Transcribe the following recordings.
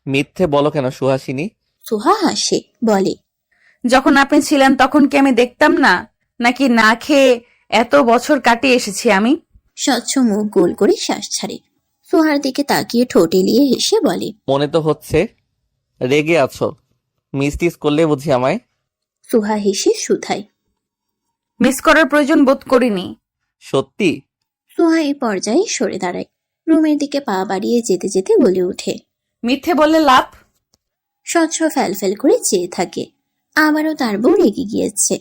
মিথ্যে বলো কেন সুহাসিনী? সুহা হাসে, বলে, যখন আপনি ছিলেন তখন কি আমি দেখতাম না, নাকি না খেয়ে এত বছর কাটিয়ে এসেছি আমি? স্বচ্ছ মুখ গোল করে শ্বাস ছাড়ে। সুহার দিকে তাকিয়ে ঠোঁট এলিয়ে হেসে বলে, মনে তো হচ্ছে রেগে আছো। মিস করলে বুঝি আমায়? সুহা হেসে শুধায়। মিস করার প্রয়োজন বোধ করিনি। সত্যি? সুহা এই পর্যায়ে সরে দাঁড়ায়। রুমের দিকে পা বাড়িয়ে যেতে যেতে বলে ওঠে, মিথ্যে বললে লাভ? স্বচ্ছ ফ্যাল করে চেয়ে থাকে। আবারও তার বউ রেগে গিয়েছে,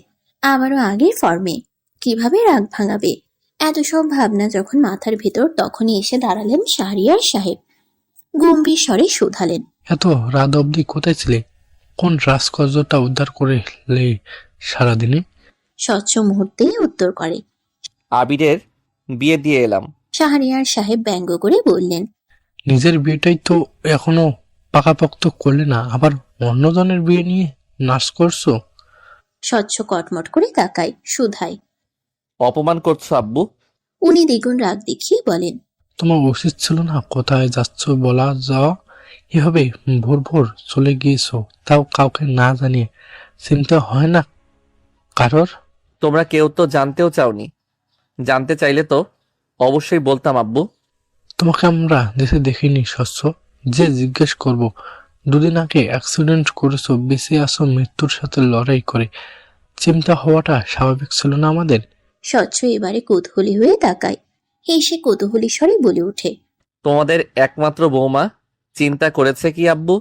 আবারও আগের ফর্মে। কিভাবে রাগ ভাঙাবে? এত সব ভাবনা যখন মাথার ভেতর, তখনই এসে দাঁড়ালেন শাহরিয়ার সাহেব। গম্ভীর স্বরে শুধালেন, এত রাত অবধি কোথায় ছিলে? কোন রাজকার্যটা উদ্ধার করলে সারাদিনে? স্বচ্ছ মুহূর্তেই উত্তর করে। আবিরের বিয়ে দিয়ে এলাম। শাহরিয়ার সাহেব ব্যঙ্গ করে বললেন, নিজের বিয়েটাই তো এখনো পাকাপোক্ত করলে না, আবার অন্যজনের বিয়ে নিয়ে নাশ করছো? স্বচ্ছ কটমট করে তাকায়, শুধায়। অপমান করছো আব্বু। উনি দ্বিগুণ রাগ দেখিয়ে বলেন, তোমার উচিত ছিল না কোথায় যাচ্ছ বলা যাওয়া। এভাবে ভোর ভোর চলে গিয়েছো, তাও কাউকে না জানিয়ে। চিন্তা হয় না কারোর? তোমরা কেউ তো জানতেও চাওনি। জানতে চাইলে তো অবশ্যই বলতাম আব্বু। তোমাকে আমরা দেশে দেখিনি স্বচ্ছ, যে জিজ্ঞেস করব। দুদিন আগে অ্যাক্সিডেন্ট করেছো, বেঁচে আসো মৃত্যুর সাথে লড়াই করে। চিন্তা হওয়াটা স্বাভাবিক ছিল না আমাদের? স্বচ্ছ এবারে কৌতূহলী হয়ে তাকায়। হেসে কৌতূহলী স্বরে বলে ওঠে, তোমাদের একমাত্র বৌমা চিন্তা করেছে কি আব্বু?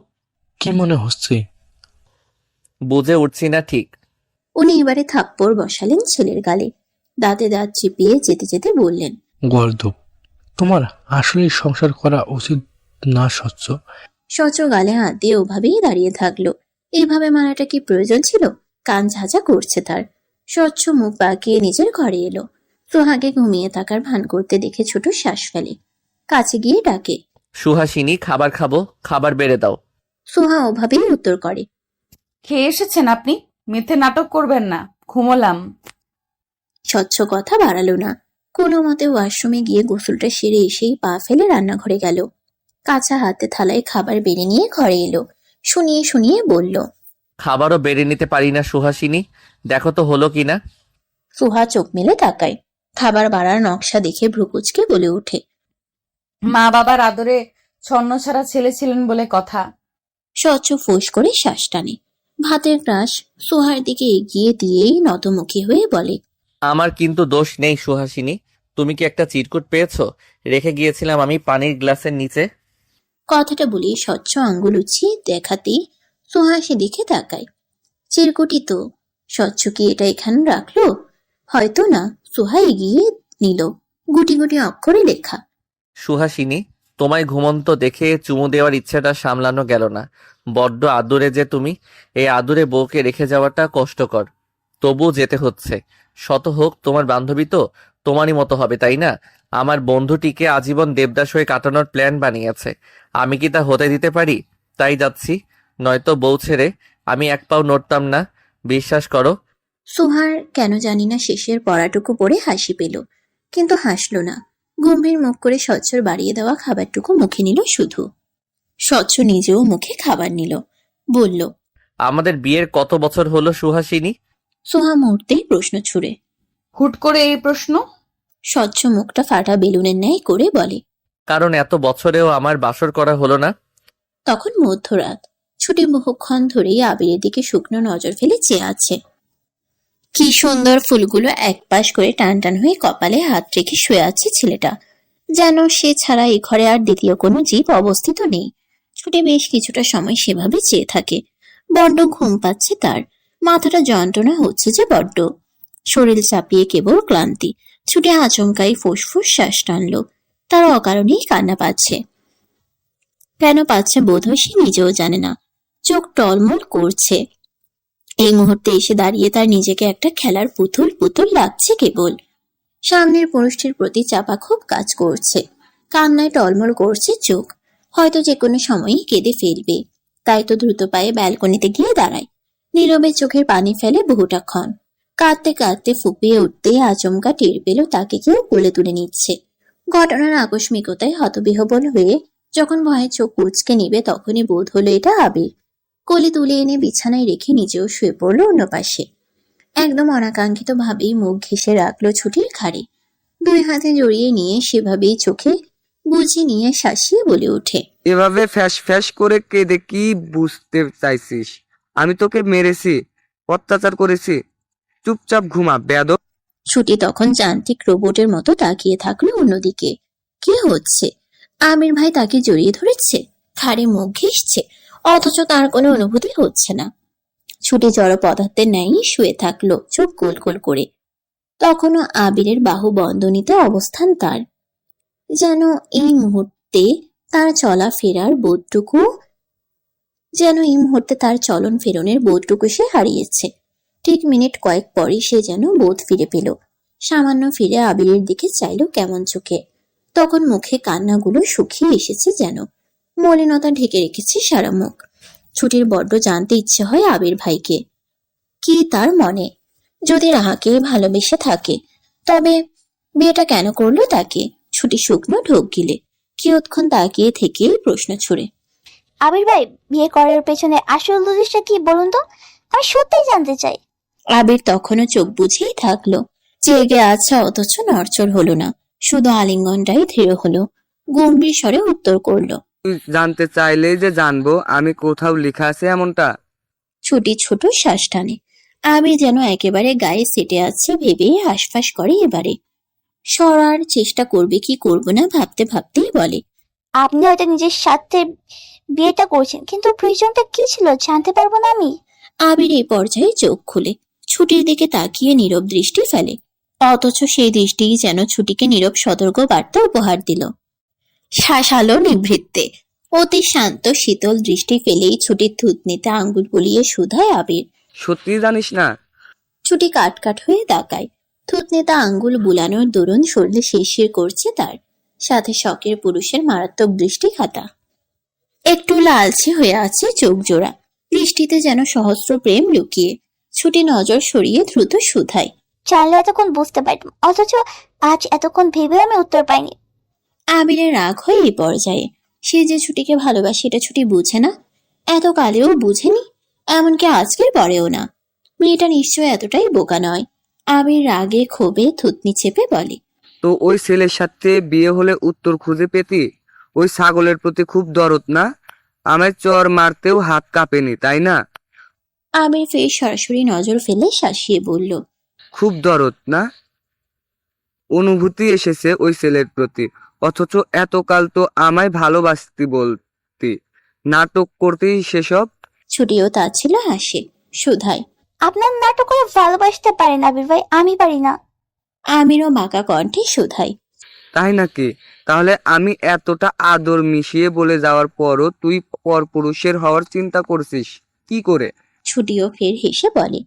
কি মনে হচ্ছে? বুঝে উঠছি না ঠিক। উনি এবারে থাপ্পড় বসালেন ছেলের গালে। দাঁতে দাঁত চিপিয়ে যেতে যেতে বললেন, গর্দভ, তোমার আসলেই সংসার করা উচিত না স্বচ্ছ। স্বচ্ছ গালে হাত দিয়ে ওভাবেই দাঁড়িয়ে থাকলো। এইভাবে মারাটা কি প্রয়োজন ছিল? কান ঝাঁঝা করছে তার। স্বচ্ছ মুখ বাঁকিয়ে নিজের ঘরে এলো। সোহাগে ঘুমিয়ে থাকার ভান করতে দেখে ছোট শ্বাস ফেলে। কাছে গিয়ে ডাকে, সুহাসিনী, খাবার খাবো, খাবার বেড়ে দাও। সোহা ওভাবেই উত্তর করে। খেয়ে এসেছেন আপনি, মিথ্যে নাটক করবেন না, ঘুমোলাম। স্বচ্ছ কথা বাড়ালো না। কোনো মতে ওয়াশরুমে গিয়ে গোসলটা সেরে এসেই পা ফেলে রান্নাঘরে গেল। কাঁচা হাতে থালায় খাবার বেড়ে নিয়ে ঘরে এলো। শুনিয়ে শুনিয়ে বলল, খাবারও বেড়ে নিতে পারি না সুহাসিনী, দেখো তো হলো কিনা। সোহা চোখ মেলে তাকায়। খাবার বাড়ার নকশা দেখে ভ্রুকুচকে বলে ওঠে, মা বাবার আদরে ছন্নছাড়া ছেলে ছিলেন বলে কথা। স্বচ্ছ ফোঁস করে শ্বাস টানে। ভাতের গ্রাস সোহার দিকে এগিয়ে দিয়েই নতমুখী হয়ে বলে, আমার কিন্তু দোষ নেই সুহাসিনী। তুমি কি একটা চিরকুট পেয়েছো? রেখে গিয়েছিলাম আমি পানির গ্লাসের নিচে। কথাটা বলে স্বচ্ছ আঙ্গুল উঁচিয়ে দেখাতেই সোহা সেদিকে তাকায়। চিরকুটি তো। স্বচ্ছ কি এটা এখানে রাখলো? হয়তো না। সোহা এগিয়ে নিল। গুটি গুটি অক্ষরে লেখা, সুহাসিনী, তোমায় ঘুমন্ত দেখে চুমু দেওয়ার ইচ্ছাটা সামলানো গেল না। বড্ড আদুরে যে তুমি। এই আদুরে বউকে রেখে যাওয়াটা কষ্টকর, তবু যেতে হচ্ছে। শত হোক তোমার বান্ধবী তো তোমারই মতো হবে, তাই না? আমার বন্ধুটিকে আজীবন দেবদাস হয়ে কাটানোর প্ল্যান বানিয়েছে। আমি কি তা হতে দিতে পারি? তাই যাচ্ছি, নয়তো বউ ছেড়ে আমি এক পাও নড়তাম না, বিশ্বাস করো। সোহার কেন জানি না শেষের পড়াটুকু পড়ে হাসি পেল, কিন্তু হাসলো না। গম্ভীর মুখ করে স্বচ্ছর বাড়িয়ে দেওয়া খাবারটুকু মুখে নিল শুধু। স্বচ্ছ নিজেও মুখে খাবার নিল। বলল, আমাদের বিয়ের কত বছর হলো সুহাসিনী? সোহা মুহূর্তেই প্রশ্ন ছুড়ে। হুট করে এই প্রশ্ন? স্বচ্ছ মুখটা ফাটা বেলুনের ন্যায় করে বলে, কারণ এত বছরেও আমার বাসর করা হলো না। তখন মধ্যরাত। ছুটি বহুক্ষণ ধরেই আবিরের দিকে শুকনো নজর ফেলে চেয়ে আছে। কি সুন্দর ফুলগুলো এক পাশ করে টান টান হয়ে কপালে হাত রেখে শুয়ে আছে ছেলেটা, যেন সে ছাড়া এই ঘরে আর দ্বিতীয় কোনো জীব অবস্থিত নেই। ছুটে বেশ কিছুটা সময় সেভাবে চেয়ে থাকে। বড্ড ঘুম পাচ্ছে তার। মাথাটা যন্ত্রণা হচ্ছে যে বড্ড। শরীর চাপিয়ে কেবল ক্লান্তি। ছুটে আচমকাই ফুসফুস শ্বাস টানলো। তার অকারণেই কান্না পাচ্ছে। কেন পাচ্ছে বোধহয় সে নিজেও জানে না। চোখ টলমল করছে। এই মুহূর্তে এসে দাঁড়িয়ে তার নিজেকে একটা খেলার পুতুল পুতুল লাগছে কেবল। সামনের পুরুষটির প্রতি চাপা খুব কাজ করছে। কান্নায় টলমল করছে চোখ। হয়তো যে কোনো সময়ই কেঁদে ফেলবে। তাই তো দ্রুত পায়ে ব্যালকনিতে গিয়ে দাঁড়ায়। নীরবে চোখের পানি ফেলে বহুটাক্ষণ। কাঁদতে কাঁদতে ফুপিয়ে উঠতে আচমকা টের পেল তাকে কেউ কোলে তুলে নিচ্ছে। ঘটনার আকস্মিকতায় হতবিহ্বল হয়ে যখন ভয়ে চোখ কুঁচকে নিবে তখনই বোধ হলো এটা আবির। কোলে তুলে এনে বিছানায় রেখে নিজেও শুয়ে পড়লো অন্য পাশে। একদম অনাকাঙ্ক্ষিত ভাবেই মুখ ঘেঁষে রাখলো ছুটির ঘাড়ে। দুই হাতে জড়িয়ে নিয়ে সেভাবেই চোখে বুঝে নিয়ে শাসিয়ে বলে ওঠে, এভাবে ফ্যাস ফ্যাস করে কেঁদে কি বুঝতে চাইছিস? আমি তোকে মেরেছি, অত্যাচার করেছি? চুপচাপ ঘুমা বেয়াদব। ছুটি তখন যান্ত্রিক রোবটের মতো তাকিয়ে থাকলো অন্যদিকে। কি হচ্ছে? আমির ভাই তাকে জড়িয়ে ধরেছে, ঘাড়ে মুখ ঘেঁষছে, অথচ তার কোনো অনুভূতি হচ্ছে না। ছুটি জড় পদার্থের ন্যায় শুয়ে থাকলো চোখ গোল গোল করে। তখনও আবিরের বাহু বন্ধনীতে অবস্থান তার। যেন এই মুহূর্তে তার চলাফেরার বোধটুকু তার চলন ফেরনের বোধটুকু সে হারিয়েছে। ঠিক মিনিট কয়েক পরই সে যেন বোধ ফিরে পেল। সামান্য ফিরে আবিরের দিকে চাইল কেমন চোখে। তখন মুখে কান্নাগুলো শুকিয়ে এসেছে, যেন মলিনতা ঢেকে রেখেছে সারা মুখ। ছুটির বড্ড জানতে ইচ্ছে হয় আবির ভাইকে, কি তার মনে। যদি রাহাকে ভালোবেসে থাকে তবে বিয়েটা কেন করলো তাকে? ছুটি শুকনো ঢোক গিলে কিয়ৎক্ষণ তাকিয়ে থেকে প্রশ্ন ছুড়ে, আবির ভাই, বিয়ে করার পেছনে আসল উদ্দেশ্যটা কি বলুন তো? আমি সত্যিই জানতে চাই। আবির তখনও চোখ বুঝেই থাকলো। জেগে আছে অথচ নড়চড় হলো না, শুধু আলিঙ্গনটাই দৃঢ় হলো। গম্ভীর স্বরে উত্তর করলো, তুই জানতে চাইলেই যে জানবো, আমি কোথাও লেখা আছে এমনটা? ছুটি ছোট শ্বাস টানে। আবির যেন একেবারে গায়ে সেটে আছে ভেবে হাঁসফাঁস করে। এবারে সরার চেষ্টা করবে কি করবো না ভাবতে ভাবতেই বলে, আপনি হয়তো নিজের স্বার্থে বিয়েটা করছেন, কিন্তু প্রয়োজনটা কি ছিল জানতে পারবো না আমি? আবির এই পর্যায়ে চোখ খুলে ছুটির দিকে তাকিয়ে নীরব দৃষ্টি ফেলে। অথচ সেই দৃষ্টিই যেন ছুটিকে নীরব সতর্ক বার্তা উপহার দিল। শাসালো নিভৃত্তে অতি শান্ত শীতল দৃষ্টি ফেলেই ছুটির থুতনিতে আঙ্গুল বুলিয়ে শুধায় আবির। সত্যি জানিস না? ছুটি কাটকাট হয়ে তাকায়। থুতনিতে আঙ্গুল বুলানোর দরুন শরীরে শিরশির করছে তার, সাথে শখের পুরুষের মারাত্মক দৃষ্টি খাতা। একটু লালচে হয়ে আছে চোখ জোড়া, দৃষ্টিতে যেন সহস্র প্রেম লুকিয়ে। ছুটি নজর সরিয়ে দ্রুত শুধায়, জানলে এতক্ষণ বুঝতে পারতাম, অথচ আজ এতক্ষণ ভেবে আমি উত্তর পাইনি। আবিরের রাগ হয় এই পর্যায়ে। সে যে ছুটিকে ভালোবাসে এটা ছুটি বুঝে না, এতকালেও বুঝেনি, এমনকি আজকের পরেও না। মেয়েটা নিশ্চয় এতটাই বোকা নয়। আবির রাগে ক্ষোভে থুতনি চেপে বলে, তো ওই ছেলের সাথে বিয়ে হলে উত্তর খুঁজে পেতি? ওই ছাগলের প্রতি খুব দরদ না? আমায় চর মারতেও হাত কাঁপেনি, তাই না? আবির ফের সরাসরি নজর ফেলে শাসিয়ে বলল, খুব দরদ না? অনুভূতি এসেছে ওই ছেলের প্রতি, অথচ এতকাল তো আমায় ভালোবাসতি বলতি, নাটক করতেই সেসব। ছুটিও তা ছিল হাসে শুধায়, আপনার নাটক করে ভালোবাসতে পারেন আবির ভাই, আমি পারি না। আমিরও বাঁকা কণ্ঠে শুধায়, তাই নাকি? তাহলে আমি এতটা আদর মিশিয়ে বলে যাওয়ার পরও তুই পরপুরুষের হওয়ার চিন্তা করছিস কি করে? ছুটিও ফের হেসে বলে,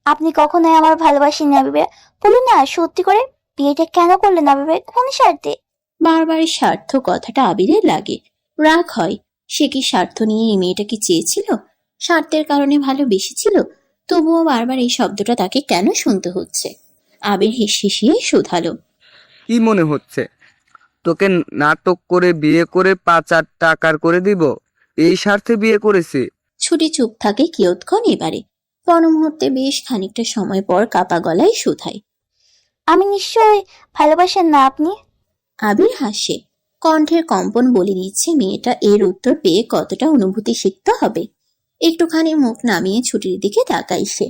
আপনি কখনোই আমার ভালোবাসেননি আবির ভাই। বলুন না সত্যি করে, বিয়েটা কেন করলেন আবির ভাই, কোন স্বার্থে? বারবার স্বার্থ কথাটা আবিরের লাগে, রাগ হয়। সে কি স্বার্থ নিয়ে এই মেয়েটাকে চেয়েছিল? স্বার্থের কারণে ভালোবেসেছিল? তবুও বারবার এই শব্দটা তাকে কেন শুনতে হচ্ছে? আবির হিসিয়ে শুধালো, কি মনে হচ্ছে? তোকে নাটক করে বিয়ে করে 5-8 টাকার করে দিব, এই স্বার্থে বিয়ে করেছি? ছুটি চুপ থাকে কিয়ৎক্ষণ। এবারে পরমুহূর্তে বেশ খানিকটা সময় পর কাপা গলায় শুধায়, আমি নিশ্চয় ভালোবাসেন না আপনি? আবির হাসে, কণ্ঠের কম্পন বলে দিচ্ছে মেয়েটা এর উত্তর পেয়ে কতটা অনুভূতি শিখতে হবে। একটুখানি মুখ নামিয়ে ছুটির দিকে তাকাই সে,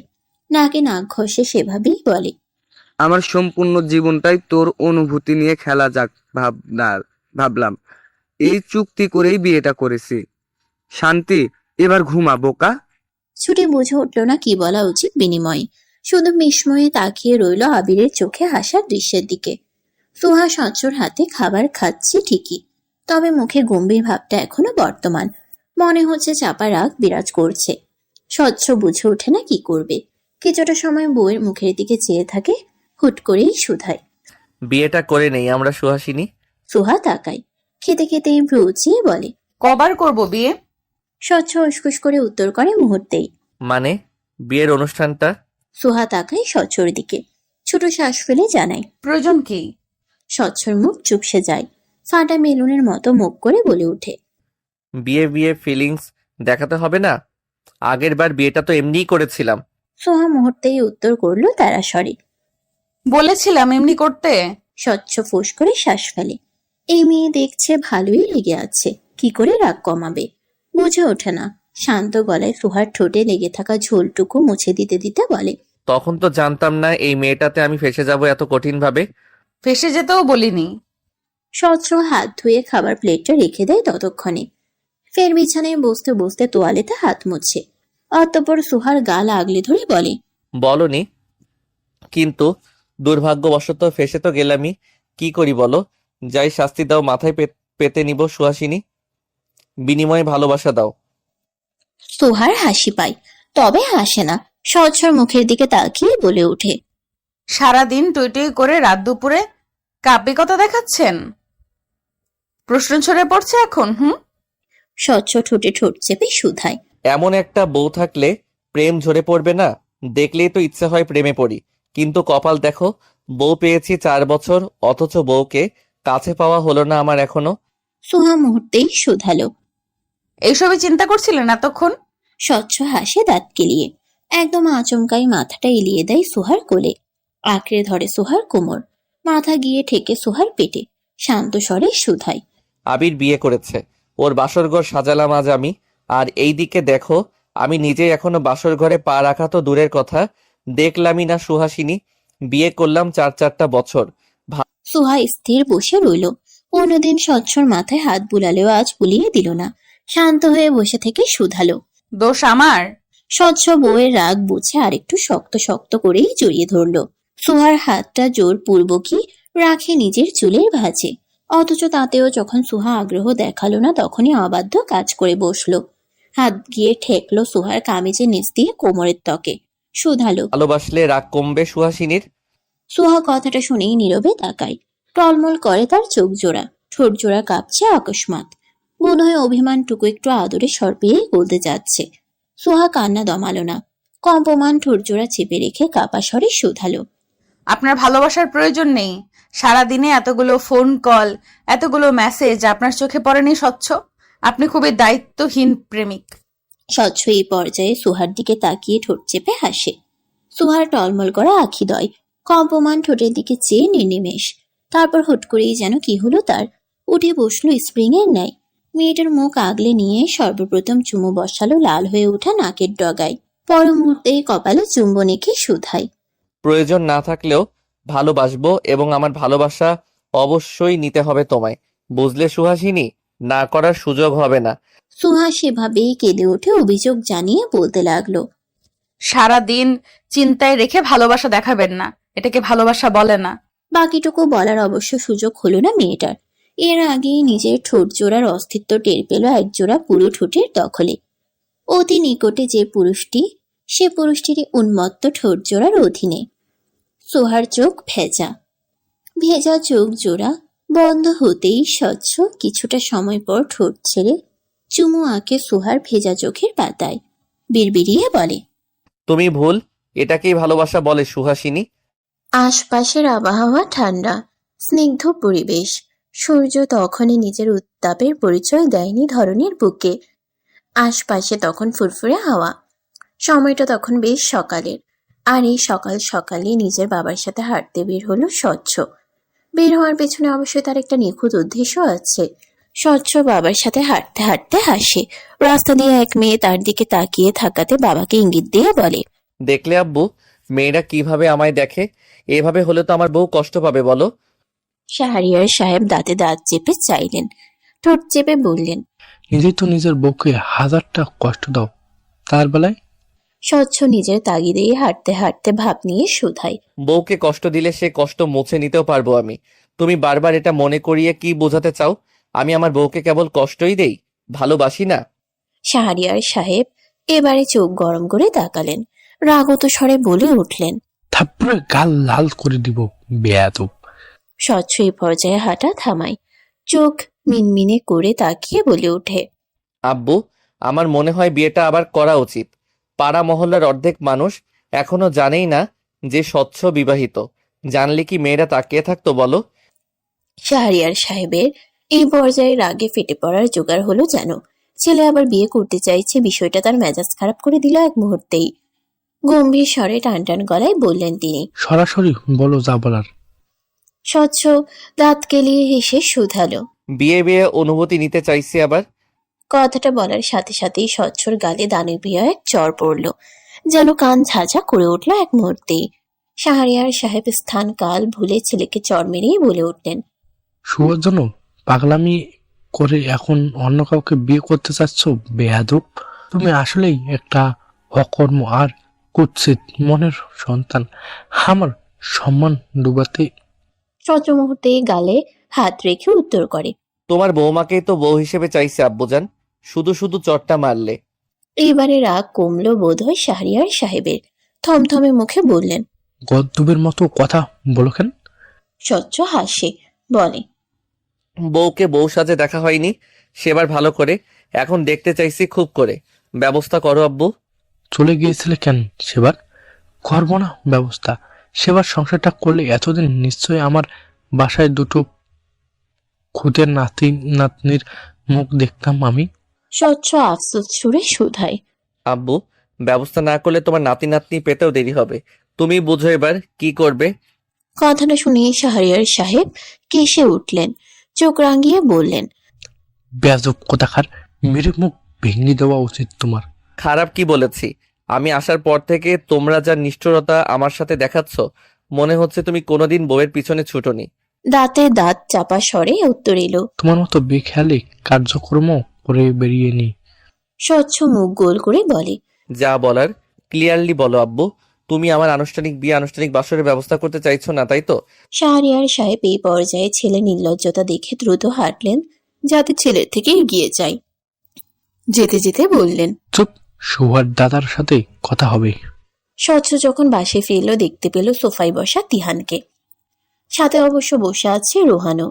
নাকে নাক ঘষে সেভাবেই বলে, আমার সম্পূর্ণ জীবনটাই তোর অনুভূতি নিয়ে খেলা যাক ভাবলাম, এই চুক্তি করেই বিয়েটা করেছি। শান্তি, এবার ঘুমা বোকা। ছুটি বুঝে উঠল না কি বলা উচিত বিনিময়ে, শুধু বিস্ময়ে তাকিয়ে রইল আবিরের চোখে হাসার দৃশ্যের দিকে। সুহা সচ্চর হাতে খাবার খাচ্ছে ঠিকই, তবে মুখে গম্ভীর ভাবটা এখনো বর্তমান। মনে হচ্ছে চাপা রাগ বিরাজ করছে। স্বচ্ছ বুঝে ওঠে না কি করবে। কিছুটা সময় বউয়ের মুখের দিকে চেয়ে থাকে, হুট করেই শুধায়, বিয়েটা করে নেই আমরা সুহাসিনী। সুহা তাকায়, খেতে খেতেই ভ্রু উঁচিয়ে বলে, কবার করব বিয়ে? স্বচ্ছ উসকুস করে উত্তর করে মুহূর্তেই। মানে বিয়ের অনুষ্ঠানটা? সুহা তাকায় স্বচ্ছর দিকে, ছোট শ্বাস ফেলে জানায়, প্রয়োজন কি? স্বচ্ছর মুখ চুপসে যায়। ফাটা বেলুনের মতো মুখ করে বলে ওঠে। বিয়ে বিয়ে ফিলিংস দেখাতে হবে না? আগের বার বিয়েটা তো এমনিই করেছিলাম। সোহা মুহূর্তেই উত্তর করলো তারা স্বরে। বলেছিলাম এমনি করতে। স্বচ্ছ ফুস করে শ্বাস ফেলে। এই মেয়ে দেখছে ভালোই লেগে আছে, কি করে রাগ কমাবে বুঝে ওঠে না। শান্ত গলায় সুহার ঠোঁটে লেগে থাকা ঝোলটুকু মুছে দিতে দিতে বলে। তখন তো জানতাম না এই মেয়েটাতে আমি ফেসে যাব এত কঠিন ভাবে। ফেসে যেতেও বলিনি। স্বচ্ছ হাত ধুয়ে খাবার প্লেটটা রেখে দেয় ততক্ষণে। ফের বিছানায় বসতে বসতে তোয়ালেতে হাত মুছে। অতঃপর সুহার গাল আগলে ধরে বলে। বলনি, কিন্তু দুর্ভাগ্যবশত ফেসে তো গেলামই। কি করি বলো? যাই শাস্তি দাও, মাথায় পেতে নিব সুহাসিনী। বিনিময়ে ভালোবাসা দাও। সুহার হাসি পায়, তবে হাসে না। স্বচ্ছর মুখের দিকে তাকিয়ে বলে ওঠে। সারাদিন টুই টুই করে রাত দুপুরে কাব্যিকতা দেখাচ্ছেন? প্রশ্ন ছড়ে পড়ছে এখন। স্বচ্ছ ঠোঁটে ঠোঁট চেপে শুধায়। এমন একটা বউ থাকলে প্রেম ঝরে পড়বে না? দেখলেই তো ইচ্ছে হয় প্রেমে পড়ি, কিন্তু কপাল দেখো, বউ পেয়েছি 4 বছর, অথচ বউকে কাছে পাওয়া হলো না আমার এখনো। সুহা মুহূর্তেই শুধালো। এইসবই চিন্তা করছিলেন এতক্ষণ? স্বচ্ছ হাসে দাঁত কেলিয়ে। একদম আচমকাই মাথাটা এলিয়ে দেয় সুহার কোলে। আঁকড়ে ধরে সুহার কোমর। মাথা গিয়ে ঠেকে সুহার পেটে। শান্ত স্বরে শুধায়। আবির বিয়ে করেছে, ওর বাসরঘর সাজালাম আজ আমি। আর এই দিকে দেখো, আমি নিজেই এখনো বাসর ঘরে পা রাখা তো দূরের কথা, দেখলামই না সুহাসিনী। বিয়ে করলাম 4-4টা বছর। সুহা স্থির বসে রইল। অন্যদিন স্বচ্ছর মাথায় হাত বুলালেও আজ বুলিয়ে দিল না। শান্ত হয়ে বসে থেকে শুধালো। দোষ আমার? স্বচ্ছ বউয়ের রাগ বুঝে আরেকটু শক্ত শক্ত করেই জড়িয়ে ধরল। সুহার হাতটা জোর পূর্বকই রাখে নিজের চুলের ভাঁজে। অথচ তাতেও যখন সুহা আগ্রহ দেখালো না, তখনই অবাধ্য কাজ করে বসলো। হাত গিয়ে ঠেকলো সুহার কামিজের নিচ দিয়ে কোমরের ত্বকে। শুধালো। ভালোবাসলে রাগ কমবে সুহাসিনীর? সুহা কথাটা শুনেই নীরবে তাকায়। টলমল করে তার চোখ জোড়া, ঠোঁট জোড়া কাঁপছে অকস্মাৎ। মনে হয় অভিমানটুকু একটু আদরে সর পেয়ে গলতে যাচ্ছে। সুহা কান্না দমালো না। কম্পমান ঠোঁট জোড়া চেপে রেখে কাপা স্বরে শুধালো। আপনার ভালোবাসার প্রয়োজন নেই। সারাদিনে এতগুলো ফোন কল, এতগুলো মেসেজ আপনার চোখে পড়েনি স্বচ্ছ? আপনি খুবই দায়িত্বহীন প্রেমিক। স্বচ্ছ এই পর্যায়ে সুহার দিকে তাকিয়ে ঠোঁট চেপে হাসে। সুহার টলমল করা আখিদ্বয় কম্পমান ঠোঁটের দিকে চেয়ে নির্নিমেষ। তারপর হুট করেই যেন কি হলো তার, উঠে বসলো স্প্রিং এর ন্যায়। মেয়েটার মুখ আগলে নিয়ে সর্বপ্রথম চুমু বসালো লাল হয়ে ওঠা নাকের ডগায়। পর মুহূর্তে কপালে চুম্বন এঁকে শুধায়। প্রয়োজন না থাকলেও ভালোবাসবো, এবং আমার ভালোবাসা অবশ্যই নিতে হবে তোমায়, বুঝলে সুহাসিনী? না করার সুযোগ হবে না। সুহা সেভাবেই কেঁদে উঠে অভিযোগ জানিয়ে বলতে লাগলো। সারাদিন চিন্তায় রেখে ভালোবাসা দেখাবেন না, এটাকে ভালোবাসা বলে না। বাকিটুকু বলার অবশ্য সুযোগ হলো না মেয়েটার। এর আগেই নিজের ঠোঁট জোড়ার অস্তিত্ব টের পেল একজোড়া পুরো ঠোঁটের দখলে। অতি নিকটে যে পুরুষটি, সে পুরুষটিরই উন্মত্ত ঠোঁট জোড়ার অধীনে। সোহার চোখ ভেজা। ভেজা চোখ জোড়া বন্ধ হতেই স্বচ্ছ কিছুটা সময় পর ঠোঁট ছেড়ে চুমু আঁকে সোহার ভেজা চোখের পাতায়। বিড়বিড়িয়ে বলে। তুমি ভুল, এটাকেই ভালোবাসা বলে সুহাসিনী। আশপাশের আবহাওয়া ঠান্ডা, স্নিগ্ধ পরিবেশ। সূর্য তখনই নিজের উত্তাপের পরিচয় দেয়নি ধরনের বুকে। আশপাশে তখন ফুরফুরে হাওয়া। সময়টা তখন বেশ সকালের। আর এই সকাল সকালে নিজের বাবার সাথে হাঁটতে বের হলো স্বচ্ছ। বের হওয়ার পেছনে অবশ্যই তার একটা নিখুঁত উদ্দেশ্য আছে। স্বচ্ছ বাবার সাথে হাঁটতে হাঁটতে হাসে। রাস্তা দিয়ে এক মেয়ে তার দিকে তাকিয়ে থাকাতে বাবাকে ইঙ্গিত দিয়ে বলে। দেখলে আব্বু, মেয়েরা কিভাবে আমায় দেখে? এভাবে হলে তো আমার বউ কষ্ট পাবে বলো। শাহরিয়ার সাহেব দাঁতে দাঁত চেপে চাইলেন, ঠোঁট চেপে বললেন। নিজেই তো নিজের বউকে 1000টা কষ্ট দাও, তার বেলায়? স্বচ্ছ নিজের তাগিদেই হাঁটতে হাঁটতে ভাব নিয়ে শুধায়। বউকে কষ্ট দিলে সে কষ্ট মুছে নিতেও পারবো আমি। তুমি বারবার এটা মনে করিয়ে কি বোঝাতে চাও? আমি আমার বউকে কেবল কষ্টই দেই, ভালোবাসি না? শাহরিয়ার সাহেব এবারে চোখ গরম করে তাকালেন। রাগত স্বরে বলে উঠলেন। থাপ্পড়ে গাল লাল করে দিব বেয়াদব। স্বচ্ছ এই পর্যায়ে হাঁটা থামায়। চোখ মিনমিনে করে তাকিয়ে বলে ওঠে। আব্বু, আমার মনে হয় বিয়েটা আবার করা উচিত। পাড়া মহল্লার অর্ধেক মানুষ এখনো জানেই না যে স্বচ্ছ বিবাহিত। জানলে কি মেয়েরা তাকিয়ে থাকতো বলো? শাহরিয়ার সাহেবের এই পর্যায়ে রাগে ফেটে পড়ার জোগাড় হলো যেন। ছেলে আবার বিয়ে করতে চাইছে, বিষয়টা তার মেজাজ খারাপ করে দিল এক মুহূর্তেই। গম্ভীর স্বরে টান টান গলায় বললেন তিনি। সরাসরি বলো যা বলার। স্বচ্ছ দাঁত কেলিয়ে হেসে শুধালো। বিয়ে বিয়ে অনুভূতি নিতে চাইছি আবার। কথাটা বলার সাথে সাথেই স্বচ্ছর গালে দানবীয় এক চড় পড়ল, যেন কান ঝাঁঝা করে উঠল এক মুহূর্তেই। শাহরিয়ার সাহেব স্থান কাল ভুলে ছেলেকে চড় মেরেই বলে উঠলেন। শুয়োর জন্য পাগলামি করে এখন অন্য কাউকে বিয়ে করতে চাচ্ছ বেয়াদব? তুমি আসলেই একটা অকর্ম আর কুৎসিত মনের সন্তান। আমার সম্মান ডুবাতে। স্বচ্ছ মুহূর্তেই গালে হাত রেখে উত্তর করে। তোমার বৌমাকেই তো বউ হিসেবে চাইছে আব্বুজান, শুধু শুধু চটটা মারলে। এইবারে রাগ কমলো বোধহয় শাহরিয়ার সাহেবের। থমথমে মুখে বললেন। গদ্দুবের মতো কথা বলো কেন? স্বচ্ছ হাসে বলে। বউকে বউ সাজে দেখা হয়নি সেবার ভালো করে, এখন দেখতে চাইছি খুব করে। ব্যবস্থা করো আব্বু। চলে গিয়েছিলে কেন সেবার? করবো না ব্যবস্থা? সেবার সংসারটা করলে এতদিন নিশ্চয়ই আমার বাসায় দুটো খুদের নাতি নাতনির মুখ দেখতাম আমি। স্বচ্ছ আফসোস সুরে শুধায়। আব্বু, ব্যবস্থা না করলে তোমার নাতি নাতনি পেতেও দেরি হবে। তুমি বুঝো এবার কি করবে। কথাটা শুনে শাহরিয়ার সাহেব কেসে উঠলেন, চোখ রাঙিয়ে বললেন। বেয়াদব কোথাকার, মেরে মুখ ভেঙে দেওয়া উচিত তোমার। খারাপ কি বলেছি? আমি আসার পর থেকে তোমরা যা নিষ্ঠুরতা আমার সাথে দেখাচ্ছ, মনে হচ্ছে তুমি কোনোদিন বউয়ের পিছনে ছুটোনি। দাঁতে দাঁত চাপা স্বরে উত্তর এলো। তোমার মতো বেখেয়ালি কার্যক্রম করে বেরিয়ে নি। স্বচ্ছ মুখ গোল করে বলে। যা বলার ক্লিয়ারলি বলো আব্বু। তুমি আমার আনুষ্ঠানিক বিয়ে, আনুষ্ঠানিক বাসরের ব্যবস্থা করতে চাইছো না, তাই তো? শাহরিয়ার সাহেব এই পর্যায়ে ছেলে নির্লজ্জতা দেখে দ্রুত হাঁটলেন, যাতে ছেলের থেকে এগিয়ে যায়। যেতে যেতে বললেন। চুপ, সুহার দাদার সাথে কথা হবে। স্বচ্ছ যখন বাসে ফিরল দেখতে পেল সোফায় বসা তিহানকে। সাথে অবশ্য বসে আছে রোহানও,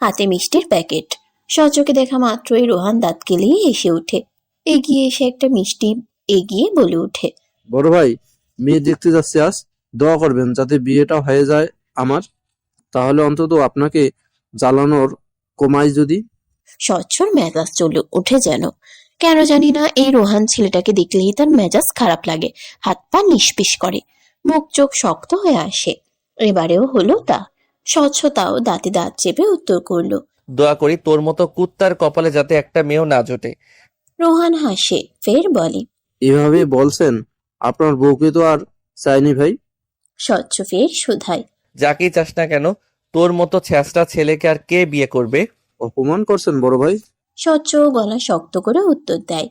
হাতে মিষ্টির প্যাকেট। স্বচ্ছকে দেখা মাত্রই রোহান দাঁত কেলিয়ে হেসে উঠে, এগিয়ে এসে একটা মিষ্টি এগিয়ে বলে উঠে। বড় ভাই, মেয়ে দেখতে যাচ্ছে আজ, দোয়া করবেন যাতে বিয়েটা হয়ে যায় আমার, তাহলে অন্তত আপনাকে জ্বালানোর কমাই যদি। স্বচ্ছর মেজাজ চলে ওঠে যেন। কেন জানি না এই রোহান ছেলেটাকে দেখলেই তার মেজাজ খারাপ লাগে, হাত পা নিষ্পিস করে, মুখ চোখ শক্ত হয়ে আসে। এবারেও হলো তা। স্বচ্ছতাও দাঁতে দাঁত চেপে উত্তর করলো। দোয়া করি তোর মতো কুত্তার কপালে যাতে একটা মেয়েও না জোটে। রোহান হাসে ফের বলে। এভাবে বলছেন? আপনার বউকে তো আর চাইনি ভাই। স্বচ্ছ ফের শুধায়। যাকেই চাস না কেন, তোর মতো ছ্যাঁচড়া ছেলেকে আর কে বিয়ে করবে? অপমান করছেন বড় ভাই। স্বচ্ছ গলা শক্ত করে উত্তর দেয়।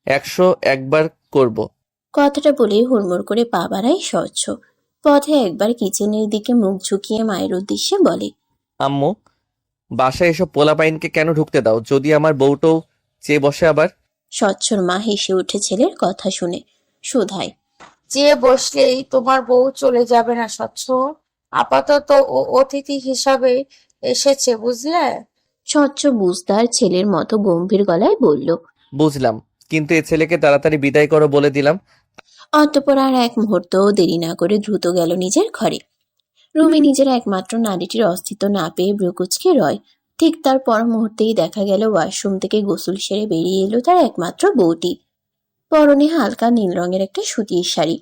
101 করব। কথাটা বলেই হুড়মুড় করে পা বাড়ায় স্বচ্ছ। পথে একবার কিচেনের দিকে মুখ ঝুঁকিয়ে মায়ের উদ্দেশ্যে বলে। আম্মু, বাসায় এসব পোলাপাইনকে কেন ঢুকতে দাও? যদি আমার বউটাও চেয়ে বসে আবার। স্বচ্ছর মা হেসে উঠে ছেলের কথা শুনে, শুধায়। যে বসলেই তোমার বউ চলে যাবে না স্বচ্ছ, আপাতত ও অতিথি হিসাবে এসেছে, বুঝলে? স্বচ্ছ বুঝদার ছেলের মতো গম্ভীর গলায় বলল। বুঝলাম, কিন্তু এ ছেলেকে তাড়াতাড়ি বিদায় করো বলে দিলাম। অতঃপর আর এক মুহূর্তও দেরি না করে দ্রুত গেল নিজের ঘরে। রুমে নিজের একমাত্র নারীটির অস্তিত্ব না পেয়ে ব্রুকুচকে রয়। ঠিক তার পর মুহূর্তেই দেখা গেল ওয়াশরুম থেকে গোসল সেরে বেরিয়ে এলো তার একমাত্র বউটি। পরনে হালকা নীল রঙের একটা সুতির শাড়ি,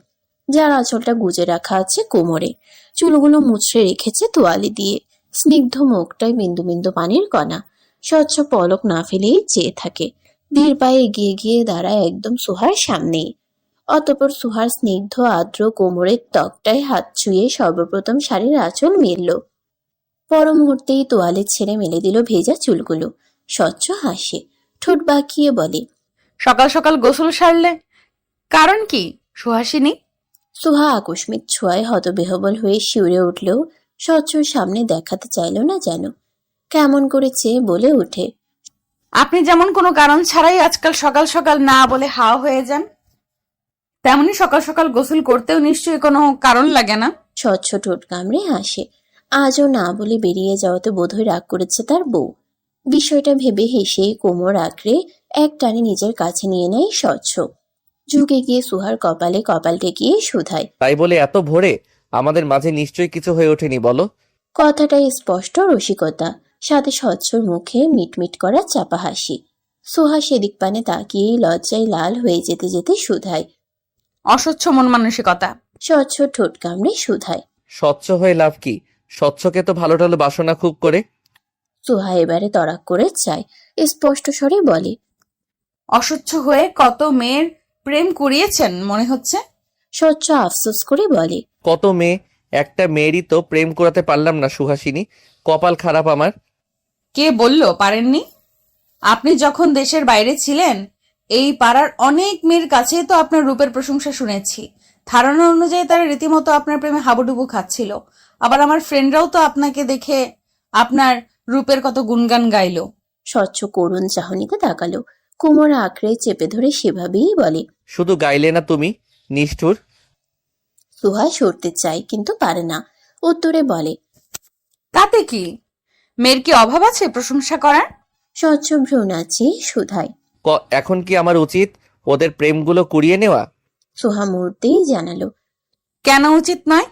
যার আঁচলটা গুজে রাখা আছে কোমরে। চুলগুলো মুছড়ে রেখেছে তোয়ালে দিয়ে। স্নিগ্ধ মুখটায় বিন্দু বিন্দু পানির কণা। স্বচ্ছ পলক না ফেলেই চেয়ে থাকে। ধীর পায়ে এগিয়ে গিয়ে দাঁড়ায় একদম সুহার সামনেই। অতঃপর সুহার স্নিগ্ধ আর্দ্র কোমরের ত্বকটায় হাত ছুঁয়ে সর্বপ্রথম শাড়ির আঁচল মেলল। পর মুহূর্তেই তোয়ালে ছেড়ে মেলে দিল ভেজা চুলগুলো। স্বচ্ছ হাসে, ঠোঁট বাঁকিয়ে বলে। সকাল সকাল গোসল সারলে, কারণ কি সুহাসিনী? সুহা আকস্মিক ছোঁয়ায় হতবিহ্বল হয়ে শিউরে উঠলেও স্বচ্ছর সামনে দেখাতে চাইল না যেন। কেমন করে চেয়ে বলে উঠে। আপনি যেমন কোনো কারণ ছাড়াই আজকাল সকাল সকাল না বলে হাওয়া হয়ে যান, তেমনি সকাল সকাল গোসল করতেও নিশ্চয়ই কোনো কারণ লাগে না। স্বচ্ছ ঠোঁট কামড়ে হাসে। আজও না বলে বেরিয়ে যাওয়াতে বোধহয় রাগ করেছে তার বউ। বিষয়টা ভেবে হেসে কোমর আঁকড়ে এক টানে নিজের কাছে নিয়ে নেয় স্বচ্ছ। ঝুঁকে গিয়ে সুহার কপালে কপাল ঠেকিয়ে শুধায়। তাই বলে এত ভোরে আমাদের মাঝে নিশ্চয়ই কিছু হয়ে ওঠেনি বলো? কথাটাই স্পষ্ট রসিকতা। সাথে স্বচ্ছর মুখে মিটমিট করা চাপা হাসি। সোহা সেদিক পানে তাকিয়েই লজ্জায় লাল হয়ে যেতে যেতে শুধায়। অস্বচ্ছ মন মানসিকতা। স্বচ্ছ ঠোঁট কামড়ে শুধায়। স্বচ্ছ হয়ে লাভ কি? স্বচ্ছকে তো ভালো টালো বাসনা খুব করে। সোহা এবারে তড়াক করে চায়, স্পষ্ট স্বরে বলে। অস্বচ্ছ হয়ে কত মেয়ের প্রেম কুড়িয়েছেন মনে হচ্ছে। স্বচ্ছ আফসোস করে বলে। কত মেয়ে, একটা মেয়েরই তো প্রেম করাতে পারলাম না সুহাসিনী। কপাল খারাপ আমার। কে বলল পারেননি? আপনি যখন দেশের বাইরে ছিলেন, এই পাড়ার অনেক মেয়ের কাছে তো আপনার রূপের প্রশংসা শুনেছি। ধারণা অনুযায়ী তারা রীতিমতো আপনার প্রেমে হাবুডুবু খাচ্ছিল। আবার আমার ফ্রেন্ডরাও তো আপনাকে দেখে আপনার রূপের কত গুণগান গাইলো। স্বচ্ছ করুণ চাহনিতে তাকালো, কোমর আঁকড়ে চেপে ধরে সেভাবেই বলে। শুধু গাইলে না তুমি, নিষ্ঠুর। সুহা সরতে চায় কিন্তু পারে না, উত্তরে বলে। তাতে কি? মেয়ের কি অভাব আছে প্রশংসা করার? স্বচ্ছ ভ্রু নাচিয়ে শুধায়। এখন কি আমার উচিত ওদের প্রেমগুলো কুড়িয়ে নেওয়া? সুহা মুহূর্তেই জানালো। কেন উচিত নয়?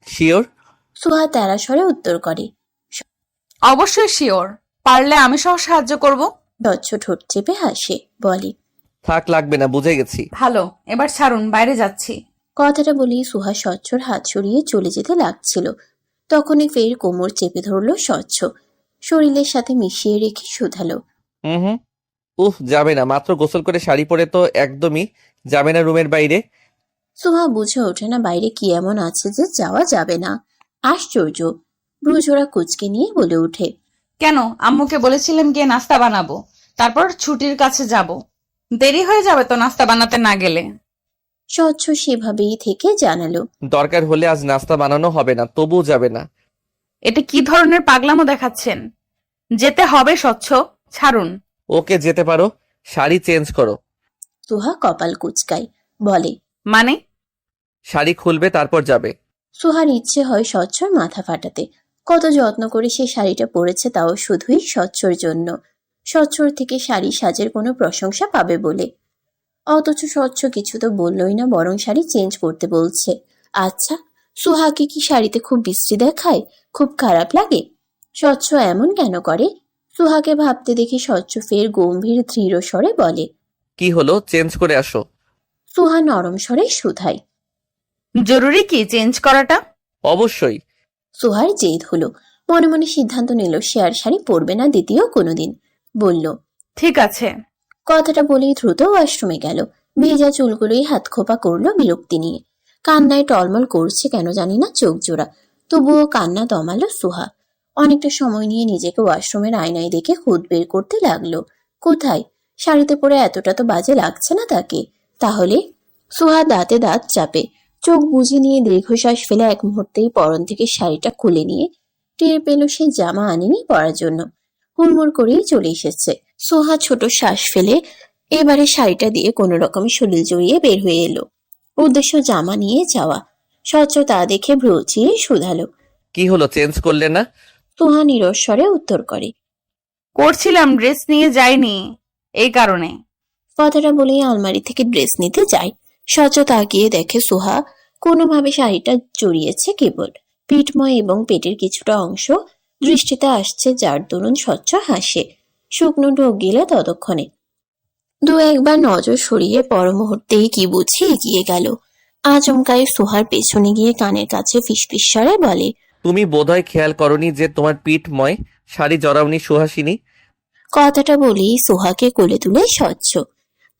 শিওর? সুহা তেরা স্বরে উত্তর করে। অবশ্যই শিওর। পারলে আমি সহ সাহায্য করব। স্বচ্ছ ঠোঁট চেপে হাসে, বলে। থাক, লাগবে না, বুঝে গেছি। ভালো, এবার ছাড়ুন, বাইরে যাচ্ছি। কথাটা বলেই সুহা স্বচ্ছর হাত সরিয়ে চলে যেতে লাগছিল। তখনই ফের কোমর চেপে ধরলো স্বচ্ছ, শরীরের সাথে মিশিয়ে রেখে শুধালো। হুম। যাবে না, মাত্র গোসল করে শাড়ি পরে তো একদমই যাবে না রুমের বাইরে। সুহা বুঝে ওঠে না বাইরে কি এমন আছে যে যাওয়া যাবে না। আশ্চর্য, ভ্রুজোড়া কুচকে নিয়ে বলে ওঠে। কেন? আম্মুকে বলেছিলাম গিয়ে নাস্তা বানাবো, তারপর ছুটির কাছে যাব। দেরি হয়ে যাবে তো নাস্তা বানাতে না গেলে। স্বচ্ছ সেভাবেই থেকে জানালো। দরকার হলে আজ নাস্তা বানানো হবে না, তবুও যাবে না। এটা কি ধরনের পাগলামো দেখাচ্ছেন? যেতে হবে স্বচ্ছ, ছাড়ুন। ওকে, যেতে পারো, শাড়ি চেঞ্জ করো। সুহা কপাল কুচকায়, বলে। মানে? শাড়ি খুলবে তারপর যাবে। সুহার ইচ্ছে হয় স্বচ্ছর মাথা ফাটাতে। কত যত্ন করে সে শাড়িটা পরেছে, তাও শুধুই স্বচ্ছর জন্য। স্বচ্ছর থেকে শাড়ি সাজের কোনো প্রশংসা পাবে বলে। অথচ স্বচ্ছ কিছু তো বললই না, বরং শাড়ি চেঞ্জ করতে বলছে। আচ্ছা, সুহাকে কি শাড়িতে খুব বিশ্রী দেখায়? খুব খারাপ লাগে? স্বচ্ছ এমন কেন করে? সুহাকে ভাবতে দেখে স্বচ্ছ ফের গম্ভীর দৃঢ় স্বরে বলে। কি হলো, চেঞ্জ করে আসো। সুহা নরম স্বরে শুধায়। জরুরি কি চেঞ্জ করাটা? অবশ্যই। সুহার জেদ হলো, মনে মনে সিদ্ধান্ত নিল সে আর শাড়ি পরবে না দ্বিতীয় কোনোদিন। বলল, ঠিক আছে। কথাটা বলেই দ্রুত ওয়াশরুমে গেল। ভেজা চুলগুলোই হাত খোপা করলো বিরক্তি নিয়ে। কান্নায় টলমল করছে কেন জানি না চোখ জোড়া, তবুও কান্না দমালো সুহা। অনেকটা সময় নিয়ে নিজেকে ওয়াশরুমের আয়নায় দেখে খুদ বের করতে লাগলো। কোথায়? শাড়িতে পরে এতটা তো বাজে লাগছে না তাকে। তাহলে? সুহা দাঁতে দাঁত চাপে, চোখ বুজে নিয়ে দীর্ঘশ্বাস ফেলে এক মুহূর্তেই পরন থেকে শাড়িটা খুলে নিয়ে টের পেল সে জামা আনেনি পরার জন্য। হুড়মুড় করেই চলে এসেছে। সোহা ছোট শ্বাস ফেলে এবারে শাড়িটা দিয়ে কোনো রকমে শরীর জড়িয়ে বের হয়ে এলো। উদ্দেশ্য জামা নিয়ে যাওয়া। স্বচ্ছ তা দেখে ভ্রুচিয়ে শুধালো। কি হলো, চেঞ্জ করলে না? সোহা নিরস্বরে উত্তর করে। করছিলাম, ড্রেস নিয়ে যাইনি এই কারণে। কথাটা বলেই আলমারি থেকে ড্রেস নিতে যায়। স্বচ্ছ তাকিয়ে দেখে সোহা কোনোভাবে শাড়িটা জড়িয়েছে কেবল। পিঠময় এবং পেটের কিছুটা অংশ দৃষ্টিতে আসছে, যার দরুন স্বচ্ছ হাসে। শুকনো ঢোক গেলে ততক্ষণে দু একবার নজর সরিয়ে পর মুহূর্তেই কি বুঝে এগিয়ে গেল। আচমকায় সোহার পেছনে গিয়ে কানের কাছে ফিসফিস স্বরে বলে। তুমি বোধহয় খেয়াল করনি যে তোমার পিঠময় শাড়ি জড়াওনি সুহাসিনী। কথাটা বলেই সোহাকে কোলে তুলে স্বচ্ছ,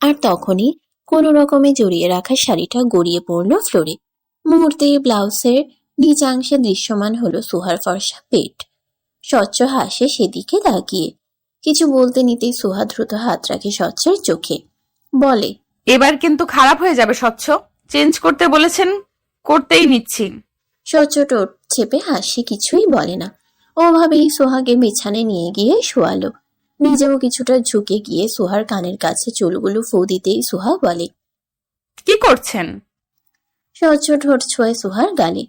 আর তখনই কোনো রকমে জড়িয়ে রাখা শাড়িটা গড়িয়ে পড়ল ফ্লোরে। মুহূর্তে ব্লাউজের নিচাংশে দৃশ্যমান হলো সোহার ফর্সা পেট। স্বচ্ছ হাসে সেদিকে তাকিয়ে। কিছু বলতে নিতেই সোহা দ্রুত হাত রাখে স্বচ্ছের চোখে, বলে। এবার কিন্তু খারাপ হয়ে যাবে স্বচ্ছ। চেঞ্জ করতে বলেছেন, করতেই নিচ্ছি। স্বচ্ছ ঠোঁট চেপে হাসি কিছুই বলে না। ওভাবেই সোহাকে বিছানায় নিয়ে গিয়ে শোয়ালো। নিজেও কিছুটা ঝুঁকে গিয়ে সোহার কানের কাছে চুলগুলো ফু দিতেই সোহা বলে। কি করছেন? স্বচ্ছ ঠোঁট ছোঁয় সোহার গালে,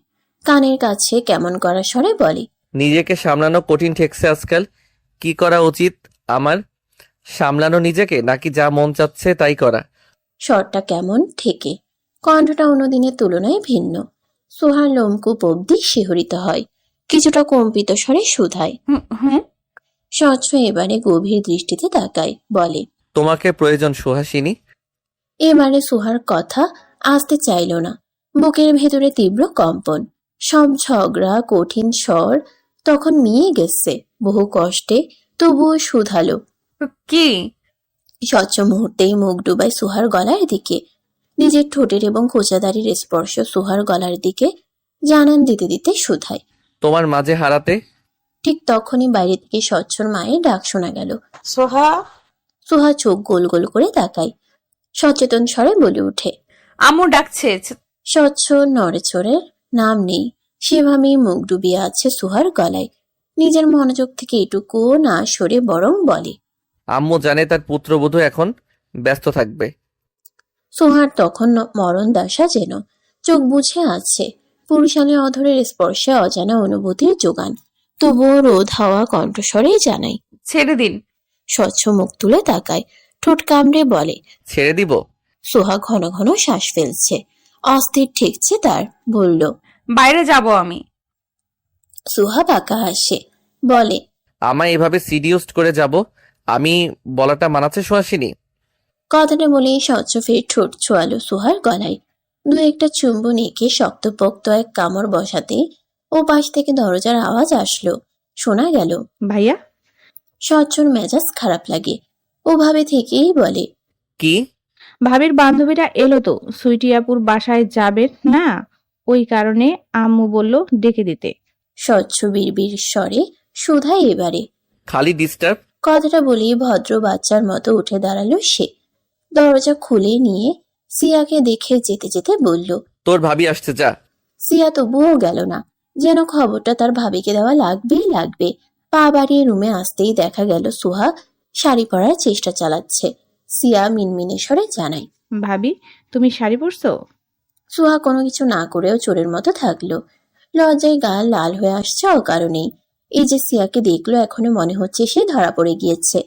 কানের কাছে কেমন করা স্বরে বলে। নিজেকে সামলানো কঠিন ঠেকছে আজকাল। কি করা উচিত আমার? সামলানো নিজেকে, নাকি যা মন চাচ্ছে তাই করা? স্বরটা কেমন ঠেকে, কণ্ঠটা অন্যদিনের তুলনায় ভিন্ন। সোহার লোমকূপ অব্দি শিহরিত হয়। কিছুটা কম্পিত স্বরে শুধায়। হুম হুম। স্বচ্ছ এবারে গভীর দৃষ্টিতে তাকায়, বলে। তোমাকে প্রয়োজন সুহাসিনী। এবারে সুহার কথা আসতে চাইল না। বুকের ভেতরে তীব্র কম্পন, সব ঝগড়া কঠিন স্বর তখন মিয়ে গেছে বহু কষ্টে, তবুও শুধালো। কি? স্বচ্ছ মুহূর্তেই মুখ ডুবায় সুহার গলার দিকে। নিজের ঠোঁটের এবং খোঁচাদারির স্পর্শ সুহার গলার দিকে জানান দিতে দিতে শুধায়। তোমার মাঝে হারাতে। ঠিক তখনই বাইরে থেকে স্বচ্ছর মায়ের ডাক শোনা গেল। সোহা, সুহা চোখ গোল গোল করে তাকায়, সচেতন স্বরে বলে ওঠে। আম্মু ডাকছে। স্বচ্ছ নড়েচড়ের নাম নেই, সেভাবেই মুখ ডুবিয়ে আছে সুহার গলায়। নিজের মনোযোগ থেকে এটুকুও না সরে বরং বলে। আম্মু জানে তার পুত্রবধূ এখন ব্যস্ত থাকবে। সুহার তখন মরণ দশা যেন, চোখ বুঝে আছে, পুরুষালী অধরের স্পর্শে অজানা অনুভূতির যোগান। তবুও রোধ হওয়া কণ্ঠস্বরেই জানায়। ছেড়ে দিন। স্বচ্ছ মুখ তুলে তাকায়, ঠোঁট কামড়ে বলে। ছেড়ে দিব? সোহা ঘন ঘন শ্বাস ফেলছে, অস্থির ঠেকছে তার, বলল। বাইরে যাব আমি। সুহা বাঁকা হাসে, বলে। আমায় এভাবে সিরিয়াস করে যাব আমি বলাটা মানাচ্ছে সুহাসিনী? কথাটা বলেই স্বচ্ছ ফের ঠোঁট ছোয়ালো সুহার গলায়। দু একটা চুম্বন এঁকে শক্তপোক্ত এক কামড় বসাতে ও পাশ থেকে দরজার আওয়াজ আসলো, শোনা গেল। ভাইয়া, স্বচ্ছর মেজাজ খারাপ লাগে, ওভাবে থেকেই বলে। কি? ভাবির বান্ধবীরা এলো তো, সুইটি আপুর বাসায় যাবে না, ওই কারণে আম্মু বলল ডেকে দিতে। স্বচ্ছ বিড়বিড় স্বরে শুধায় এবারে। খালি ডিস্টার্ব? কথাটা বলেই ভদ্র বাচ্চার মতো উঠে দাঁড়ালো সে। দরজা খুলে নিয়ে সিয়াকে দেখে যেতে যেতে বলল। তোর ভাবি আসছে, যা। সিয়া তবুও গেল না, যেন খবরটা তার ভাবিকে দেওয়া লাগবেই লাগবে। পা বাড়িয়ে রুমে আসতেই দেখা গেল সুহা শাড়ি পরার চেষ্টা চালাচ্ছে। সিয়া মিনমিনে স্বরে জানায়। ভাবি, তুমি শাড়ি পরছো? সুহা কোনো কিছু না করেও চোরের মতো থাকলো। লজ্জায় গা লাল হয়ে আসছে অকারণেই। এই যে সিয়াকে দেখলো, এখনো মনে হচ্ছে সে ধরা পড়ে গিয়েছে।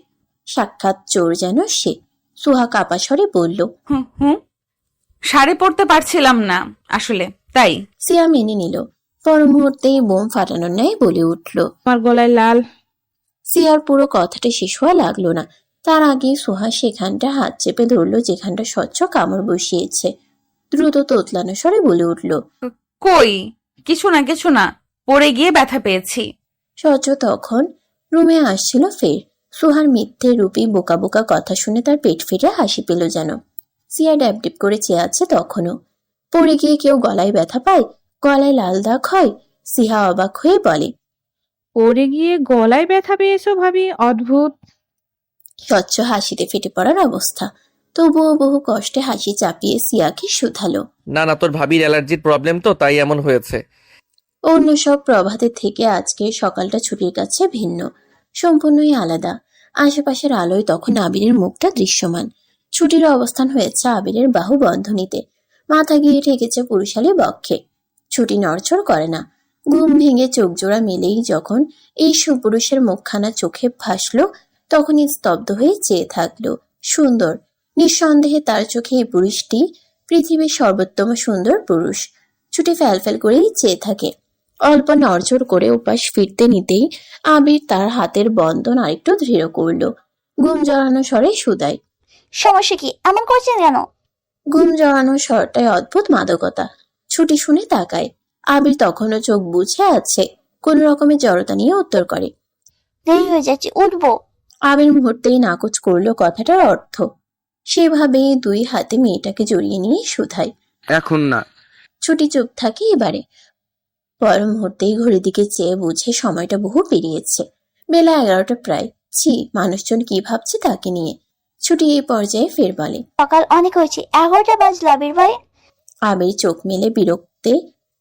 সাক্ষাৎ চোর যেন সে। সুহা কাপা স্বরে বলল। হুম হুম। শাড়ি পরতে পারছিলাম না আসলে, তাই। সিয়া মেনে নিল। পর মুহূর্তেই বোম ফাটানোর ন্যায় বলে উঠল। আমার গলায় লাল। সিয়ার পুরো কথাটা শেষ হওয়া লাগলো না, তার আগেই সুহা সেখানটা হাত চেপে ধরলো যেখানটা স্বচ্ছ কামড় বসিয়েছে। দ্রুত তোতলানো স্বরে বলে উঠল। কই? কিছু না কিছু না, পড়ে গিয়ে ব্যথা পেয়েছি। স্বচ্ছ তখন রুমে আসছিল ফের। সুহার মিথ্যে রূপী বোকা বোকা কথা শুনে তার পেট ফেটে হাসি পেল যেন। সিয়া ড্যাপডিপ করে চেয়ে আছে তখনও। পড়ে গিয়ে কেউ গলায় ব্যথা পায়, গলায় লাল দাগ হয়? সিহা অবাক হয়ে বলে। পড়ে গিয়ে গলায় ব্যথা পেয়েছো ভাবি? অদ্ভুত। স্বচ্ছ হাসিতে ফেটে পড়ার অবস্থা, তবুও বহু কষ্টে হাসি চাপিয়ে সিয়াকে শুধালো। না না, তোর ভাবির অ্যালার্জির প্রবলেম তো, তাই এমন হয়েছে। অন্য সব প্রভাতের থেকে আজকের সকালটা ছুটির কাছে ভিন্ন, সম্পূর্ণই আলাদা। আশেপাশের আলোয় তখন আবিরের মুখটা দৃশ্যমান। ছুটির অবস্থান হয়েছে আবিরের বাহু বন্ধনীতে, মাথা গিয়ে ঠেকেছে পুরুষালী বক্ষে। ছুটি নড়চড় করে না। ঘুম ভেঙে চোখ জোড়া মেলেই যখন এই সুপুরুষের মুখখানা চোখে ভাসলো, তখনই স্তব্ধ হয়ে চেয়ে থাকলো। সুন্দর, নিঃসন্দেহে তার চোখে এই পুরুষটি পৃথিবীর সর্বোত্তম সুন্দর পুরুষ। ছুটি ফ্যালফ্যাল করেই চেয়ে থাকে। অল্প নড়চড় করে উপাস ফিরতে নিতেই আবির তার হাতের বন্ধন আরেকটু দৃঢ় করল। ঘুম জড়ানো স্বরে শুধায়। সমস্যা কি? এমন করছেন কেন? ঘুম জড়ানো স্বরটায় অদ্ভুত মাদকতা। ছুটি শুনে তাকায়। আবির তখনও চোখ বুঝে আছে, কোন রকমের জড়তা নিয়ে উত্তর করে। দেরি হয়ে যাচ্ছে, উঠবো। আবির মুহূর্তেই নাকচ করলো কথাটার অর্থ। সেভাবেই দুই হাতে মেয়েটাকে জড়িয়ে নিয়ে শুধায়। এখন না। ছুটি চুপ থাকে এবারে। পর মুহূর্তেই ঘড়ির দিকে চেয়ে বুঝে সময়টা বহু পেরিয়েছে। বেলা 11টা প্রায়। ছি, মানুষজন কি ভাবছে তাকে নিয়ে। ছুটি এই পর্যায়ে ফের বলে। সকাল অনেক হয়েছে, 11টা বাজলো আবির ভাই। আবির চোখ মেলে বিরক্তে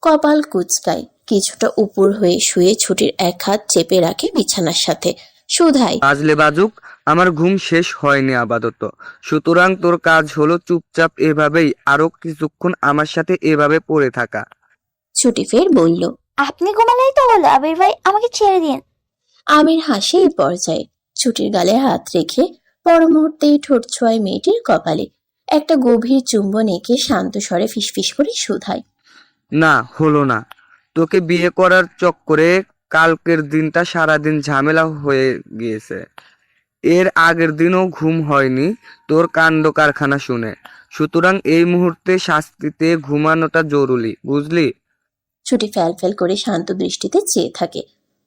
কপাল কুচকায়। কিছুটা উপর হয়ে শুয়ে ছুটির এক হাত চেপে রাখে বিছানার সাথে, শুধায়। বাজলে বাজুক, আমার ঘুম শেষ হয়নি আপাতত। সুতরাং তোর কাজ হলো চুপচাপ এভাবেই আরো কিছুক্ষণ আমার সাথে এভাবে পড়ে থাকা। ছুটি ফের বলল। আপনি ঘুমালেই তো হলো আবির ভাই, আমাকে ছেড়ে দিন। আবির হাসে এই পর্যায়ে। ছুটির গালে হাত রেখে পর মুহূর্তেই ঠোঁট ছোঁয়ায় মেয়েটির কপালে। একটা গভীর চুম্বন এঁকে শান্ত স্বরে ফিসফিস করে শুধায়। না, হলো না। তোকে বিয়ে করার চক্করে কালকের দিনটা সারাদিন ঝামেলা হয়ে গিয়েছে। এর আগের দিনও ঘুম হয়নি তোর কাণ্ড কারখানা শুনে। সুতরাং এই মুহূর্তে শাস্তিতে ঘুমানোটা জরুরি, বুঝলি? ছুটি ফ্যাল করে শান্ত দৃষ্টিতে চেয়ে থাকে।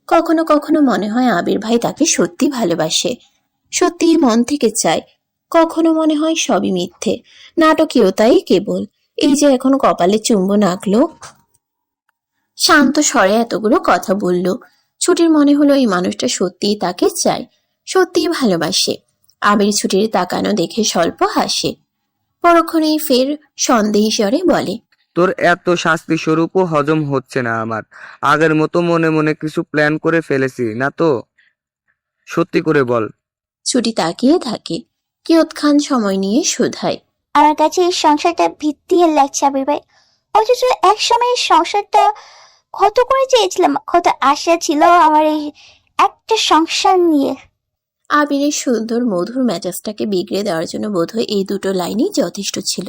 কখনো কখনো মনে হয় আবির ভাই তাকে সত্যি ভালোবাসে, সত্যি মন থেকে চায়। কখনো মনে হয় সবই মিথ্যে, নাটকীয়তাই কেবল। এই যে এখন কপালে চুম্বন আঁকলো, শান্ত স্বরে এতগুলো কথা বলল, ছুটির মনে হলো এই মানুষটা সত্যিই তাকে চায়, সত্যিই ভালোবাসে। আবির ছুটির তাকানো দেখে স্বল্প হাসে, পরক্ষণেই ফের সন্দেহী স্বরে বলে, তোর এত শাস্তি স্বরূপও হজম হচ্ছে না আমার। আগের মতো মনে মনে কিছু প্ল্যান করে ফেলেছি না তো? সত্যি করে বল। ছুটি তাকিয়ে থাকে, কিয়ৎক্ষণ সময় নিয়ে শুধায়, আমার কাছে এই সংসারটা ভিত্তিহীন লাগছে আবির ভাই। অথচ এক সময় এই সংসারটা কত করে চেয়েছিলাম, কত আশা ছিল আমার এই একটা সংসার নিয়ে। আবিরের সুন্দর মধুর মেজাজটাকে বিগড়ে দেওয়ার জন্য বোধহয় এই দুটো লাইনই যথেষ্ট ছিল।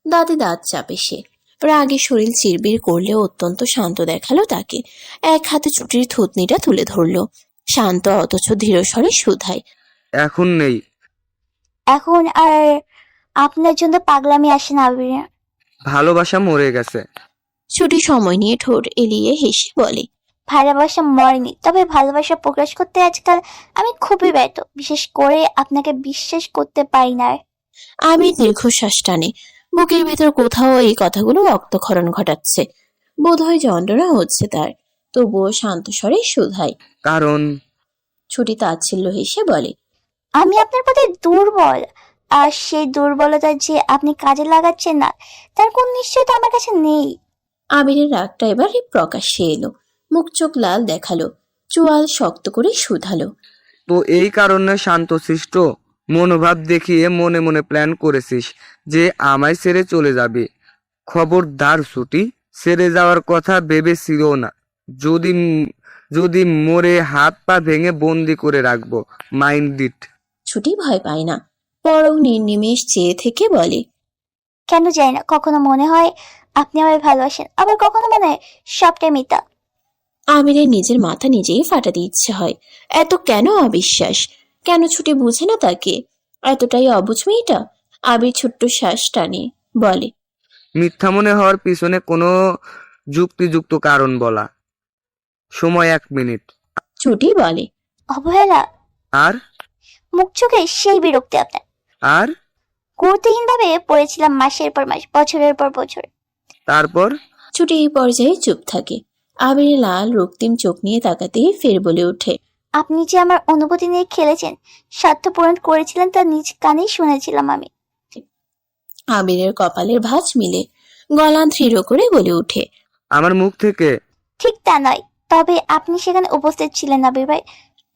দাঁতে দাঁত চাপে সে, রাগে শরীর চিরবির করলেও অত্যন্ত শান্ত দেখালো তাকে। এক হাতে ছুটির থুতনিটা তুলে ধরলো, শান্ত অথচ ধীরস্বরে শুধায়, এখন নেই। এখন আর আপনার জন্য পাগলামি আসে না আবির। ভালোবাসা মরে গেছে। ছুটি সময় নিয়ে ঠোঁট এলিয়ে হেসে বলে, ভালোবাসা মরেনি, তবে ভালোবাসা প্রকাশ করতে আজকাল আমি খুবই ব্যর্থ। বিশেষ করে আপনাকে বিশ্বাস করতে পারি না। আবির দীর্ঘশ্বাস টানে, বুকের ভেতর কোথাও এই কথাগুলো রক্তক্ষরণ ঘটাচ্ছে। বোধহয় যন্ত্রণা হচ্ছে তার, তবুও শান্ত স্বরে শুধায়। কারণ ছুটি তাচ্ছিল্য হেসে বলে, আমি আপনার প্রতি দুর্বল, আর সেই দুর্বলতা যে আপনি কাজে লাগাচ্ছেন না তার কোন নিশ্চয়তা আমার কাছে নেই। আবিরের রাগটা এবারে প্রকাশ্যে এলো, মুখ চোখ লাল দেখালো, চোয়াল শক্ত করে শুধালো, তো এই কারণে শান্তশিষ্ট মনোভাব দেখিয়ে মনে মনে প্ল্যান করেছিস যে আমায় ছেড়ে চলে যাবে। খবরদার ছুটি, ছেড়ে যাওয়ার কথা ভেবেছিল না। যদি যদি মরে হাত পা ভেঙে বন্দি করে রাখবো, মাইন্ড ইট। ছুটি ভয় পায় না, বরং নির্নিমেষ চেয়ে থেকে বলে, কেন জানি না, কখনো মনে হয় আপনি আমায় ভালোবাসেন, আবার কখনো মনে হয় সবটাই মিথ্যা। আবিরের নিজের মাথা নিজেই ফাটাতে ইচ্ছে হয়। এত কেন অবিশ্বাস? কেন ছুটি বুঝে না তাকে? এতটাই অবুঝ মেয়েটা? আবির ছোট্ট শ্বাস টানে, বলে, মিথ্যা মনে হওয়ার পিছনে কোনো যুক্তিযুক্ত কারণ বলা। সময় 1 মিনিট। ছুটি বলে, অবহেলা, আর মুখ চোখে সেই বিরক্তি আপনার। আর গুরুত্বহীন ভাবে পড়েছিলাম মাসের পর মাস, বছরের পর বছর। তারপর ছুটি এই পর্যায়ে চুপ থাকে। আবির লাল রক্তিম চোখ নিয়ে তাকাতেই ফের বলে ওঠে, আপনি যে আমার অনুভূতি নিয়ে খেলেছেন, স্বার্থ পূরণ করেছিলেন, তা নিজ কানেই শুনেছিলাম আমি। আবিরের কপালের ভাঁজ মিলে, গলা দৃঢ় করে বলে ওঠে, আমার মুখ থেকে ঠিক তা নয়, তবে আপনি সেখানে উপস্থিত ছিলেন আবির ভাই।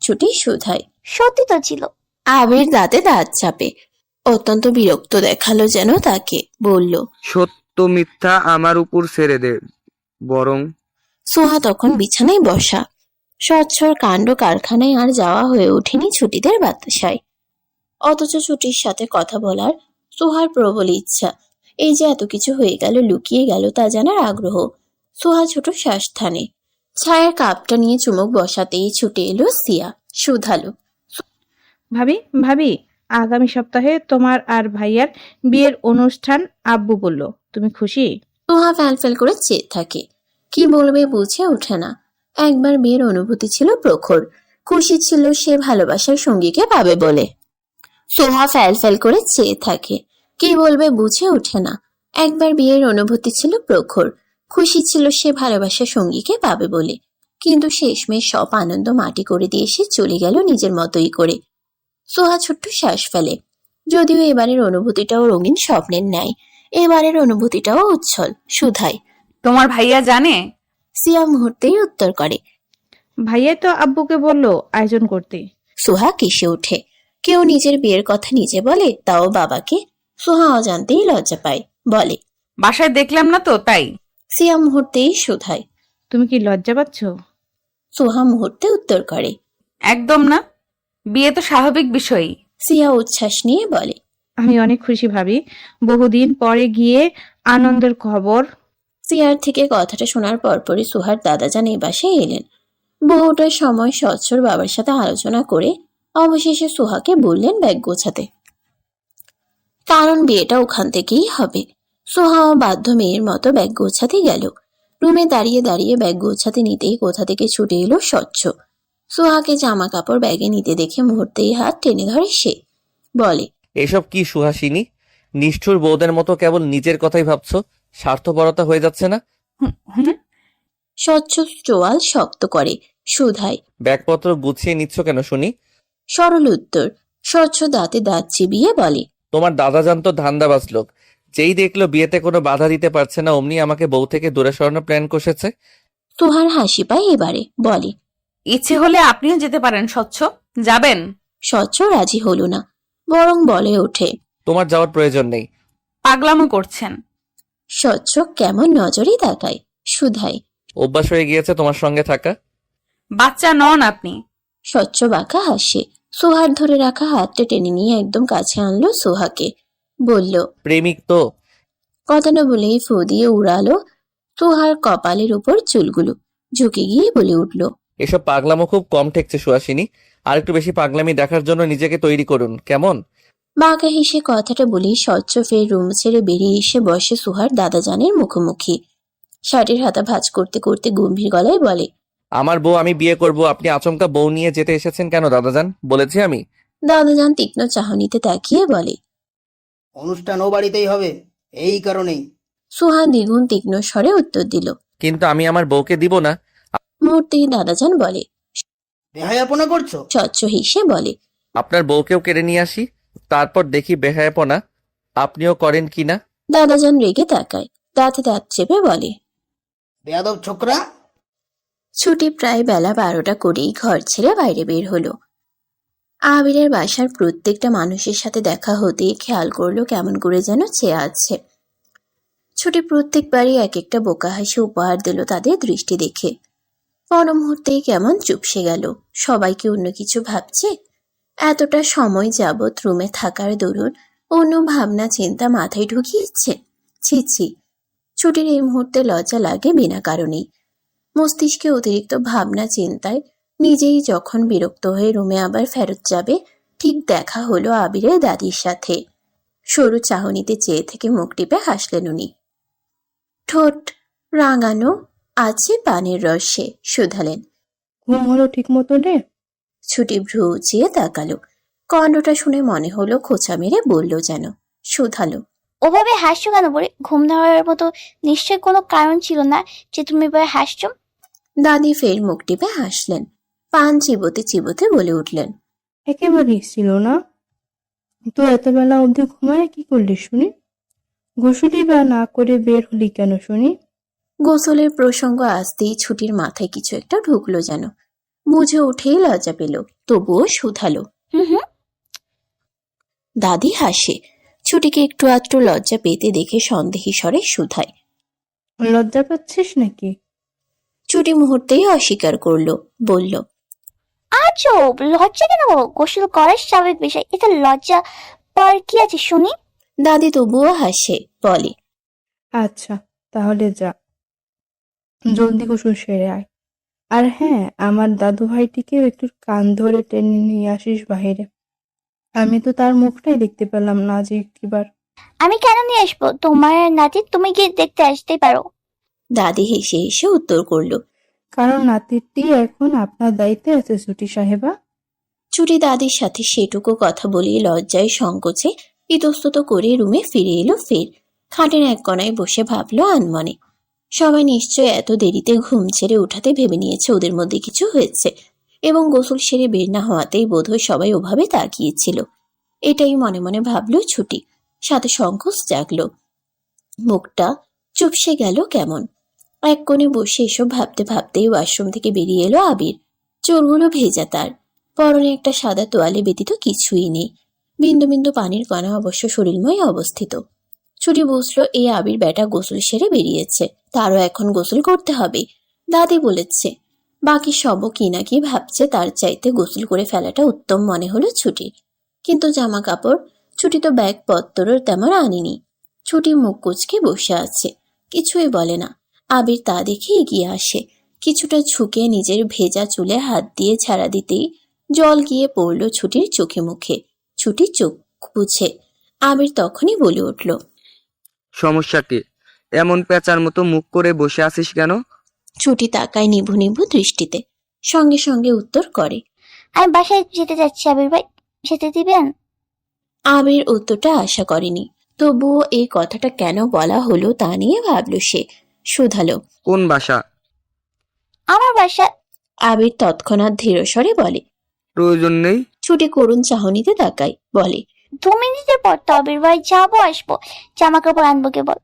ছুটি শুধায়। সত্যি তো ছিল। আবির দাঁতে দাঁত চাপে, অত্যন্ত বিরক্ত দেখালো যেন তাকে, বলল, সত্য মিথ্যা আমার উপর ছেড়ে দে। বরং সোহা তখন বিছানায় বসা। স্বচ্ছর কাণ্ড কারখানায় আর যাওয়া হয়ে ওঠেনি ছুটিদের বাতাসায়। অথচ ছুটির সাথে কথা বলার সোহার প্রবল ইচ্ছা। এই যে এত কিছু হয়ে গেল, লুকিয়ে গেল তা জানার আগ্রহ। সোহা ছোট শ্বাস টানে, ছায়ের কাপটা নিয়ে চুমুক বসাতেই ছুটে এলো সিয়া, শুধালো, ভাবি ভাবি, আগামী সপ্তাহে তোমার আর ভাইয়ার বিয়ের অনুষ্ঠান, আব্বু বলল। তুমি খুশি? সোহা ফ্যাল করে চেয়ে থাকে, কি বলবে বুঝে ওঠে না। একবার বিয়ের অনুভূতি ছিল প্রখর, খুশি ছিল সে ভালোবাসার সঙ্গীকে পাবে বলে। সোহা ফ্যাল করে চেয়ে থাকে, কি বলবে বুঝে ওঠে না। একবার বিয়ের অনুভূতি ছিল প্রখর, খুশি ছিল সে ভালোবাসার সঙ্গীকে পাবে বলে। কিন্তু শেষমেশ সব আনন্দ মাটি করে দিয়ে সে চলে গেল নিজের মতোই করে। সোহা ছোট্ট শ্বাস ফেলে, যদিও এবারের অনুভূতিটাও রঙিন স্বপ্নের ন্যায়। এবারের অনুভূতিটাও উচ্ছল, শুধায়, তোমার ভাইয়া জানে? সিয়া মুহূর্তেই উত্তর করে, ভাইয়া তো আব্বুকে বলল আয়োজন করতে। সোহা কেসে ওঠে, কেউ নিজের বিয়ের কথা নিজে বলে, তাও বাবাকে। সোহা অজান্তেই লজ্জা পায়, বলে, বাসায় দেখলাম না তো তাই। সিয়া মুহূর্তেই শুধায়। তুমি কি লজ্জা পাচ্ছ? সোহা মুহূর্তে উত্তর করে, একদম না, বিয়ে তো স্বাভাবিক বিষয়ই। সিয়া উচ্ছ্বাস নিয়ে বলে, আমি অনেক খুশি ভাবি, বহুদিন পরে গিয়ে আনন্দের খবর চেয়ার থেকে কথাটা শোনার পরপরই সুহার দাদাজান এই বাসায় এলেন। বহুটার সময় সচ্ছর বাবার সাথে আলোচনা করে অবশেষে সুহাকে বললেন ব্যাগ গোছাতে, কারণ বিয়েটা ওখান থেকেই হবে। সোহাও বাধ্য মেয়ের মতো ব্যাগ গোছাতে গেল। রুমে দাঁড়িয়ে দাঁড়িয়ে ব্যাগ গোছাতে নিতেই কোথা থেকে ছুটে এলো স্বচ্ছ। সোহাকে জামা কাপড় ব্যাগে নিতে দেখে মুহূর্তেই হাত টেনে ধরে সে, বলে, এসব কি সুহাসিনী? নিষ্ঠুর বউদের মতো কেবল নিজের কথাই ভাবছো? স্বার্থপরতা হয়ে যাচ্ছে না? স্বচ্ছ চোয়াল শক্ত করে শুধায়। ব্যাগপত্র গুছিয়ে নিচ্ছ কেন শুনি? সরল উত্তর। স্বচ্ছ দাঁতে দাঁত চিবিয়ে বলে, তোমার দাদাজান তো ধান্দাবাজ লোক। যেই দেখলো বিয়েতে কোনো বাধা দিতে পারছে না, অমনি আমাকে বউ থেকে দূরে সরানোর প্ল্যান কষেছে। সুহার হাসি পায় এবারে, বলে, ইচ্ছে হলে আপনিও যেতে পারেন স্বচ্ছ। যাবেন? স্বচ্ছ রাজি হলো না, বরং বলে ওঠে, তোমার যাওয়ার প্রয়োজন নেই। পাগলামো করছেন। স্বচ্ছ কেমন নজরে তাকায়, শুধায়। অভ্যাস হয়ে গিয়েছে তোমার সঙ্গে থাকা। বাচ্চা নন আপনি। স্বচ্ছ বাঁকা হাসে। সোহার ধরে রাখা হাতটা টেনে নিয়ে একদম কাছে আনলো সোহাকে, বলল, প্রেমিক তো। কথা না বলেই ফু দিয়ে উড়ালো সোহার কপালের উপর চুলগুলো। ঝুঁকে গিয়ে বলে উঠল, এসব পাগলামো খুব কম ঠেকছে সুহাসিনী। আর একটু বেশি পাগলামি দেখার জন্য নিজেকে তৈরি করুন, কেমন? বাঁকা হেসে কথাটা বলেই স্বচ্ছ ফের রুম ছেড়ে বেরিয়ে এসে বসে সোহার দাদাজানের মুখোমুখি। শার্টের হাতা ভাঁজ করতে করতে গম্ভীর গলায় বলে, আমার বউ আমি বিয়ে করব, আপনি আচমকা বউ নিয়ে যেতে এসেছেন কেন দাদাজান? বলেছি আমি। দাদাজান তীক্ষ্ণ চাহনিতে তাকিয়ে বলে, অনুষ্ঠান ও বাড়িতেই হবে, এই কারণেই। সোহা দ্বিগুণ তীক্ষ্ণ স্বরে উত্তর দিল। কিন্তু আমি আমার বউকে দিব না। মুহূর্তেই দাদাজান বলে, বেহায়াপনা করছো? স্বচ্ছ হেসে বলে, আপনার বউকেও কেড়ে নিয়ে আসি, তারপর দেখি বেহায়াপনা আপনিও করেন কিনা। দাদাজান রেগে তাকায়, দাঁতে দাঁত চেপে বলে, বেয়াদব ছোকরা। ছুটি প্রায় বেলা 12টা করেই ঘর ছেড়ে বাইরে বের হলো। আবিরের বাসার প্রত্যেকটা মানুষের সাথে দেখা হতেই খেয়াল করলো কেমন করে যেন চেয়ে আছে। ছুটি প্রত্যেকবারই এক একটা বোকা হাসি উপহার দিল তাদের দৃষ্টি দেখে। পর মুহূর্তেই কেমন চুপসে গেল। সবাই কি অন্য কিছু ভাবছে? এতটা সময় যাবৎ রুমে থাকার দরুন অন্য ভাবনা চিন্তা মাথায় ঢুকিয়েছে। ছি ছি, ছুটির এই মুহূর্তে লজ্জা লাগে বিনা কারণেই। মস্তিষ্কে অতিরিক্ত ভাবনা চিন্তায় নিজেই যখন বিরক্ত হয়ে রুমে আবার ফেরত যাবে, ঠিক দেখা হলো আবিরের দাদির সাথে। সরু চাহনিতে চেয়ে থেকে মুখ টিপে হাসলেন উনি। ঠোঁট রাঙানো আছে পানের রসে, শুধালেন। ঘুম হলো ঠিক মতো রে? ছুটি ভ্রু উঁচিয়ে তাকালো। কণ্ঠটা শুনে মনে হলো খোঁচা মেরে বলল যেন। শুধালো, ওভাবে হাসছো কেন বলে? ঘুম ধরার মতো নিশ্চয় কোনো কারণ ছিল না যে তুমি এবার হাসছো। দাদি ফের মুখ টিপে হাসলেন। পান চিবোতে চিবোতে বলে উঠলেন, একেবারেই ছিল না। তো এত বেলা অবধি ঘুমায় কি করলি শুনি? গোসলই বা না করে বের হলি কেন শুনি? গোসলের প্রসঙ্গ আসতেই ছুটির মাথায় কিছু একটা ঢুকলো যেন। বুঝে উঠেই লজ্জা পেল, তবুও শুধালো। হুম। দাদি হাসে। ছুটিকে একটু আধটু লজ্জা পেতে দেখে সন্দেহী স্বরে শুধায়, লজ্জা পাচ্ছিস নাকি? ছুটি মুহূর্তেই অস্বীকার করলো, বলল, আজব, লজ্জা কেন পাবো? গোসল করার স্বাভাবিক বিষয়, এটা লজ্জা পাওয়ার কি আছে শুনি? দাদি তবুও হাসে, বলে, আচ্ছা তাহলে যা, জলদি গোসল সেরে আয়। আর হ্যাঁ, আমার দাদু ভাইটিকেও একটু কান ধরে টেনে নিয়ে আসিস বাহিরে। আমি তো তার মুখটাই দেখতে পেলাম না আজ একটিবার। আমি কেন নিয়ে আসবো? তোমার নাতি, তুমি গিয়ে দেখতে আসতেই পারো। দাদি হেসে হেসে উত্তর করলো। কারণ নাতিটি এখন আপনার দায়িত্বে আছে ছুটি সাহেবা। ছুটি দাদির সাথে সেটুকু কথা বলে লজ্জায় সংকোচে ইতস্তত করে রুমে ফিরে এলো ফের। খাটের এক কোণায় বসে ভাবলো আনমনে, সবাই নিশ্চয় এত দেরিতে ঘুম ছেড়ে উঠাতে ভেবে নিয়েছে ওদের মধ্যে কিছু হয়েছে, এবং গোসল সেরে বের না হওয়াতেই বোধহয় সবাই ওভাবে তাকিয়েছিল। এটাই মনে মনে ভাবলো ছুটি, সাথে সংকোচ জাগলো। মুখটা চুপসে গেল কেমন। এক কোণে বসে এসব ভাবতে ভাবতেই ওয়াশরুম থেকে বেরিয়ে এলো আবির। চুলগুলো ভেজা তার, পরনে একটা সাদা তোয়ালে ব্যতীত কিছুই নেই। বিন্দু বিন্দু পানির কণা অবশ্য শরীরময় অবস্থিত। ছুটি বুঝলো এই আবির বেটা গোসল সেরে বেরিয়েছে, তারও এখন গোসল করতে হবে। দাদি বলেছে, বাকি সবও কি না কি ভাবছে, তার চাইতে গোসল করে ফেলাটা উত্তম মনে হলো ছুটির। কিন্তু জামা কাপড়, ছুটি তো ব্যাগ পত্তর তেমন আনেনি। ছুটি মুখ কুচকে বসে আছে। কিছুই বলে না। আবির তা দেখে এগিয়ে আসে, কিছুটা ঝুঁকে নিজের ভেজা চুলে হাত দিয়ে ঝাড়া দিতেই জল গিয়ে পড়ল ছুটির চোখে মুখে। ছুটি চোখ বুঝে। আবির তখনই বলে উঠল, সমস্যা কি? এমন পেঁচার মতো মুখ করে বসে আছিস কেন? ছুটি তাকায় নিভু নিভু দৃষ্টিতে, সঙ্গে সঙ্গে উত্তর করে। আমি বাসায় যেতে যাচ্ছি আবির ভাই, যেতে দিবেন? আবির উত্তরটা আশা করেনি, তবুও এই কথাটা কেন বলা হলো তা নিয়ে ভাবল সে। শুধালো, কোন বাসা? আমার বাসা। আবির তৎক্ষণাৎ ধীরস্বরে বলে। প্রয়োজন নেই। ছুটি করুণ চাহনিতে তাকায়, বলে, 2 মিনিটের পর তো আবির ভাই, যাবো আসবো, জামা কাপড় আনবো কেবল।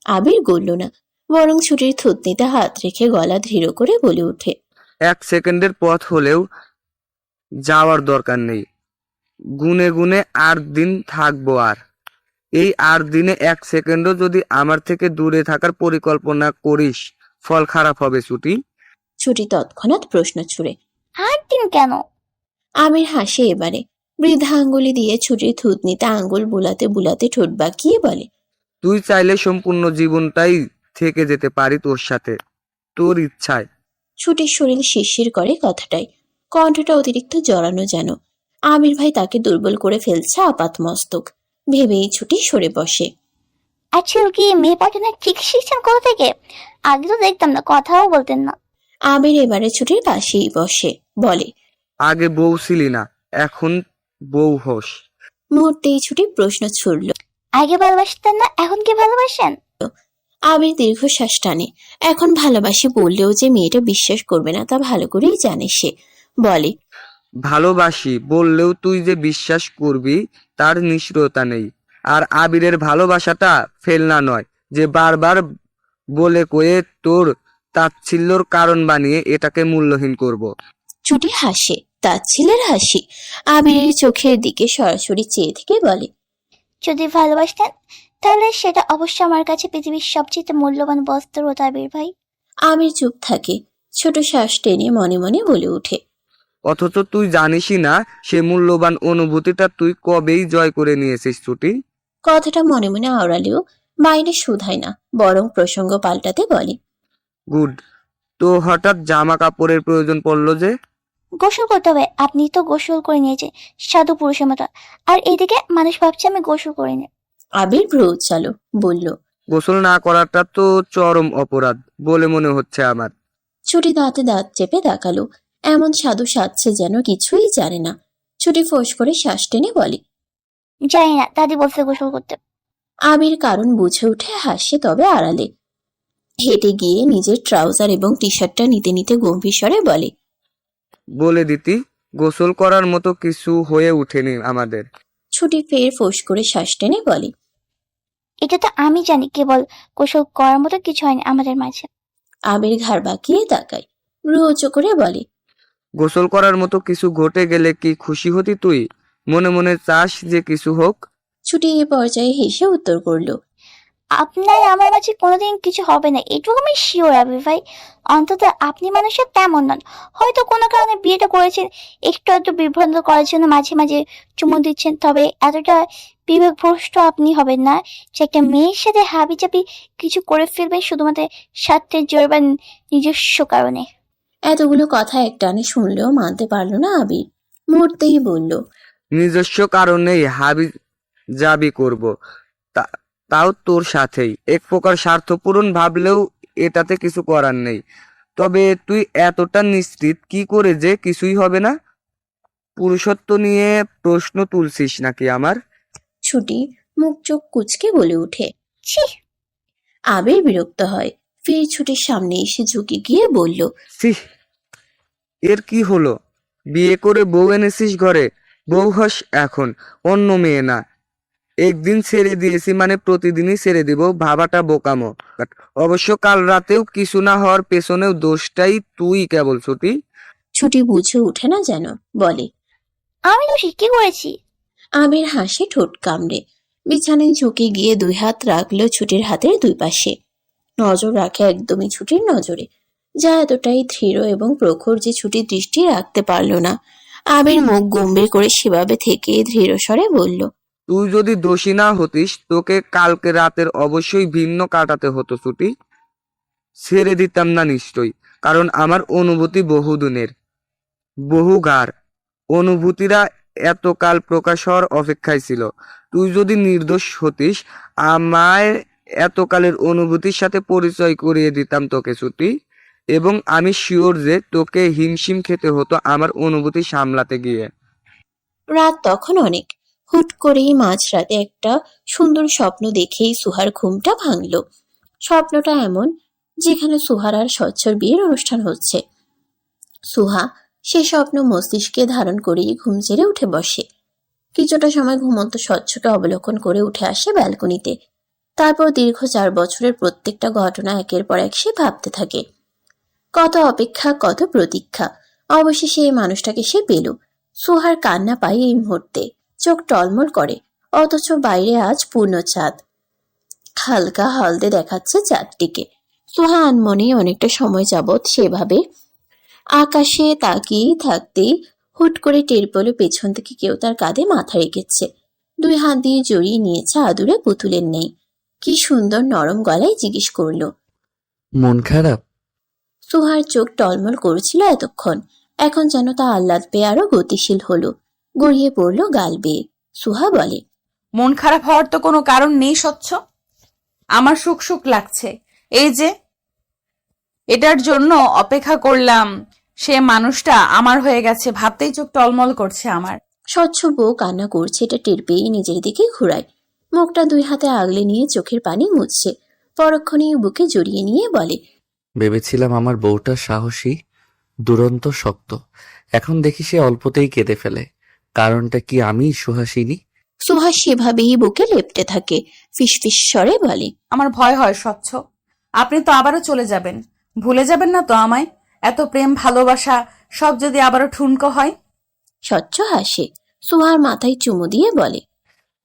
আবির গলল না, বরং ছুটির থুতনিতে হাত রেখে গলা ধীর করে বলে ওঠে, 1 সেকেন্ডের পথ হলেও যাওয়ার দরকার নেই। গুনে গুনে 8 দিন থাকবো, আর এই 8 দিনে 1 সেকেন্ডও যদি আমার থেকে দূরে থাকার পরিকল্পনা করিস, ফল খারাপ হবে ছুটি। ছুটি তৎক্ষণাৎ প্রশ্ন ছুড়ে। 8 দিন কেন? আবির হাসে এবারে, বৃদ্ধা আঙ্গুলি দিয়ে ছুটির থুতনিতে আঙ্গুল বুলাতে বুলাতে ঠোঁট বাঁকিয়ে বলে, তুই চাইলে সম্পূর্ণ জীবনটাই থেকে যেতে পারি তোর সাথে, তোর ইচ্ছায়। ছুটির শরীর শিরশির করে কথাটাই, কণ্ঠটা অতিরিক্ত জড়ানো যেন। আবির ভাই তাকে দুর্বল করে ফেলছে আপাত মস্তক ভেবেই ছুটি সরে বসে। আচ্ছা কি মেয়ে পছন্দ ঠিক শিখছেন কোথা থেকে? আগে তো দেখতাম না, কথাও বলতেন না। আবির এবারে ছুটির পাশেই বসে, বলে, আগে বউ ছিলি না, এখন বউ হোস। মুহূর্তেই ছুটি প্রশ্ন ছুড়ল। আগে ভালোবাসতেন না, এখন কি ভালোবাসেন? আবির দীর্ঘশ্বাস টানে। এখন ভালোবাসি বললেও যে মেয়েটা বিশ্বাস করবে না তা ভালো করেই জানে সে। বলে, ভালোবাসি বললেও তুই যে বিশ্বাস করবি তার নিশ্চয়তা নেই। আর আবিরের ভালোবাসাটা ফেলনা নয় যে বারবার বলে কয়ে তোর তাচ্ছিল্যর কারণ বানিয়ে এটাকে মূল্যহীন করব। ছুটি হাসে, তাচ্ছিলের হাসি। আবিরের চোখের দিকে সরাসরি চেয়ে থেকে বলে, যদি ভালোবাসতেন তাহলে সেটা অবশ্যই আমার কাছে পৃথিবীর সবচেয়ে মূল্যবান বস্তু হতো আবির ভাই। আবির চুপ থাকে, ছোট শ্বাস টেনে মনে মনে বলে ওঠে, অথচ তুই জানিসই না সে মূল্যবান অনুভূতিটা তুই কবেই জয় করে নিয়েছিস ছুটি। কথাটা মনে মনে আওড়ালেও বাইরে শুধায় না, বরং প্রসঙ্গ পাল্টাতে বলে, গুড। তো হঠাৎ জামা কাপড়ের প্রয়োজন পড়লো যে? গোসল করতে হবে, আপনি তো গোসল করে নিয়েছেন সাধু পুরুষের মতো, আর এদিকে মানুষ ভাবছে আমি গোসল করিনি। আবির ভ্রু উচ্চালো, বলল, গোসল না করাটা তো চরম অপরাধ বলে মনে হচ্ছে আমার। ছুটি দাঁতে দাঁত চেপে তাকালো, এমন সাধু সাজছে যেন কিছুই জানে না। ছুটি ফোঁস করে শ্বাস টেনে বলে, জানি না, দাদি বলছে গোসল করতে। আবির কারণ বুঝে উঠে হাসে, তবে আড়ালে। হেঁটে গিয়ে নিজের ট্রাউজার এবং টি শার্টটা নিতে নিতে গম্ভীর স্বরে বলে, বলে দিতি গোসল করার মতো কিছু হয়ে ওঠেনি আমাদের। ছুটি ফের ফোঁস করে শ্বাস টেনে বলে, এটা তো আমি জানি, কেবল গোসল করার মতো কিছু হয়নি আমাদের মাঝে। আবির ঘাড় বাঁকিয়ে তাকায়, ভ্রু উঁচু করে বলে, গোসল করার মতো কিছু ঘটে গেলে কি খুশি হতি তুই? মনে মনে চাস যে কিছু হোক? ছুটি এ পর্যায়ে হেসে উত্তর করলো, আপনার আমার মাঝে কোনোদিন কিছু হবে না, এটুকু আমি শিওর আবির ভাই। অন্তত আপনি মানুষের তেমন নন, হয়তো কোনো কারণে বিয়েটা করেছেন একটু একটু বিভ্রান্ত করার জন্য মাঝে মাঝে চুমু দিচ্ছেন, তবে এতটা বিবেকভ্রষ্ট আপনি হবেন না যে একটা মেয়ের সাথে হাবিজাবি কিছু করে ফেলবেন শুধুমাত্র স্বার্থের জোর বা নিজস্ব কারণে। এতগুলো কথা একটানে শুনলেও মানতে পারল না আবির। মুহূর্তেই বলল, নিজস্ব কারণেই হাবি জাবি করব, তাও তোর সাথেই। এক প্রকার স্বার্থ পূরণ ভাবলেও এটাতে কিছু করার নেই। তবে তুই এতটা নিশ্চিত কি করে যে কিছুই হবে না? পুরুষত্ব নিয়ে প্রশ্ন তুলছিস নাকি আমার? ছুটি মুখ চোখ কুচকে বলে ওঠে। ছি! আবির বিরক্ত হয়, ফির ছুটির সামনে এসে ঝুঁকে গিয়ে বলল, ছি, এর কি হলো? বিয়ে করে বউ এনেছিস ঘরে, বউ হস এখন, অন্য মেয়ে না। একদিন ছেড়ে দিয়েছি মানে প্রতিদিনই ছেড়ে দিব, ভাবাটা বোকামো। অবশ্য কাল রাতেও কিছু না হওয়ার পেছনেও দোষটাই তুই কেবল ছুটি। ছুটি বুঝে উঠে না যেন, বলে, আমি দোষী কি করেছি? আবির হাসি ঠোঁট কামড়ে বিছানায় ঝুঁকে গিয়ে 2 হাত রাখলো ছুটির হাতের 2 পাশে। নজর রাখে একদমই ছুটির নজরে, যা এতটাই দৃঢ় এবং প্রখর যে ছুটির দৃষ্টি রাখতে পারল না। আবির মুখ গম্ভীর করে সেভাবে থেকে দৃঢ় স্বরে বলল, তুই যদি দোষী না হতিস তোকে কালকে রাতের অবশ্যই ভিন্ন কাটাতে হতো ছুটি। ছেড়ে দিতাম না নিশ্চয়ই, কারণ আমার অনুভূতি বহুদিনের, বহুগার অনুভূতিরা এতকাল প্রকাশ হওয়ার অপেক্ষায় ছিল। তুই যদি নির্দোষ হতিস আমায় এতকালের অনুভূতির সাথে পরিচয় করিয়ে দিতাম তোকে ছুটি, এবং আমি শিওর যে তোকে হিমশিম খেতে হতো আমার অনুভূতি সামলাতে গিয়ে। রাত তখন অনেক। হুট করেই মাঝরাতে একটা সুন্দর স্বপ্ন দেখেই সুহার ঘুমটা ভাঙল। স্বপ্নটা এমন, যেখানে সুহার আর স্বচ্ছর বিয়ের অনুষ্ঠান হচ্ছে। সুহা সে স্বপ্ন মস্তিষ্কে ধারণ করেই ঘুম ছেড়ে উঠে বসে। কিছুটা সময় ঘুমন্ত স্বচ্ছকে অবলোকন করে উঠে আসে ব্যালকনিতে। তারপর দীর্ঘ 4 বছরের প্রত্যেকটা ঘটনা একের পর এক সে ভাবতে থাকে। কত অপেক্ষা, কত প্রতীক্ষা, অবশেষে এই মানুষটাকে সে পেল। সুহার কান্না পায় এই মুহূর্তে, চোখ টলমল করে, অথচ বাইরে আজ পূর্ণ চাঁদ। হালকা হলদে দেখাচ্ছে চাঁদটিকে। সুহা আনমনে অনেকটা সময় যাবৎ সেভাবে আকাশে তাকিয়ে থাকতেই হুট করে টের পেল পেছন থেকে কেউ তার কাঁধে মাথা রেখেছে। 2 হাত দিয়ে জড়িয়ে নিয়েছে আদুরে পুতুলের নেই। কি সুন্দর নরম গলায় জিজ্ঞেস করলো। মন খারাপ? সুহার চোখ টলমল করেছিল এতক্ষণ, এখন যেন তা আহ্লাদ পেয়ে আরো গতিশীল হলো, গড়িয়ে পড়লো গাল বেয়ে। সুহা বলে, মন খারাপ হওয়ার তো কোনো কারণ নেই স্বচ্ছ। আমার সুখ সুখ লাগছে। এই যে এটার জন্য অপেক্ষা করলাম, সে মানুষটা আমার হয়ে গেছে ভাবতেই চোখ টলমল করছে আমার। স্বচ্ছ বউ কান্না করছে এটা টের পেয়ে নিজের দিকে ঘুরায়। মুখটা 2 হাতে আগলে নিয়ে চোখের পানি মুছছে। পরক্ষণেই বুকে জড়িয়ে নিয়ে বলে, ভেবেছিলাম আমার বউটা সাহসী, দুরন্ত, শক্ত। এখন দেখি সে অল্পতেই কেঁদে ফেলে। কারণটা কি আমি সুহাসিনী? সুহা সেভাবেই বুকে লেপ্টে থাকে, ফিসফিস স্বরে বলে, আমার ভয় হয় স্বচ্ছ। আপনি তো আবারও চলে যাবেন, ভুলে যাবেন না তো আমায়? এত প্রেম ভালোবাসা সব যদি আবারও ঠুনকো হয়। স্বচ্ছ হাসে, সুহার মাথায় চুমু দিয়ে বলে,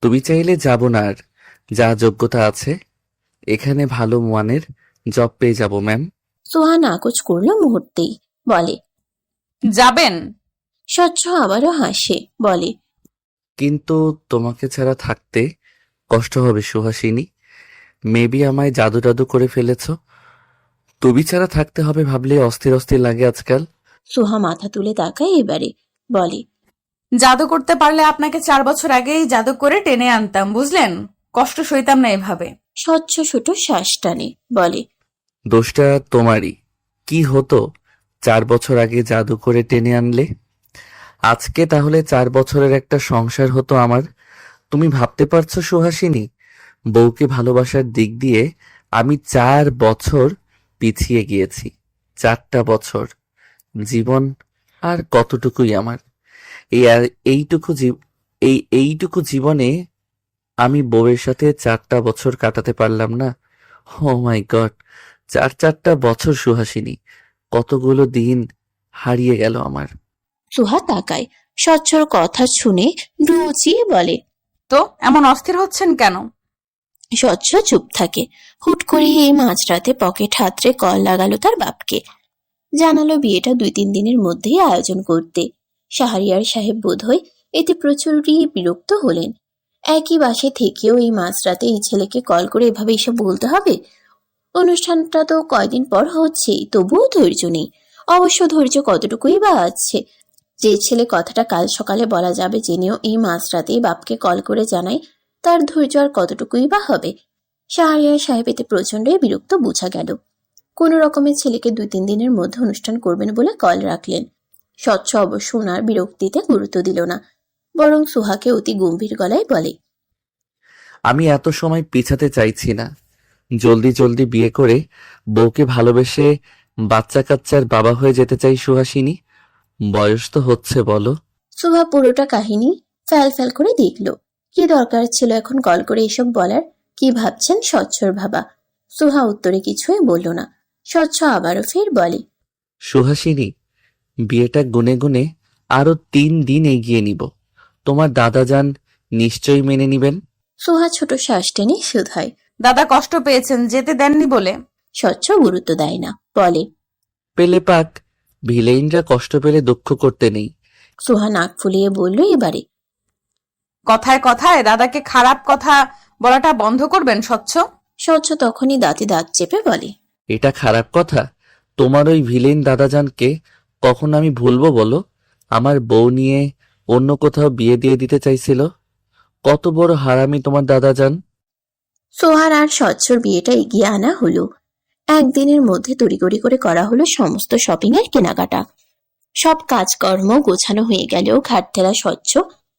তুমি চাইলে যাব না, আর যা যোগ্যতা আছে এখানে ভালো মানের জব পেয়ে যাব ম্যাম। সুহা নাকচ করলো মুহূর্তেই, বলে, যাবেন? স্বচ্ছ আবারও হাসে, বলে, কিন্তু তোমাকে ছাড়া থাকতে কষ্ট হবে সুহাসিনী। মেবি আমায় জাদু টাদু করে ফেলেছ। তুমি ছাড়া থাকতে হবে ভাবলে অস্থির অস্থির লাগে আজকাল। সুহা মাথা তুলে তাকায় এবারে, বলে, জাদু করতে পারলে আপনাকে 4 বছর আগেই জাদু করে টেনে আনতাম, বুঝলেন? কষ্ট সইতাম না এভাবে। স্বচ্ছ ছোট শ্বাস টানে, বলে, দোষটা তোমারই। কি হতো 4 বছর আগে জাদু করে টেনে আনলে? আজকে তাহলে 4 বছরের একটা সংসার হতো আমার। তুমি ভাবতে পারছো সুহাসিনী, বউকে ভালোবাসার দিক দিয়ে আমি 4 বছর পিছিয়ে গিয়েছি। 4টা বছর। জীবন আর কতটুকুই আমার। এইটুকু জীবনে আমি বউয়ের সাথে 4টা বছর কাটাতে পারলাম না। ও মাই গড, 4টা বছর সুহাসিনী, কতগুলো দিন হারিয়ে গেল আমার। সুহা তাকায়, স্বচ্ছর কথা শুনে রুচিয়ে বলে, তো এমন অস্থির হচ্ছেন কেন? স্বচ্ছ চুপ থাকে। হুট করে এই মাঝরাতে পকেট হাতড়ে কল লাগালো তার বাপকে। জানালো বিয়েটা 2-3 দিনের মধ্যেই আয়োজন করতে। শাহরিয়ার সাহেব বোধহয় এতে প্রচুরই বিরক্ত হলেন। একই বাসে থেকেও এই মাঝরাতে এই ছেলেকে কল করে এভাবে এসব বলতে হবে? অনুষ্ঠানটা তো কয়দিন পর হচ্ছেই, তবুও ধৈর্য নেই। অবশ্য ধৈর্য কতটুকুই বা আছে, যে ছেলে কথাটা কাল সকালে বলা যাবে জেনেও এই মাঝরাতেই বাপকে কল করে জানায়, তার ধৈর্য আর কতটুকুই বা হবে। শাহরিয়ার সাহেব এতে প্রচন্ডই বিরক্ত বোঝা গেল। কোন রকমের ছেলেকে 2-3 দিনের মধ্যে অনুষ্ঠান করবেন বলে কল রাখলেন। স্বচ্ছ অবশ্য ওনার বিরক্তিতে গুরুত্ব দিল না, বরং সুহাকে অতি গম্ভীর গলায় বলে, আমি এত সময় পিছাতে চাইছি না। জলদি জলদি বিয়ে করে বউকে ভালোবেসে বাচ্চা কাচ্চার বাবা হয়ে যেতে চাই সুহাসিনী। বয়স তো হচ্ছে বলো। সুহা পুরোটা কাহিনী ফ্যাল ফ্যাল করে দেখল। কি দরকার ছিল এখন কল করে এসব বলার? কি ভাবছেন স্বচ্ছর ভাবা? সুহা উত্তরে কিছুই বলল না। স্বচ্ছ আবারও ফের বলে, সুহাসিনী, বিয়েটা গুনে গুনে আরো 3 দিন এগিয়ে নিব। তোমার দাদাজান নিশ্চয়ই মেনে নিবেন। সুহা ছোট শ্বাস টেনে শুধায়। দাদা কষ্ট পেয়েছেন যেতে দেননি বলে। স্বচ্ছ গুরুত্ব দেয় না, বলে, পেলে পাক, ভিলেইনরা কষ্ট পেলে দুঃখ করতে নেই। সুহা নাক ফুলিয়ে বলল এবারে, কথায় কথায় দাদাকে খারাপ কথা বলাটা বন্ধ করবেন স্বচ্ছ। স্বচ্ছ তখনই দাঁতে দাঁত চেপে বলে, এটা খারাপ কথা? তোমার ওই ভিলেন দাদাজানকে কখন আমি ভুলবো বলো? আমার বউ নিয়ে অন্য কোথাও বিয়ে দিয়ে দিতে চাইছিল। কত বড় হারামি তোমার দাদাজান। সোহার আর স্বচ্ছর বিয়েটা এগিয়ে আনা হলো। একদিনের মধ্যে তড়িঘড়ি করে করা হলো সমস্ত শপিং এর কেনাকাটা। সব কাজকর্ম গোছানো হয়ে গেলেও ঘাটতেরা স্বচ্ছ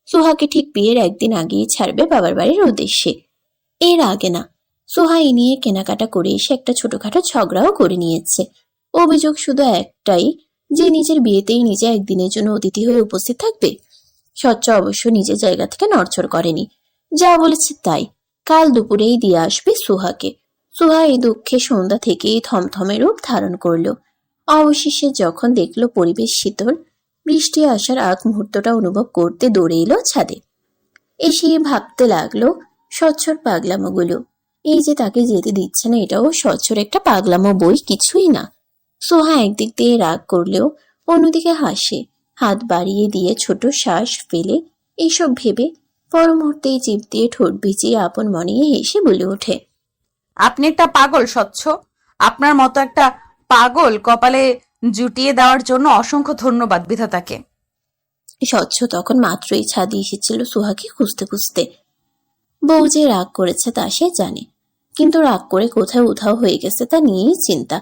সোহাকে ঠিক বিয়ের একদিন আগেই ছাড়বে বাবার বাড়ির উদ্দেশ্যে। এর আগে না, সোহা এই নিয়ে কেনাকাটা করে এসে একটা ছোটখাটো ঝগড়াও করে নিয়েছে। অভিযোগ শুধু একটাই, যে নিজের বিয়েতেই নিজে একদিনের জন্য অতিথি হয়ে উপস্থিত থাকবে। স্বচ্ছ অবশ্য নিজের জায়গা থেকে নড়চড় করেনি, যা বলেছে তাই। কাল দুপুরেই দিয়ে আসবে সোহাকে। সোহা এই দুঃখে সন্ধ্যা থেকেই থমথমে রূপ ধারণ করলো। অবশেষে যখন দেখলো পরিবেশ শীতল, বৃষ্টি আসার আগ মুহূর্তটা অনুভব করতে দৌড়ে এলো ছাদে। এসে ভাবতে লাগলো স্বচ্ছর পাগলামোগুলো। এই যে তাকে যেতে দিচ্ছে না, এটাও স্বচ্ছর একটা পাগলামো বই, কিছুই না। সোহা একদিক দিয়ে রাগ করলেও অন্যদিকে হাসে, হাত বাড়িয়ে দিয়ে ছোট শ্বাস ফেলে। এইসব ভেবে পর মুহূর্তেই জিভ দিয়ে ঠোঁট ভিজিয়ে আপন মনে হেসে বলে ওঠে, আপনি একটা পাগল স্বচ্ছ। আপনার মতো একটা পাগল কপালে জুটিয়ে দেওয়ার জন্য অসংখ্য ধন্যবাদ বিধাতাকে। স্বচ্ছ তখন মাত্রই ছাদে এসেছিল সোহাকে খুঁজতে খুঁজতে। বউ যে রাগ করেছে তা সে জানে, কিন্তু রাগ করে কোথায় উধাও হয়ে গেছে তা নিয়েই চিন্তা।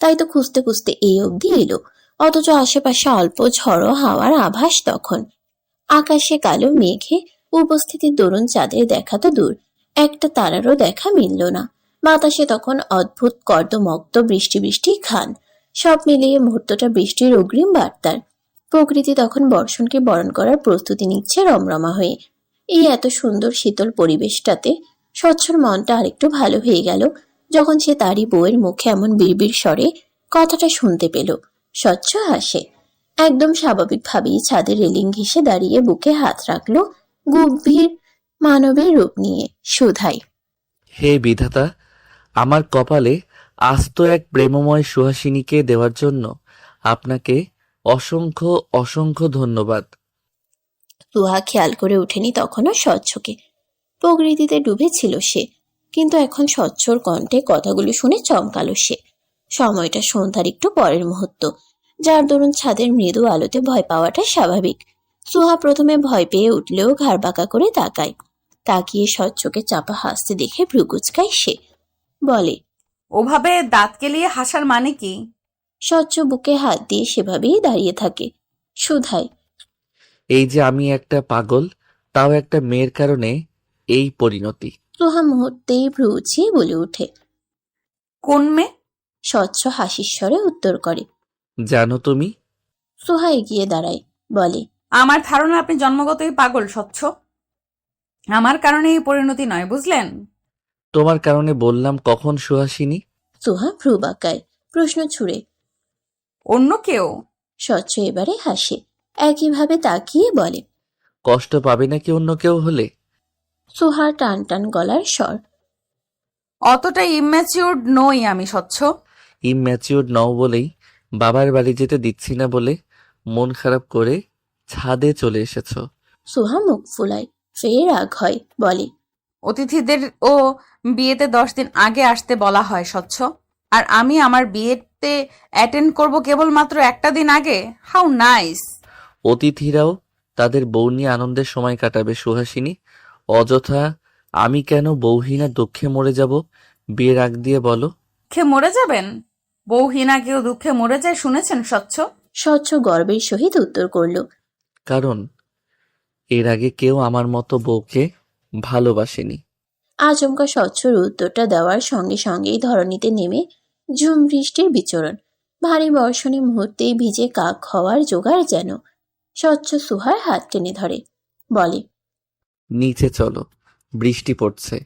তাই তো খুঁজতে খুঁজতে এই অবধি এলো। অথচ আশেপাশে অল্প ঝড়ো হাওয়ার আভাস তখন। আকাশে কালো মেঘে উপস্থিতির দরুন চাঁদের দেখা তো দূর, একটা তারারও দেখা মিলল না। বাতাসে তখন অদ্ভুত কর্দমক্ত বৃষ্টি বৃষ্টি খান। সব মিলিয়ে মুহূর্তটা বৃষ্টির অগ্রিম বার্তার। প্রকৃতি তখন বর্ষণকে বরণ করার প্রস্তুতি নিচ্ছে রমরমা হয়ে। এই এত সুন্দর শীতল পরিবেশটাতে স্বচ্ছর মনটা আরেকটু ভালো হয়ে গেল যখন সে তারই বউয়ের মুখে এমন বিড়বিড় স্বরে কথাটা শুনতে পেল। স্বচ্ছ হাসে, একদম স্বাভাবিকভাবেই ছাদের রেলিং ঘেঁষে দাঁড়িয়ে বুকে হাত রাখলো, গম্ভীর মানবের রূপ নিয়ে শুধাই, হে বিধাতা, আমার কপালে আস্ত এক প্রেমময় সুহাসিনীকে দেওয়ার জন্য আপনাকে অসংখ্য অসংখ্য ধন্যবাদ। সুহা খেয়াল করে ওঠেনি তখনও স্বচ্ছকে। প্রকৃতিতে ডুবেছিল সে, কিন্তু এখন স্বচ্ছর কণ্ঠে কথাগুলো শুনে চমকালো সে। সময়টা সন্ধ্যার একটু পরের মুহূর্ত, যার দরুন ছাদের মৃদু আলোতে ভয় পাওয়াটা স্বাভাবিক। সুহা প্রথমে ভয় পেয়ে উঠলেও ঘাড় বাঁকা করে তাকায়। তাকিয়ে স্বচ্ছকে চাপা হাসতে দেখে ভ্রু কুঁচকায় সে, বলে, ওভাবে দাঁত কেলিয়ে হাসার মানে কি? স্বচ্ছ বুকে হাত দিয়ে সেভাবেই দাঁড়িয়ে থাকে, শুধায়, এই যে আমি একটা পাগল, তাও একটা মেয়ের কারণে এই পরিণতি। সুহা মুহূর্তেই ভ্রু উঁচিয়ে বলে ওঠে। কোন মেয়ে? স্বচ্ছ হাসির স্বরে উত্তর করে। জানো তুমি? সুহা এগিয়ে দাঁড়ায়, বলে, আমার ধারণা আপনি জন্মগতই পাগল স্বচ্ছ। আমার কারণে এই পরিণতি নয়, বুঝলেন? তোমার কারণে বললাম কখন সুহাসিনী? সুহা ভ্রু বাঁকায়, প্রশ্ন ছুড়ে। অন্য কেউ? স্বচ্ছ এবারে হাসে, একইভাবে তাকিয়ে বলে, কষ্ট পাবে নাকি অন্য কেউ হলে? সুহা টান টান গলার স্বর। অতটা ইম্যাচিউরড নই আমি স্বচ্ছ। ইম্যাচিউর নও বলেই বাবার বাড়ি যেতে দিচ্ছি না বলে মন খারাপ করে ছাদে চলে এসেছো। সুহা মুখ ফুলায়, ফের রাগ হয়, বলে, অতিথিদের ও বিয়েতে 10 দিন আগে আসতে বলা হয় স্বচ্ছ, আর আমি আমার বিয়েতে অ্যাটেন্ড করব কেবলমাত্র একটা দিন আগে। How nice. অতিথিরাও তাদের বউ নিয়ে আনন্দের সময় কাটাবে সুহাসিনী। অযথা আমি কেন বউহীনা দুঃখে মরে যাব বিয়ের আগ দিয়ে বলো? দুঃখে মরে যাবেন? বউহীনা কেউ দুঃখে মরে যায় শুনেছেন স্বচ্ছ? স্বচ্ছ গর্বের সহিত উত্তর করল, কারণ এর আগে কেউ আমার মতো বউকে ভালোবাসেনি। আচমকা স্বচ্ছর উত্তরটা দেওয়ার সঙ্গে সঙ্গেই ধরণীতে নেমে ঝুম বৃষ্টির বিচরণ। ভারী বর্ষণে মুহূর্তেই ভিজে কাক হওয়ার জোগাড় যেন। স্বচ্ছ সুহার হাত টেনে ধরে, বলে, নিচে চলো, বৃষ্টি পড়ছে।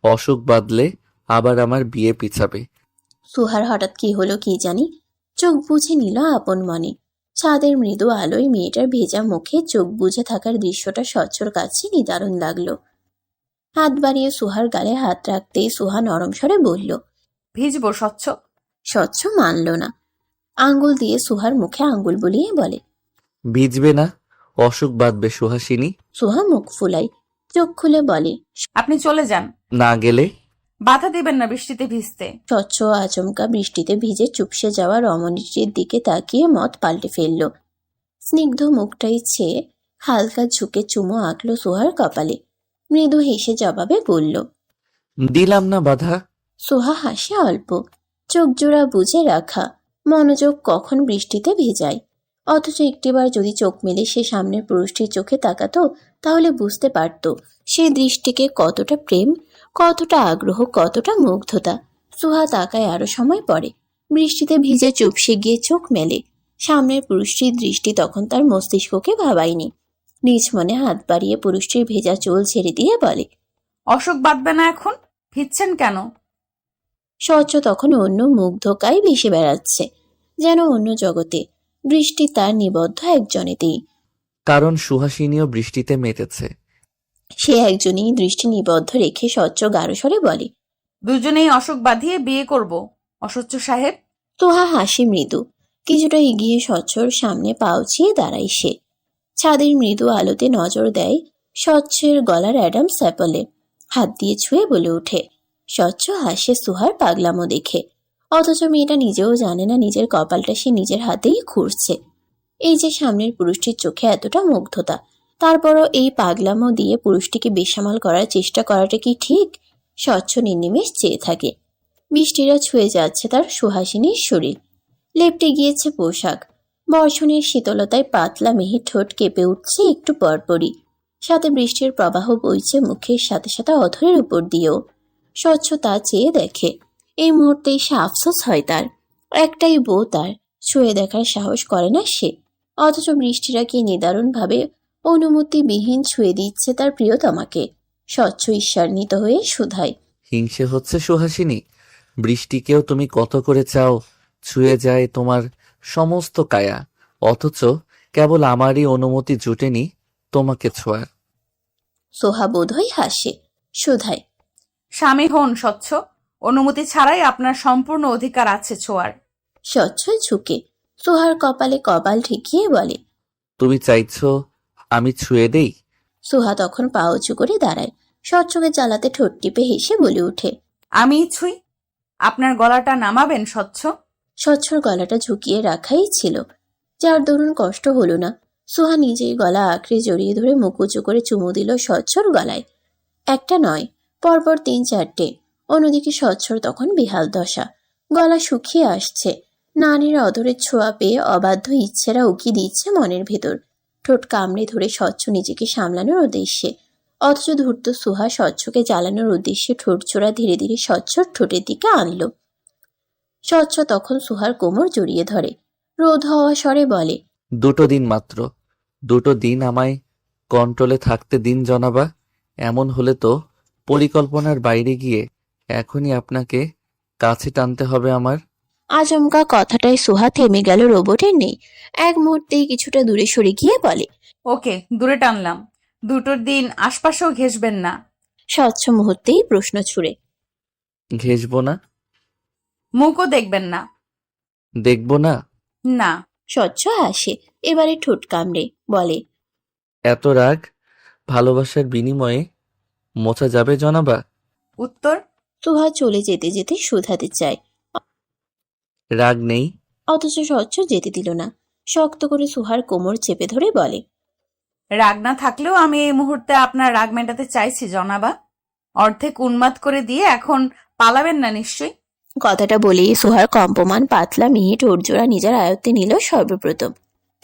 অসুখ বাঁধলে আবার আমার বিয়ে পিছাবে। সুহার হঠাৎ কি হলো কি জানি, চোখ বুঝে নিল আপন মনে। ছাদের মৃদু আলোয় মেয়েটার ভেজা মুখে চোখ বুঝে থাকার দৃশ্যটা স্বচ্ছর কাছে নিদারুণ লাগলো। হাত বাড়িয়ে সুহার গালে হাত রাখতেই সুহা নরম স্বরে বলল, ভিজবো স্বচ্ছ? স্বচ্ছ মানল না, আঙ্গুল দিয়ে সুহার মুখে আঙ্গুল বুলিয়ে বলে, ভিজবে না, অসুখ বাঁধবে সুহাসিনী। সুহা মুখ ফুলাই, চোখ খুলে বলে, আপনি চলে যান। না গেলে? বাধা দিবেন না বৃষ্টিতে ভিজতে। স্বচ্ছ আচমকা বৃষ্টিতে ভিজে চুপসে যাওয়া রমণীটির দিকে তাকিয়ে মত পাল্টে ফেলল। স্নিগ্ধ মুখটাই ছেয়ে হালকা ঝুঁকে চুমো আঁকলো সোহার কপালে। মৃদু হেসে জবাবে বলল, দিলাম না বাধা। সোহা হাসে অল্প, চোখ জোড়া বুঝে রাখা, মনোযোগ কখন বৃষ্টিতে ভেজায়। অথচ একটিবার যদি চোখ মেলে সে সামনের পুরুষটির চোখে তাকাতো তাহলে বুঝতে পারত সেই দৃষ্টিকে কতটা প্রেম, কতটা আগ্রহ, কতটা মুগ্ধতা। সোহা তাকায় আরো সময় পরে, বৃষ্টিতে ভিজে চুপসে গিয়ে চোখ মেলে। সামনের পুরুষটির দৃষ্টি তখন তার মস্তিষ্ককে ভাবায়নি। নিজ মনে হাত বাড়িয়ে পুরুষটির ভেজা চুল ছেড়ে দিয়ে বলে, অসুখ বাঁধবে না এখন? ভিজছেন কেন? স্বচ্ছ তখন অন্য মুগ্ধকায় ভেসে বেড়াচ্ছে, যেন অন্য জগতে। দৃষ্টি তার নিবদ্ধ একজনেতেই। কারণ সুহাসিনীও বৃষ্টিতে মেতেছে। সে একজনই দৃষ্টি নিবদ্ধ রেখে স্বচ্ছ গাঢ়স্বরে বলে, দুজনেই অসুখ বাঁধিয়ে বিয়ে করব অসচ্ছ সাহেব। তোহা হাসি মৃদু, কিছুটা এগিয়ে স্বচ্ছর সামনে পাউছিয়ে দাঁড়ায় সে। ছাদের মৃদু আলোতে নজর দেয় স্বচ্ছের গলার অ্যাডাম স্যাপলে, হাত দিয়ে ছুঁয়ে বলে ওঠে। স্বচ্ছ হাসে সুহার পাগলামো দেখে, অথচ মেয়েটা নিজেও জানে না নিজের কপালটা সে নিজের হাতেই খুঁড়ছে। এই যে সামনের পুরুষটির চোখে এতটা মুগ্ধতা, তারপরও এই পাগলামো দিয়ে পুরুষটিকে বেসামাল করার চেষ্টা করাটা কি ঠিক? স্বচ্ছ নির্নিমেষ চেয়ে থাকে। বৃষ্টিরা ছুঁয়ে যাচ্ছে তার সুহাসিনীর শরীর, লেপটে গিয়েছে পোশাক। বর্ষণের শীতলতায় পাতলা মিহি ঠোঁট কেঁপে উঠছে একটু পরপরই, সাথে বৃষ্টির প্রবাহ বইছে মুখের সাথে সাথে অধরের উপর দিয়েও। স্বচ্ছ তা চেয়ে দেখে। এই মুহূর্তেই সে আফসোস হয় তার, একটাই বউ তার, ছুঁয়ে দেখার সাহস করে না সে। অথচ বৃষ্টিরা কি নিদারুণভাবে অনুমতিবিহীন ছুঁয়ে দিচ্ছে তার প্রিয়তমাকে। স্বচ্ছ ঈর্ষান্বিত হয়ে শুধায়, হিংসে হচ্ছে সুহাসিনী? বৃষ্টিকেও তুমি কত করে চাও ছুঁয়ে যায় তোমার সমস্ত কায়া, অথচ কেবল আমারই অনুমতি জুটেনি তোমাকে ছোঁয়ার। সোহা বোধহয় হাসে, শুধায়, স্বামী হন স্বচ্ছ, অনুমতি ছাড়াই আপনার সম্পূর্ণ অধিকার আছে ছোঁয়ার। স্বচ্ছ ঝুঁকে সোহার কপালে কপাল ঠেকিয়ে বলে, তুমি চাইছো আমি ছুঁয়ে দেই? সোহা তখন পা উঁচু করে দাঁড়ায়, স্বচ্ছকে জ্বালাতে ঠোঁট টিপে হেসে বলে ওঠে। আমি ছুঁই? আপনার গলাটা নামাবেন স্বচ্ছ? স্বচ্ছর গলাটা ঝুঁকিয়ে রাখাই ছিল, যার দরুন কষ্ট হলো না। সোহা নিজেই গলা আঁকড়ে জড়িয়ে ধরে মুখ উঁচু করে চুমু দিল স্বচ্ছর গলায়। একটা নয়, পরপর 3-4টে। অন্যদিকে স্বচ্ছর তখন বেহাল দশা, গলা শুকিয়ে আসছে। নারীর অধরের ছোঁয়া পেয়ে অবাধ্য ইচ্ছেরা উকি দিচ্ছে মনের ভেতর। ঠোঁট কামড়ে ধরে স্বচ্ছ নিজেকে সামলানোর উদ্দেশ্যে, অথচ ধূর্ত সোহা স্বচ্ছকে জ্বালানোর উদ্দেশ্যে ঠোঁট ছোড়া ধীরে ধীরে স্বচ্ছর ঠোঁটের দিকে আনলো। স্বচ্ছ তখন সোহার কোমর জড়িয়ে ধরে, রোধ হওয়া স্বরে বলে, 2 দিন মাত্র, 2 দিন আমায় কন্ট্রোলে থাকতে দিন জনাবা। এমন হলে তো পরিকল্পনার বাইরে গিয়ে এখনই আপনাকে কাছে টানতে হবে আমার। আচমকা কথাটায় সোহা থেমে গেল রোবটের নেই। এক মুহূর্তেই কিছুটা দূরে সরে গিয়ে বলে, ওকে, দূরে টানলাম। 2 দিন আশপাশেও ঘেসবেন না। স্বচ্ছ মুহূর্তেই প্রশ্ন ছুড়ে, ঘেসবো না? মুখও দেখবেন না? দেখবো না? না। স্বচ্ছ হাসে, এবারে ঠোঁট কামড়ে বলে, এত রাগ ভালোবাসার বিনিময়ে মোছা যাবে জনাবা? উত্তর? সোহা চলে যেতে যেতে শুধাতে চায়, রাগ নেই? অথচ স্বচ্ছ যেতে দিল না। শক্ত করে সোহার কোমর চেপে ধরে বলে, রাগ না থাকলেও আমি এই মুহূর্তে আপনার রাগ মেটাতে চাইছি জনাবা। অর্ধেক উন্মাদ করে দিয়ে এখন পালাবেন না নিশ্চয়ই? কথাটা বলেই সোহার কম্পমান পাতলা মিহি ঠোঁটজোড়া নিজের আয়ত্তে নিল সর্বপ্রথম।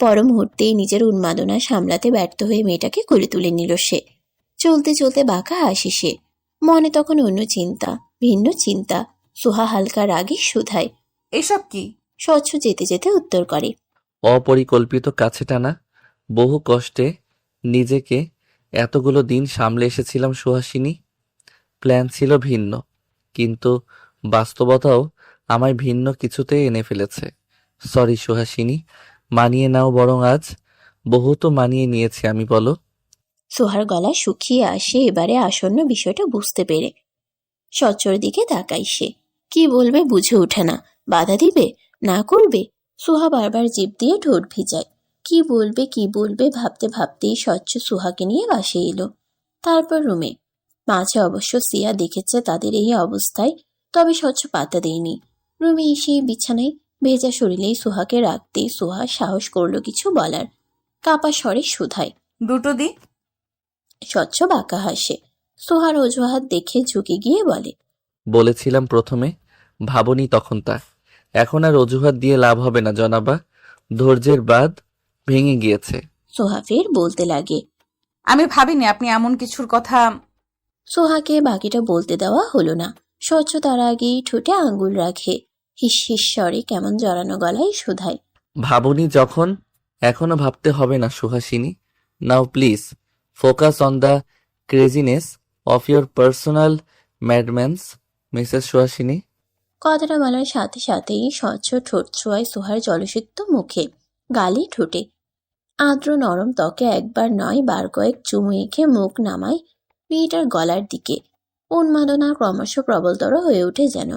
পর মুহূর্তেই নিজের উন্মাদনা সামলাতে ব্যর্থ হয়ে মেয়েটাকে কোলে তুলে নিল সে। চলতে চলতে বাঁকা হাসি সে, মনে তখন অন্য চিন্তা, ভিন্ন চিন্তা। সোহা হালকা রাগে শুধায়, এসব কি? স্বচ্ছ যেতে যেতে উত্তর করে, অপরিকল্পিত কাছে টানা। বহু কষ্টে নিজেকে এতগুলো দিন সামলে এসেছিলাম সুহাসিনী। প্ল্যান ছিল ভিন্ন, কিন্তু বাস্তবতাও আমায় ভিন্ন কিছুতে এনে ফেলেছে। সরি সুহাসিনী, মানিয়ে নাও বরং আজ। বহু তো মানিয়ে নিয়েছি আমি, বলো। সোহার গলা শুকিয়ে আসে এবারে আসন্ন বিষয়টা বুঝতে পেরে। স্বচ্ছর দিকে তাকাই সে, কি বলবে বুঝে ওঠে না। বাধা দিবে, না করবে? সোহা বারবার জিভ দিয়ে ঠোঁট ভিজায়। কি বলবে ভাবতে ভাবতেই স্বচ্ছ সোহাকে নিয়ে বাসে এলো। তারপর রুমে। মাঝে অবশ্য সিয়া দেখেছে তাদের এই অবস্থায়, তবে স্বচ্ছ পাত্তা দেয়নি। রুমে এসে বিছানায় ভেজা শরীরেই সোহাকে রাখতেই সোহা সাহস করলো কিছু বলার। কাপা স্বরে শুধায়। দুটো দি। স্বচ্ছ বাঁকা হাসে। সোহার অজুহাত দেখে ঝুঁকে গিয়ে বলে, বলেছিলাম প্রথমে, ভাবনি তখন তা। এখন আর অজুহাত দিয়ে লাভ হবে না জনাবা, ধৈর্যের বাঁধ ভেঙে গিয়েছে। সোহা ফের বলতে লাগে। আমি ভাবিনি আপনি এমন কিছুর কথা। সোহাকে বাকিটা বলতে দেওয়া হলো না। স্বচ্ছ তার আগেই ঠোঁটে আঙ্গুল রাখে। হিস হিস স্বরে কেমন জড়ানো গলায় শুধায়। ভাবনি যখন, এখনো ভাবতে হবে না Suhasini. Now please focus on the craziness of your personal madmans, Mrs Suhasini. কথাটা বলার সাথে সাথেই স্বচ্ছ ঠোঁট ছোঁয়ায় সোহার জলসিক্ত মুখে, গালে, ঠোঁটে। আর্দ্র নরম ত্বকে একবার নয় বার কয়েক চুমু এঁকে মুখ নামায় মেয়েটার গলার দিকে। উন্মাদনা ক্রমশ প্রবলতর হয়ে ওঠে যেন।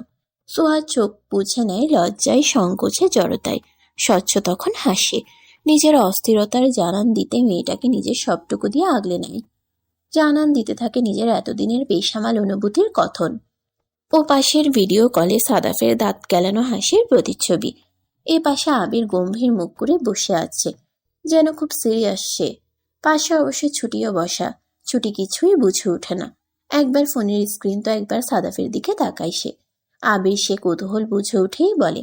সোহার চোখ বুঝে নেয় লজ্জায়, সংকোচে, জড়তায়। স্বচ্ছ তখন হাসে। নিজের অস্থিরতার জানান দিতে মেয়েটাকে নিজের সবটুকু দিয়ে আগলে নেয়। জানান দিতে থাকে নিজের এতদিনের বেসামাল অনুভূতির কথন। ও পাশের ভিডিও কলে সাদাফের দাঁত গেলানো হাসির প্রতিচ্ছবি। এ পাশে আবির গম্ভীর মুখ করে বসে আছে, যেন খুব সিরিয়াস সে। পাশে অবশ্য ছুটিও বসা। ছুটি কিছুই বুঝে ওঠে না। একবার ফোনের স্ক্রিন তো একবার সাদাফের দিকে তাকায় সে। আবির সে কৌতূহল বুঝে উঠেই বলে,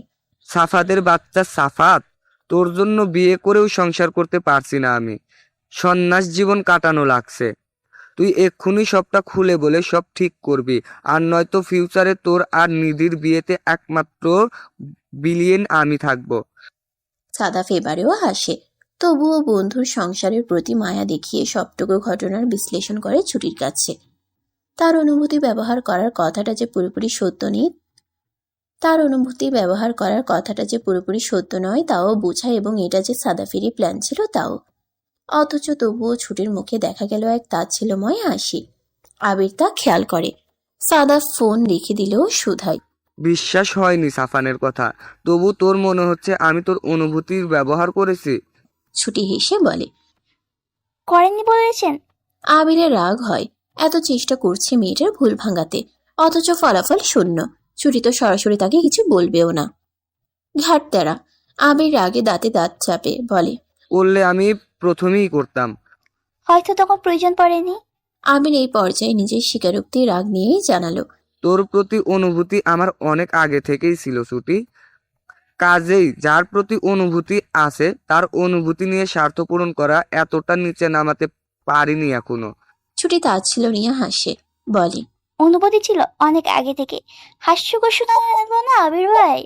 সাফাতের বাচ্চা সাফাত, তোর জন্য বিয়ে করেও সংসার করতে পারছি না আমি। সন্ন্যাস জীবন কাটানো লাগছে। তুই এক্ষুনি সবটা খুলে বলে সব ঠিক করবি, আর নয়তো ফিউচারে তোর আর নিধির বিয়েতে একমাত্র বিলিয়ন আমি থাকবো। সাদাফ এবারেও হাসে। তবুও বন্ধুর সংসারের প্রতি মায়া দেখিয়ে সবটুকু ঘটনার বিশ্লেষণ করে ছুটির কাছে। তার অনুভূতি ব্যবহার করার কথাটা যে পুরোপুরি সত্য নয় তাও বোঝায়, এবং এটা যে সাদাফেরই প্ল্যান ছিল তাও। অথচ তবুও ছুটির মুখে দেখা গেল এক তাচ্ছিল্যময় হাসি। আবির তা খেয়াল করে। সাদাফ ফোন রেখে দিলেও শুধায়। বিশ্বাস হয়নি সাফানের কথা, তবু তোর মনে হচ্ছে আমি তোর অনুভূতির ব্যবহার করেছি? ছুটি হেসে বলে। করেননি বলেছেন? আবিরের রাগ হয়। এত চেষ্টা করছে মেয়েটার ভুল ভাঙাতে, অথচ ফলাফল শূন্য। ছুটি তো সরাসরি তাকে কিছু বলবেও না। ঘাট তেরা। আবির রাগে দাঁতে দাঁত চাপে বলে, করলে আমি প্রথমেই করতাম। হয়তো তখন প্রয়োজন পড়েনি। আবির এই পর্যায়ে নিজের স্বীকারোক্তি রাগ নিয়েই জানালো। তোর প্রতি অনুভূতি আমার অনেক আগে থেকেই ছিল ছুটি। কাজেই যার প্রতি অনুভূতি আছে তার অনুভূতি নিয়ে স্বার্থ পূরণ করা এতটা নিচে নামাতে পারিনি এখনো। ছুটি তাচ্ছিল্য নিয়ে হাসে, বলে, অনুভূতি ছিল অনেক আগে থেকে। হাস্যকর শোনা লাগলো না আবির ভাই?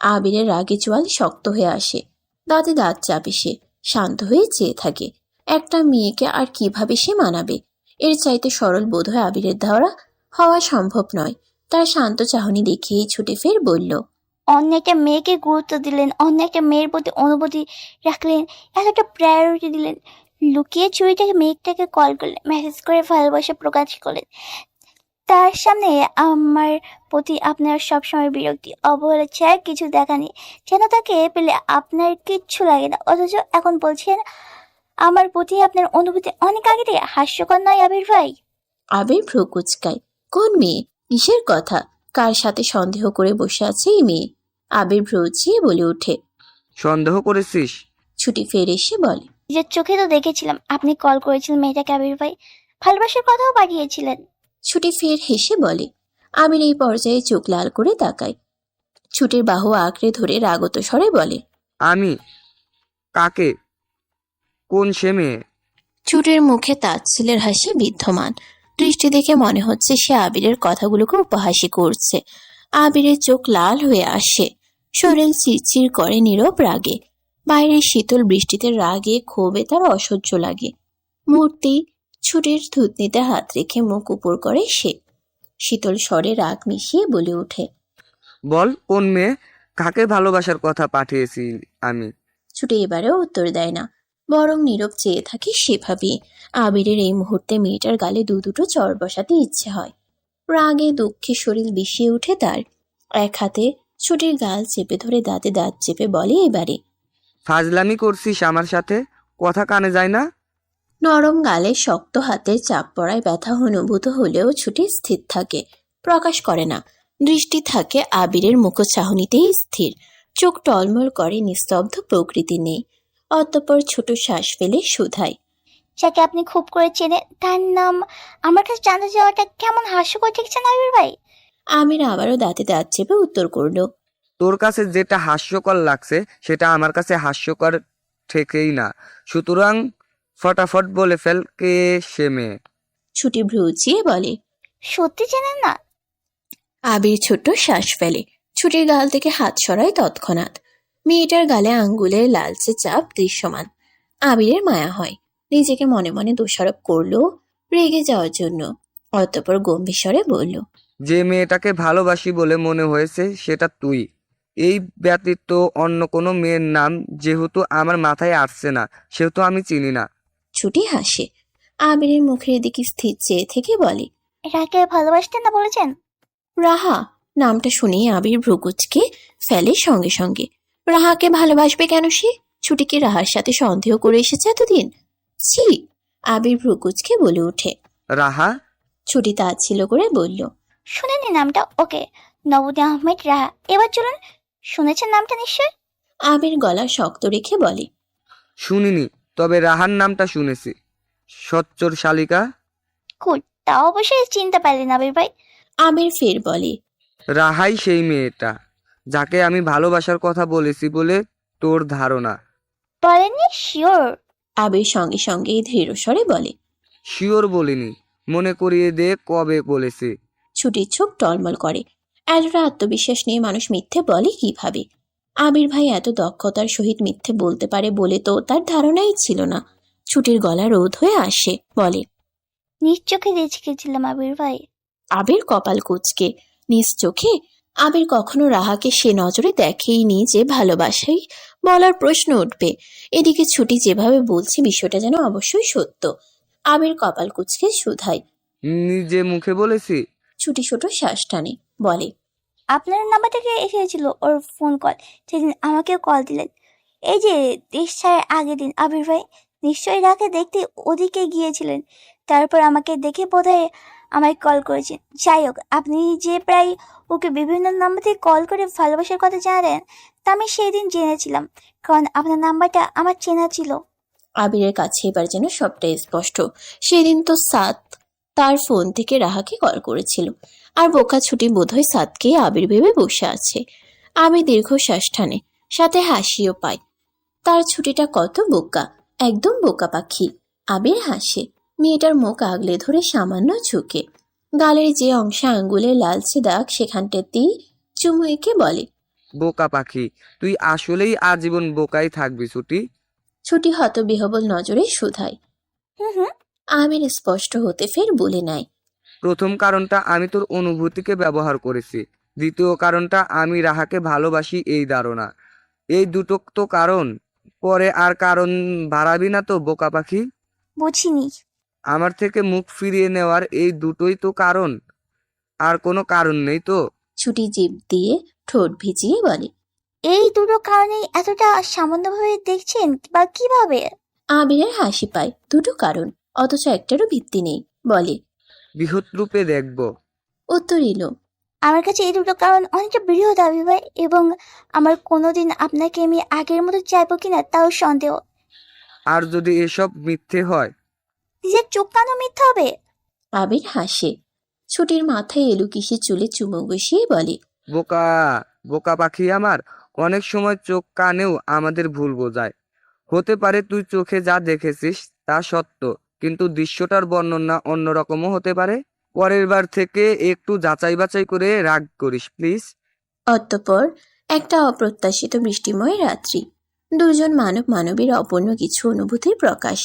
আবিরের রাগে চোয়াল শক্ত হয়ে আসে। দাঁতে দাঁত চাপে সে। শান্ত হয়ে চেয়ে থাকে। একটা মেয়েকে আর কিভাবে সে মানাবে? এর চাইতে সরল বোধ হয় আবিরের দ্বারা হওয়া সম্ভব নয়। তার শান্ত চাহনি দেখেই ছুটে ফের বলল, অন্য একটা মেয়েকে গুরুত্ব দিলেন, অন্য একটা মেয়ের প্রতি অনুভূতি রাখলেন, এতটা প্রায়োরিটি দিলেন, লুকিয়ে চুরিটাকে মেয়েটাকে কল করলেন, মেসেজ করে ভালোবাসা প্রকাশ করলেন। তার সামনে আমার প্রতি আপনার সবসময় বিরক্তি, অবহেলা ছাড়া কিছু দেখা নেই, যেন তাকে পেলে আপনার কিচ্ছু লাগে না। অথচ এখন বলছেন আমার প্রতি আপনার অনুভূতি অনেক আগে থেকে। হাস্যকর নয় আবির ভাই? আবির ভ্রু কুচকায়। কোন মেয়ে? কিসের কথা? কার সাথে সন্দেহ করে বসে আছে এই মেয়ে? আবির ভ্রু উঁচিয়ে বলে ওঠে। সন্দেহ করেছিস? ছুটি ফের এসে বলে, নিজের চোখে তো দেখেছিলাম আপনি কল করেছিলেন মেয়েটাকে আবির ভাই, ভালোবাসার কথাও পাঠিয়েছিলেন। ছুটি ফের হেসে বলে। আবির এই পর্যায়ে চোখ লাল করে তাকায়। ছুটির বাহু আঁকড়ে ধরে রাগত স্বরে বলে, আমি? কাকে? কোন সে মেয়ে? ছুটির মুখে তাচ্ছিলের হাসি বিদ্যমান। দৃষ্টি দেখে মনে হচ্ছে সে আবিরের কথাগুলোকে উপহাসী করছে। আবিরের চোখ লাল হয়ে আসে। শরীর চিরচির করে নীরব রাগে। বাইরের শীতল বৃষ্টিতে রাগে ক্ষোভে তার অসহ্য লাগে। মূর্তি ছুটির থুতনিতে হাত রেখে মুখ উপর করে সে। শীতল স্বরে রাগ মিশিয়ে বলে ওঠে, বল কোন মেয়ে, কাকে ভালোবাসার কথা পাঠিয়েছি আমি? ছুটি এবারেও উত্তর দেয় না, বরং নীরব চেয়ে থাকে সেভাবেই। আবিরের এই মুহূর্তে মেয়েটার গালে দুটো চড় বসাতে ইচ্ছে হয়। রাগে দুঃখে শরীর বিষিয়ে ওঠে তার। এক হাতে ছুটির গাল চেপে ধরে দাঁতে দাঁত চেপে বলে এবারে, ফাজলামি করছিস আমার সাথে? কথা কানে যায় না? নরম গালে শক্ত হাতের চাপ পড়ায় ব্যথা অনুভূত হলেও ছুটি স্থির থাকে, প্রকাশ করে না। দৃষ্টি থাকে আবিরের মুখচাহনিতেই স্থির, চোখ টলমল করে, নিস্তব্ধ প্রকৃতি নেই। অতঃপর ছোট শ্বাস ফেলে শুধায়, যাকে আপনি খুব করে চেনেন তার নাম আমার কাছে জানতে যাওয়াটা কেমন হাস্যকর ঠেকছে না আবির ভাই? আবির আবারও দাঁতে দাঁত চেপে উত্তর করলো, তোর কাছে যেটা হাস্যকর লাগছে সেটা আমার কাছে হাস্যকর ঠেকেই না, সুতরাং ফটাফট বলে ফেল কে সে মেয়ে। ছুটি ভ্রু উঁচিয়ে বলে। সত্যি চেনেন না? আবির ছোট্ট শ্বাস ফেলে, ছুটির গাল থেকে হাত সরায় তৎক্ষণাৎ। মেয়েটার গালে আঙ্গুলের লালচে চাপ দৃশ্যমান। আবিরের মায়া হয়, নিজেকে মনে মনে দোষারোপ করলো রেগে যাওয়ার জন্য। অতঃপর গম্ভীর স্বরে বলল, যে মেয়েটাকে ভালোবাসি বলে মনে হয়েছে সেটা তুই। এই ব্যতীত অন্য কোনো মেয়ের নাম যেহেতু আমার মাথায় আসছে না, সেহেতু আমি চিনি না। ছুটি হাসে, আবিরের মুখের দিকে স্থির চেয়ে থেকে বলে, রাকে ভালোবাসতেন না বলেছেন? রাহা। নামটা শুনেই আবির ভ্রুকুচকে ফেলে সঙ্গে সঙ্গে। রাহাকে ভালোবাসবে কেন সে? ছুটি কি রাহার সাথে সন্দেহ করে এসেছে এতদিন? ছি! আবির ভ্রুকুচকে বলে ওঠে। রাহা? ছুটি তাচ্ছিল্য করে বলল, শুনেনি নামটা? ওকে, নবুদি আহমেদ রাহা। এবার চলুন, শুনেছেন নামটা নিশ্চয়? আবির গলা শক্ত রেখে বলে, শুনিনি, তবে রাহার নামটা শুনেছি। সচ্চর শালিকা। কুল, তা অবশ্যই চিনতে পারলেন আবির ভাই। আবির ফের বলে, রাহাই সেই মেয়েটা যাকে আমি ভালোবাসার কথা বলেছি বলে তোর ধারণা। বলেননি? শিওর? আবির সঙ্গে সঙ্গে দৃঢ় স্বরে বলে। শিওর বলিনি, মনে করিয়ে দে কবে বলেছি। ছুটির চোখ টলমল করে। এতটা আত্মবিশ্বাস নিয়ে মানুষ মিথ্যে বলে কিভাবে? আবির ভাই এত দক্ষতার সহিত মিথ্যে বলতে পারে বলে তো তার ধারণাই ছিল না। ছুটির গলা রোধ হয়ে আসে, বলে, নিজ চোখে দেখেছিলাম আবির ভাই। আবির কপাল কুঁচকে। নিজ চোখে? আবির কখনো রাহাকে সে নজরে দেখেইনি যে ভালোবাসাই বলার প্রশ্ন উঠবে। এদিকে ছুটি যেভাবে বলছে বিষয়টা যেন অবশ্যই সত্য। আবির কপাল কুঁচকে শুধায়, নিজে মুখে বলেছি? ছুটি ছোট শ্বাস টানে, বলে, আপনার নাম্বার থেকে এসেছিল ওর ফোন কল, সেদিন আমাকেও কল দিলেন। এই যে দেশ ছাড়ার আগের দিন আবির ভাই নিশ্চয়ই রাকে দেখতে ওদিকে গিয়েছিলেন, তারপর আমাকে দেখে বোধহয় আমায় কল করেছেন। যাই হোক, আপনি যে প্রায় ওকে বিভিন্ন নাম্বার থেকে কল করে ভালোবাসার কথা জানেন তা আমি সেই দিন জেনেছিলাম, কারণ আপনার নাম্বারটা আমার চেনা ছিল। আবিরের কাছে এবার যেন সবটাই স্পষ্ট। সেদিন তো সাত তার ফোন থেকে রাহাকে কল করেছিল, আর বোকা ছুটি বোধহয় সাতকেই আবির ভেবে বসে আছে। আবির দীর্ঘশ্বাস টানে, সাথে হাসিও পায়। তার ছুটিটা কত বোকা, একদম বোকা পাখি। আবির হাসে, মেয়েটার মুখ আগলে ধরে সামান্য ঝুঁকে। গালের যে অংশে আঙ্গুলের লালচে দাগ সেখানটাতেই চুমু এঁকে বলে, বোকা পাখি, তুই আসলেই আজীবন বোকাই থাকবি ছুটি। ছুটি হতবিহবল নজরে শুধায়। হুম। আবির স্পষ্ট হতে ফের বলে নেয়, প্রথম কারণটা আমি তোর অনুভূতিকে ব্যবহার করেছি, দ্বিতীয় কারণটা আমি রাহাকে ভালোবাসি এই ধারণা। এই দুটো তো কারণ, পরে আর কারণ বাড়াবি না তো বোকা পাখি। বুঝিনি। আমার থেকে মুখ ফিরিয়ে নেওয়ার এই দুটোই তো কারণ, আর কোনো কারণ নেই তো? ছুটি জিভ দিয়ে ঠোঁট ভিজিয়ে বলে। এই দুটো কারণেই এতটা সামান্যভাবে দেখছেন বা কিভাবে? আবিরের হাসি পায়। দুটো কারণ, অথচ একটারও ভিত্তি নেই। বলে, বৃহৎ রূপে দেখব। উত্তর এলো, আমার কাছে এই দুটো কারণ অনেকটা বৃহৎ আবির ভাই, এবং আমার কোনোদিন আপনাকে আমি আগের মতো চাইবো কিনা তাও সন্দেহ। আর যদি এসব মিথ্যে হয়? নিজের চোখ কানও মিথ্যা হবে? আবির হাসে, ছুটির মাথায় এলু কিসে চুলে চুমু বসিয়ে বলে, বোকা বোকা পাখি আমার, অনেক সময় চোখ কানেও আমাদের ভুল বোঝায়। হতে পারে তুই চোখে যা দেখেছিস তা সত্য, কিন্তু দৃশ্যটার বর্ণনা অন্যরকমও হতে পারে। পরের বার থেকে একটু যাচাই বাছাই করে রাগ করিস প্লিজ। অতঃপর একটা অপ্রত্যাশিত বৃষ্টিময় রাত্রি। দুজন মানব মানবীর অপূর্ণ কিছু অনুভূতির প্রকাশ।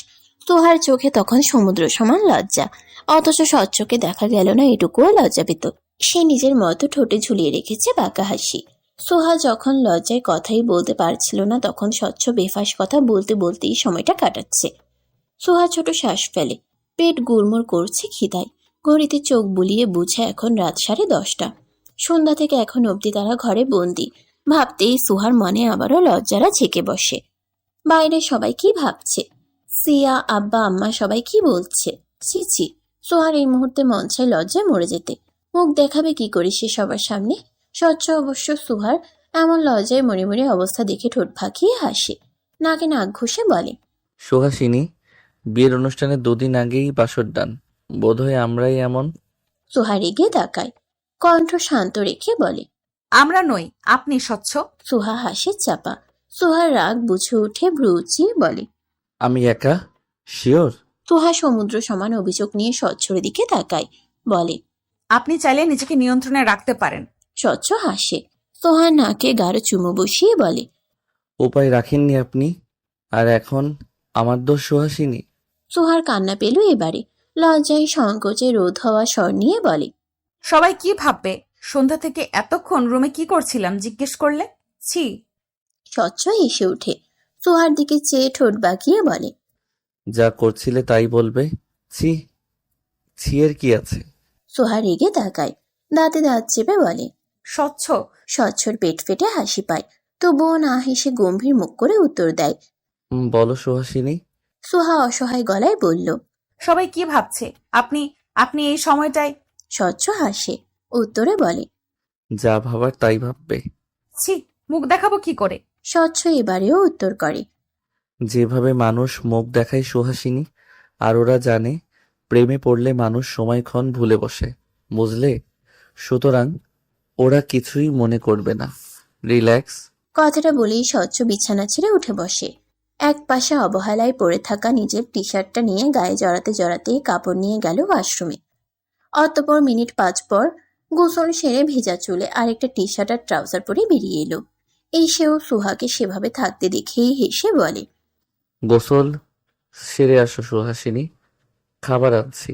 তোহার চোখে তখন সমুদ্র সমান লজ্জা, অথচ সচ্চোখে দেখা গেল না এটুকুও লজ্জা পেত। সে নিজের মতো ঠোঁটে ঝুলিয়ে রেখেছে বাঁকা হাসি। সোহা যখন লজ্জায় কথাই বলতে পারছিল না, তখন স্বচ্ছ বেফাস কথা বলতে বলতেই সময়টা কাটাচ্ছে। সোহা ছোট শ্বাস ফেলে, পেট গুড়মুড় করছে খিদায়। ঘড়িতে চোখ বুলিয়ে বুঝে এখন রাত 10:30। সন্ধ্যা থেকে এখন অবধি তারা ঘরে বন্দি। ভাবতেই সুহার মনে আবারও লজ্জারা ঝেঁকে বসে। বাইরে সবাই কি ভাবছে? সিয়া, আব্বা, আম্মা সবাই কি বলছে? ছি ছি, সোহার এই মুহূর্তে মন চায় লজ্জায় মরে যেতে। মুখ দেখাবে কি করে সে সবার সামনে? স্বচ্ছ অবশ্য সুহার এমন লজ্জায় মরে মরে অবস্থা দেখে ঠোঁট ফাঁকিয়ে হাসে, নাকে নাক ঘষে বলে, সুহাসিনী, বিয়ের অনুষ্ঠানের 2 দিন আগেই বাসর ডান। বোধহয় আমরাই এমন। সোহা রেগে তাকায়, কণ্ঠ শান্ত রেখে বলে, আমরা নই, আপনি স্বচ্ছ। সুহা হাসে চাপা। সুহার রাগ বুঝে উঠে ভ্রু উঁচিয়ে বলে, আমি একা? শিওর? সুহা সমুদ্র সমান অভিযোগ নিয়ে স্বচ্ছর দিকে তাকায়, বলে, আপনি চাইলে নিজেকে নিয়ন্ত্রণে রাখতে পারেন। স্বচ্ছ হাসে। সোহার নাকে গাঢ় চুমু বসিয়ে বলে, উপায় রাখেননি আপনি, আর এখন আমার দোষ সুহাসিনী? সোহার কান্না পেল এবারে। লজ্জায় সংকোচে রোধ হওয়া স্বর নিয়ে বলে, সবাই কি ভাববে? সন্ধ্যা থেকে এতক্ষণ রুমে কি করছিলাম জিজ্ঞেস করলে? ছি। স্বচ্ছ হেসে উঠে সোহার দিকে চেয়ে ঠোঁট বাঁকিয়ে বলে, যা করছিলে তাই বলবে। ছি, ছিয়ের কি আছে? সোহা রেগে তাকায়, দাঁতে দাঁত চেপে বলে। স্বচ্ছ। স্বচ্ছর পেট ফেটে হাসি পায়, তবুও না হেসে গম্ভীর মুখ করে উত্তর দেয়। বলো সুহাসিনী। সোহা অসহায় গলায় বলল, সবাই কি ভাবছে? আপনি আপনি এই সময়টায়? স্বচ্ছ হাসে, উত্তরে বলে, যা ভাবার তাই ভাববে। ছি, মুখ দেখাবো কি করে? স্বচ্ছ এবারেও উত্তর করে, যেভাবে মানুষ মুখ দেখায় সুহাসিনী, আর ওরা জানে প্রেমে পড়লে মানুষ সময়ক্ষণ ভুলে বসে, বুঝলে? সুতরাং ওরা কিছুই মনে করবে না। রিল্যাক্স। কথাটা বলেই স্বচ্ছ বিছানা ছেড়ে উঠে বসে। এক পাশে অবহেলায় পড়ে থাকা নিজের টি শার্টটা নিয়ে গায়ে জড়াতে জড়াতে কাপড় নিয়ে গেল ওয়াশরুমে। অতঃপর মিনিট 5 পর গোসল সেরে ভেজা চুলে আরেকটা টি শার্ট আর ট্রাউজার পরে বেরিয়ে এলো। সেও সুহাকে সেভাবে থাকতে দেখেই হেসে বলে, গোসল সেরে আসো সুহাসিনী, খাবার আনছি।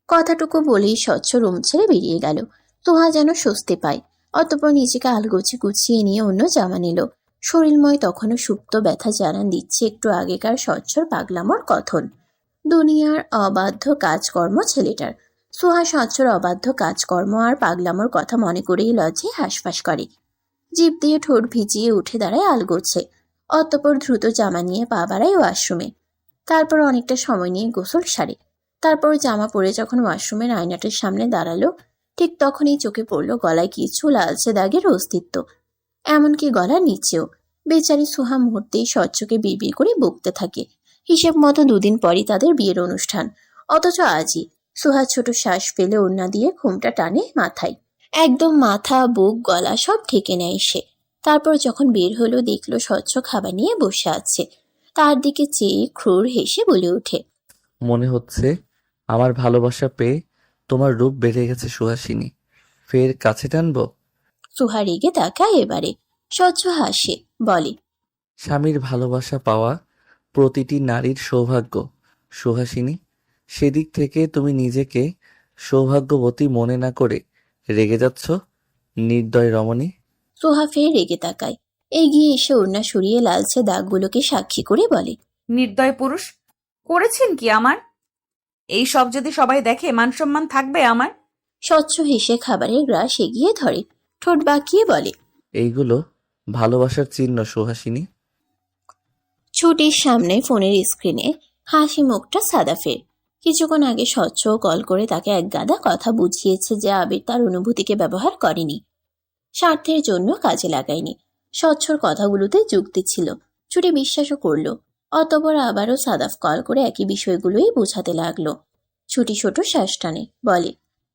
কথাটুকু বলেই স্বচ্ছ রুম ছেড়ে বেরিয়ে গেল। সুহা যেন স্বস্তি পায়। অতঃপর নিজেকে আলগোছে গুছিয়ে নিয়ে অন্য জামা নিল। শরীরময় তখনও সুপ্ত ব্যথা জানান দিচ্ছে একটু আগেকার স্বচ্ছর পাগলামোর কথন। দুনিয়ার অবাধ্য কাজকর্ম ছেলেটার। সুহা স্বচ্ছর অবাধ্য কাজকর্ম আর পাগলামোর কথা মনে করেই লজ্জায় হাঁসফাঁস করে। জিভ দিয়ে ঠোঁট ভিজিয়ে উঠে দাঁড়ায় আলগোছে। অতঃপর দ্রুত জামা নিয়ে পা বাড়ায় ওয়াশরুমে। তারপর অনেকটা সময় নিয়ে গোসল সারে। তারপর জামা পরে যখন ওয়াশরুমের আয়নাটির সামনে দাঁড়ালো, ঠিক তখনই চোখে পড়ল গলায় কিছু লালচে দাগের অস্তিত্ব, এমনকি গলার নিচেও। বেচারি সুহা মুহূর্তেই স্বচ্ছকে বিড়বিড় করে বকতে থাকে। হিসেব মতো 2 দিন পরই তাদের বিয়ের অনুষ্ঠান, অথচ আজই। সুহা ছোট শ্বাস ফেলে ওড়না দিয়ে ঘোমটা টানে মাথায়, একদম মাথা বুক গলা সব ঢেকে নেয় সে। তারপর যখন বের হলো দেখলো স্বচ্ছ খাবার নিয়ে বসে আছে। তার দিকে চেয়ে ক্রূর হেসে বলে ওঠে, মনে হচ্ছে আমার ভালোবাসা পেয়ে তোমার রূপ বেড়ে গেছে সুহাসিনী, ফের কাছে টানবো? সুহা রেগে তাকায় এবারে। স্বচ্ছ হাসে, বলে, স্বামীর ভালোবাসা পাওয়া প্রতিটি নারীর সৌভাগ্য সুহাসিনী। সেদিক থেকে তুমি নিজেকে সৌভাগ্যবতী মনে না করে রেগে যাচ্ছ, নির্দয় রমণী। সুহা ফের রেগে তাকায়, এগিয়ে এসে ওড়না সরিয়ে লালচে দাগগুলোকে সাক্ষী করে বলে, নির্দয় পুরুষ করেছেন কি আমার? এই সব যদি সবাই দেখে মান সম্মান থাকবে আমার? স্বচ্ছ হেসে খাবারের গ্রাস এগিয়ে ধরে, ঠোঁট বাঁকিয়ে বলে, এইগুলো ভালোবাসার চিহ্ন সুহাসিনী। ছুটির সামনে ফোনের স্ক্রিনে হাসি মুখটা সাদা ফের। কিছুক্ষণ আগে স্বচ্ছ কল করে তাকে এক গাদা কথা বুঝিয়েছে যে আবির তার অনুভূতিকে ব্যবহার করেনি, স্বার্থের জন্য কাজে লাগায়নি। স্বচ্ছর কথাগুলোতে যুক্তি ছিল, ছুটি বিশ্বাসও করলো। অতঃপর আবারও সাদাফ কল করে একই বিষয়গুলোই বোঝাতে লাগলো। ছুটি ছোট শ্বাস টানে, বলে,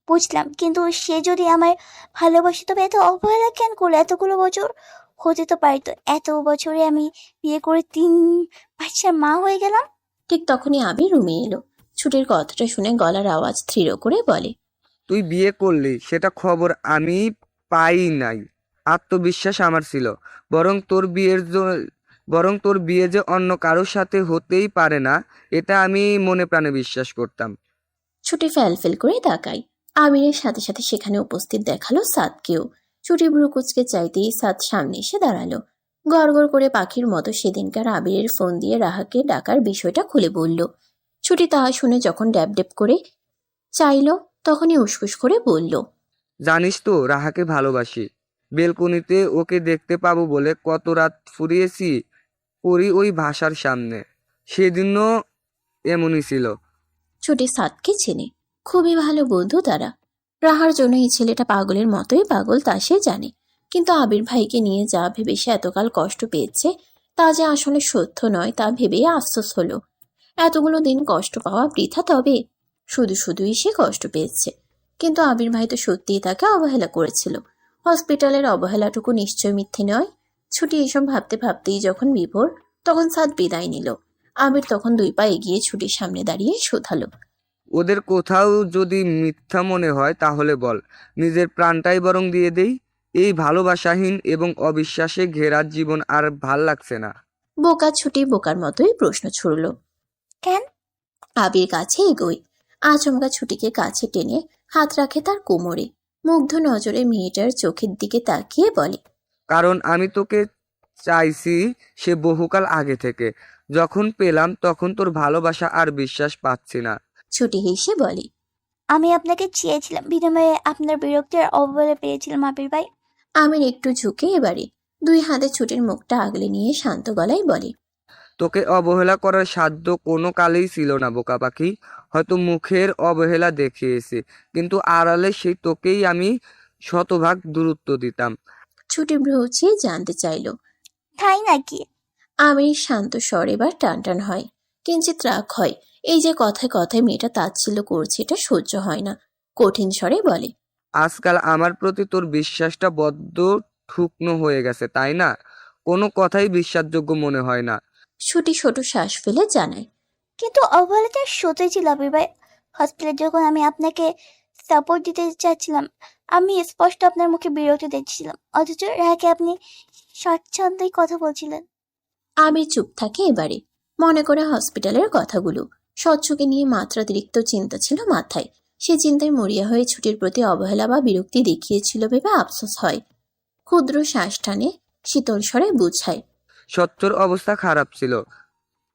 বুঝলাম, কিন্তু সে যদি আমায় ভালোবাসে তবে এত অবহেলা কেন করলো এতগুলো বছর? হতে তো পারতো এত বছরে আমি বিয়ে করে 3 বাচ্চার মা হয়ে গেলাম। ঠিক তখনই আবির রুমে এলো। ছুটির কথাটা শুনে গলার আওয়াজ স্থির করে বলে, তুই বিয়ে করলি সেটা খবর আমি পাই নাই। আত্মবিশ্বাস আমার ছিল, বরং তোর বিয়ে যে অন্য কারোর সাথে হতেই পারে না এটা আমি মনে প্রাণে বিশ্বাস করতাম। ছুটি ফ্যালফেল করে তাকায়। আবিরের সাথে সাথে সেখানে উপস্থিত দেখালো সাদকেও। ছুটি ভ্রুকুচকে চাইতেই সাদ সামনে এসে দাঁড়ালো। গড়গড় করে পাখির মতো সেদিনকার আবিরের ফোন দিয়ে রাহাকে ডাকার বিষয়টা খুলে বলল। ছুটি তা শুনে যখন ড্যাব ড্যাব করে চাইলো, তখনই উসকুস করে বলল, জানিস তো রাহাকে ভালোবাসি। বেলকনিতে ওকে দেখতে পাবো বলে কত রাত ফুরিয়েছি পড়ি ওই ভাষার সামনে। সেদিনও এমনই ছিল। ছুটি সাদকে চেনে, খুবই ভালো বন্ধু তারা। রাহার জন্য এই ছেলেটা পাগলের মতোই পাগল তা সে জানে, কিন্তু আবির ভাইকে নিয়ে যা ভেবে সে এতকাল কষ্ট পেয়েছে তা যে আসলে সত্য নয় তা ভেবেই আফসোস হলো। এতগুলো দিন কষ্ট পাওয়া বৃথা, তবে শুধু শুধুই সে কষ্ট পেয়েছে। কিন্তু আবির ভাই তো সত্যিই তাকে অবহেলা করেছিল। হসপিটালের অবহেলাটুকু নিশ্চয় মিথ্যে নয়। ছুটি এসব ভাবতে ভাবতেই যখন বিভোর, তখন সাদ বিদায় নিল। আবির তখন 2 পা এগিয়ে ছুটির সামনে দাঁড়িয়ে শোধালো, ওদের কোথাও যদি মিথ্যা মনে হয় তাহলে বল, নিজের প্রাণটাই বরং দিয়ে দেই। এই ভালোবাসাহীন এবং অবিশ্বাসে ঘেরা জীবন আর ভাল লাগছে না। বোকা ছুটি বোকার মতোই প্রশ্ন ছুড়ল। কেন? আবির কাছে এগোয়, আচমকা ছুটিকে কাছে টেনে হাত রাখে তার কোমরে, মুগ্ধ নজরে মেয়েটার চোখের দিকে তাকিয়ে বলে, কারণ আমি তোকে চাইছি সে বহুকাল আগে থেকে। যখন পেলাম তখন তোর ভালোবাসা আর বিশ্বাস পাচ্ছি না। ছুটি হেসে বলে, আমি আপনাকে চেয়েছিলাম, বিনিময়ে আপনার বিরক্তি আর অবহেলা পেয়েছিলাম আবির ভাই। আমির একটু ঝুঁকে এবারে 2 হাতে ছুটির মুখটা আগলে নিয়ে শান্ত গলায় বলে, তোকে অবহেলা করার সাধ্য কোনো কালেই ছিল না বোকা পাখি। হয়তো মুখের অবহেলা দেখিয়েছি, কিন্তু আড়ালে সেই তোকেই আমি শতভাগ গুরুত্ব দিতাম। ছুটি ভ্রুচিয়ে জানতে চাইল। তাই নাকি? আমির শান্ত স্বর এবার টানটান হয়, কিঞ্চিত রাগ হয়। এই যে কথায় কথায় মেয়েটা তাচ্ছিল্য করছে এটা সহ্য হয় না। কঠিন স্বরে বলে, আজকাল আমার প্রতি তোর বিশ্বাসটা বড্ড ঠুকনো হয়ে গেছে, তাই না? কোনো কথাই বিশ্বাসযোগ্য মনে হয় না। ছুটি ছোট শ্বাস ফেলে জানায়, কিন্তু অবহেলাটা সত্যি ছিল আবির ভাই। হসপিটালে যখন আমি আপনাকে সাপোর্ট দিতে চাচ্ছিলাম, আমি স্পষ্ট আপনার মুখে বিরক্তি দেখছিলাম, অথচ রাহাকে আপনি স্বচ্ছন্দই কথা বলছিলেন। আমির চুপ থাকে এবারে, মনে করে হসপিটালের কথাগুলো। স্বচ্ছকে নিয়ে মাত্রাতিরিক্ত চিন্তা ছিল মাথায়। সে চিন্তায় মরিয়া হয়ে ছুটির প্রতি অবহেলা বা বিরক্তি দেখিয়েছিল ভেবে আফসোস হয়। ক্ষুদ্র শ্বাস টানে, শীতল স্বরে বুঝায়, সচ্চর অবস্থা খারাপ ছিল,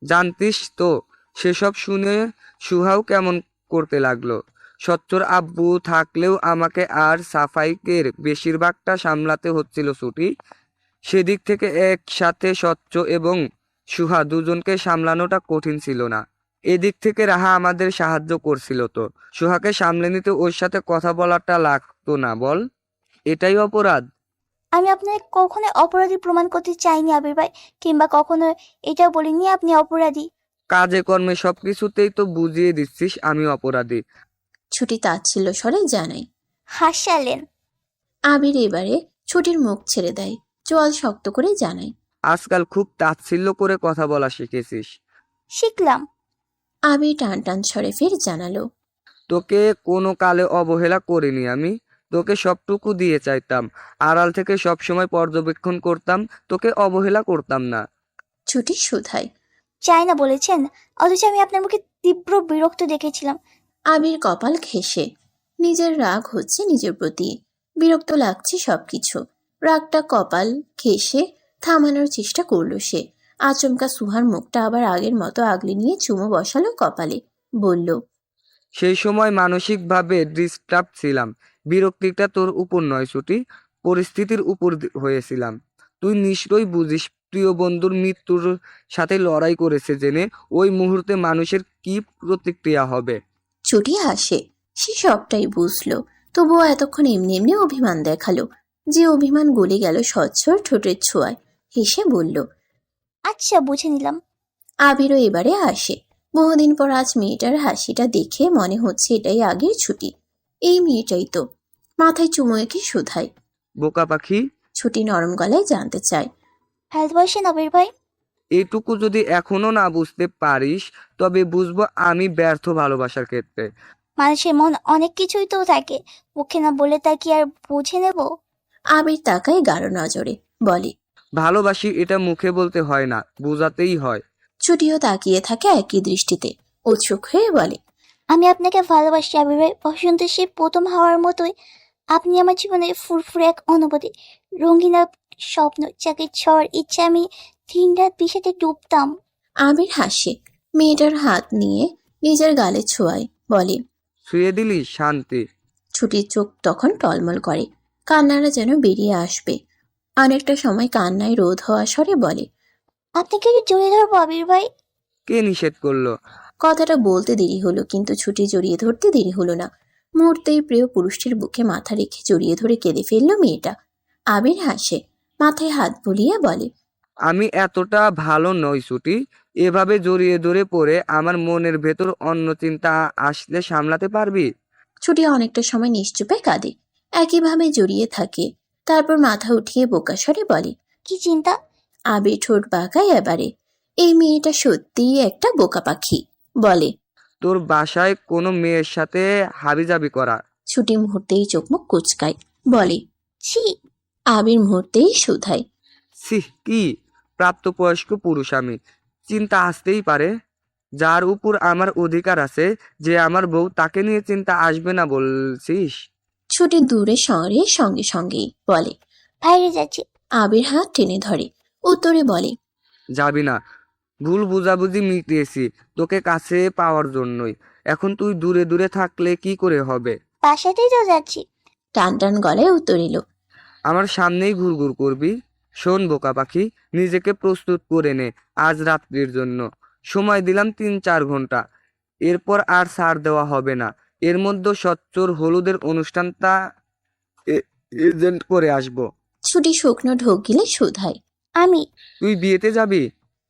জানতিস তো। সেসব শুনে সুহাও কেমন করতে লাগলো। সচ্চর আব্বু থাকলেও আমাকে আর সাফাইকের বেশিরভাগটা সামলাতে হচ্ছিল ছুটি। সেদিক থেকে একসাথে সচ্চ এবং সুহা দুজনকে সামলানোটা কঠিন ছিল না। এদিক থেকে রাহা আমাদের সাহায্য করছিল। তো সুহাকে সামলে নিতে ওর সাথে কথা বলাটা লাগতো না বল? এটাই অপরাধ? আমি আপনাকে কখনো অপরাধী প্রমাণ করতে চাইনি আবির ভাই, কিংবা কখনো এটাও বলিনি আপনি অপরাধী। কাজে কর্মে সবকিছুতেই তো বুঝিয়ে দিচ্ছিস আমি অপরাধী। ছুটি তাচ্ছিল্য স্বরে জানায়। হাসালেন। আবির এবারে ছুটির মুখ ছেড়ে দেয়, চোয়াল শক্ত করে জানায়, আজকাল খুব তাচ্ছিল্য করে কথা বলা শিখেছিস। শিখলাম। আবির টান টান স্বরে ফের জানালো, তোকে কোনো কালে অবহেলা করিনি আমি। তোকে সবটুকু দিয়ে চাইতাম, আড়াল থেকে সবসময় পর্যবেক্ষণ করতাম, তোকে অবহেলা করতাম না। ছুটি শুধায়। চাই না বলেছেন, অথচ আমি আপনার মুখে তীব্র বিরক্ত দেখেছিলাম। আবির কপাল ঘেঁষে, নিজের রাগ হচ্ছে নিজের প্রতি, বিরক্ত লাগছে সবকিছু। রাগটা কপাল ঘেঁষে থামানোর চেষ্টা করলো সে। আচমকা সুহার মুখটা আবার আগের মতো আগলে নিয়ে চুমো বসালো কপালে, বলল, সেই সময় মানসিকভাবে ডিস্টার্ব ছিলাম। বিরক্তিটা তোর উপর নয় ছুটি, পরিস্থিতির উপর হয়েছিলাম। তুই নিশ্চয়ই বুঝিস প্রিয় বন্ধুর মৃত্যুর সাথে লড়াই করেছে জেনে ওই মুহূর্তে মানুষের কি প্রতিক্রিয়া হবে। ছুটি হাসে, সে সবটাই বুঝলো। তবুও এতক্ষণ এমনি এমনি অভিমান দেখালো, যে অভিমান গলে গেল স্বচ্ছর ঠোঁটের ছোঁয়ায়। হেসে বলল, আচ্ছা, বুঝে নিলাম। আবিরও এবারে হাসে। বহুদিন পর আজ মেয়েটার হাসিটা দেখে মনে হচ্ছে এটাই আগের ছুটি। এই মেয়েটাই তো। মাথায় চুমো এঁকে শুধায়। বোকা পাখি। ছুটি নরম গলায় জানতে চায়, ভালোবাসেন আবির ভাই? এইটুকু যদি এখনো না বুঝতে পারিস তবে বুঝবো আমি ব্যর্থ ভালোবাসার ক্ষেত্রে। মানুষের মন অনেক কিছুই তো থাকে, মুখে না বলে তা কি আর বুঝে নেব? আবির তাকায় গাঢ় নজরে, বলে, ভালোবাসি এটা মুখে বলতে হয় না, বোঝাতেই হয়। ছুটিও তাকিয়ে থাকে একই দৃষ্টিতে, উৎসুক হয়ে বলে, আমি আপনাকে ভালোবাসি আবির ভাই। বসন্ত সে প্রথম হওয়ার মতোই আপনি আমার জীবনে ফুরফুরে এক অনুভূতি, রঙিন এক স্বপ্ন, যাকে ঝড় ইচ্ছে আমি দিন রাত বিষাদে ডুবতাম। আবির হাসে, মেয়েটার হাত নিয়ে নিজের গালে ছোঁয়ায়, বলে, ছুঁয়ে দিলি শান্তি। ছুটির চোখ তখন টলমল করে, কান্নারা যেন বেরিয়ে আসবে। অনেকটা সময় কান্নায় রোধ হওয়া স্বরে বলে, আপনাকে কি জড়িয়ে ধরবো আবির ভাই? কে নিষেধ করলো? কথাটা বলতে দেরি হলো, কিন্তু ছুটি জড়িয়ে ধরতে দেরি হলো না। মুহূর্তেই প্রিয় পুরুষটির বুকে মাথা রেখে জড়িয়ে ধরে কেঁদে ফেলল মেয়েটা। আবির হাসে, মাথায় হাত বুলিয়ে বলে, আমি এতটা ভালো নই ছুটি। এভাবে জড়িয়ে ধরে পড়ে আমার মনের ভেতর অন্য চিন্তা আসলে সামলাতে পারবি? ছুটি অনেকটা সময় নিশ্চুপে কাঁদে, একইভাবে জড়িয়ে থাকে। তারপর মাথা উঠিয়ে বোকা স্বরে বলে, কি চিন্তা? আবির ঠোঁট বাঁকায় এবারে। এই মেয়েটা সত্যিই একটা বোকা পাখি। বলে, তোর বাসায় কোনো মেয়ের সাথে হাবিজাবি করা। ছুটি মুহূর্তেই চোখ মুখ কুচকায়, বলে, ছি। আবির মুহূর্তেই শুধায়, ছি, কি প্রাপ্তবয়স্ক পুরুষ আমি, চিন্তা আসতেই পারে। যার উপর আমার অধিকার আছে, যে আমার বউ, তাকে নিয়ে চিন্তা আসবে না বলছিস? ছুটি দূরে সরে সঙ্গে সঙ্গেই বলে, বাইরে যাচ্ছি। আবির হাত টেনে ধরে, উত্তরে বলে, যাবি না। ভুল বুঝাবুঝি মিটিয়েছি তোকে কাছে পাওয়ার জন্যই। এখন তুই দূরে দূরে থাকলে কি করে হবে? বাসাতেই তো যাচ্ছি। টান টান গলায় উত্তর এলো। আমার সামনেই ঘুরঘুর করবি? শোন বোকা পাখি, নিজেকে প্রস্তুত করে নে আজ রাত্রির জন্য। সময় দিলাম 3-4 ঘন্টা, এরপর আর ছাড় দেওয়া হবে না। এর মধ্যে সচ্চর হলুদের অনুষ্ঠানটা এজেন্ট করে আসবো। ছুটি শুকনো ঢোক গিলে শুধায়, আমি তুই বিয়েতে যাবি?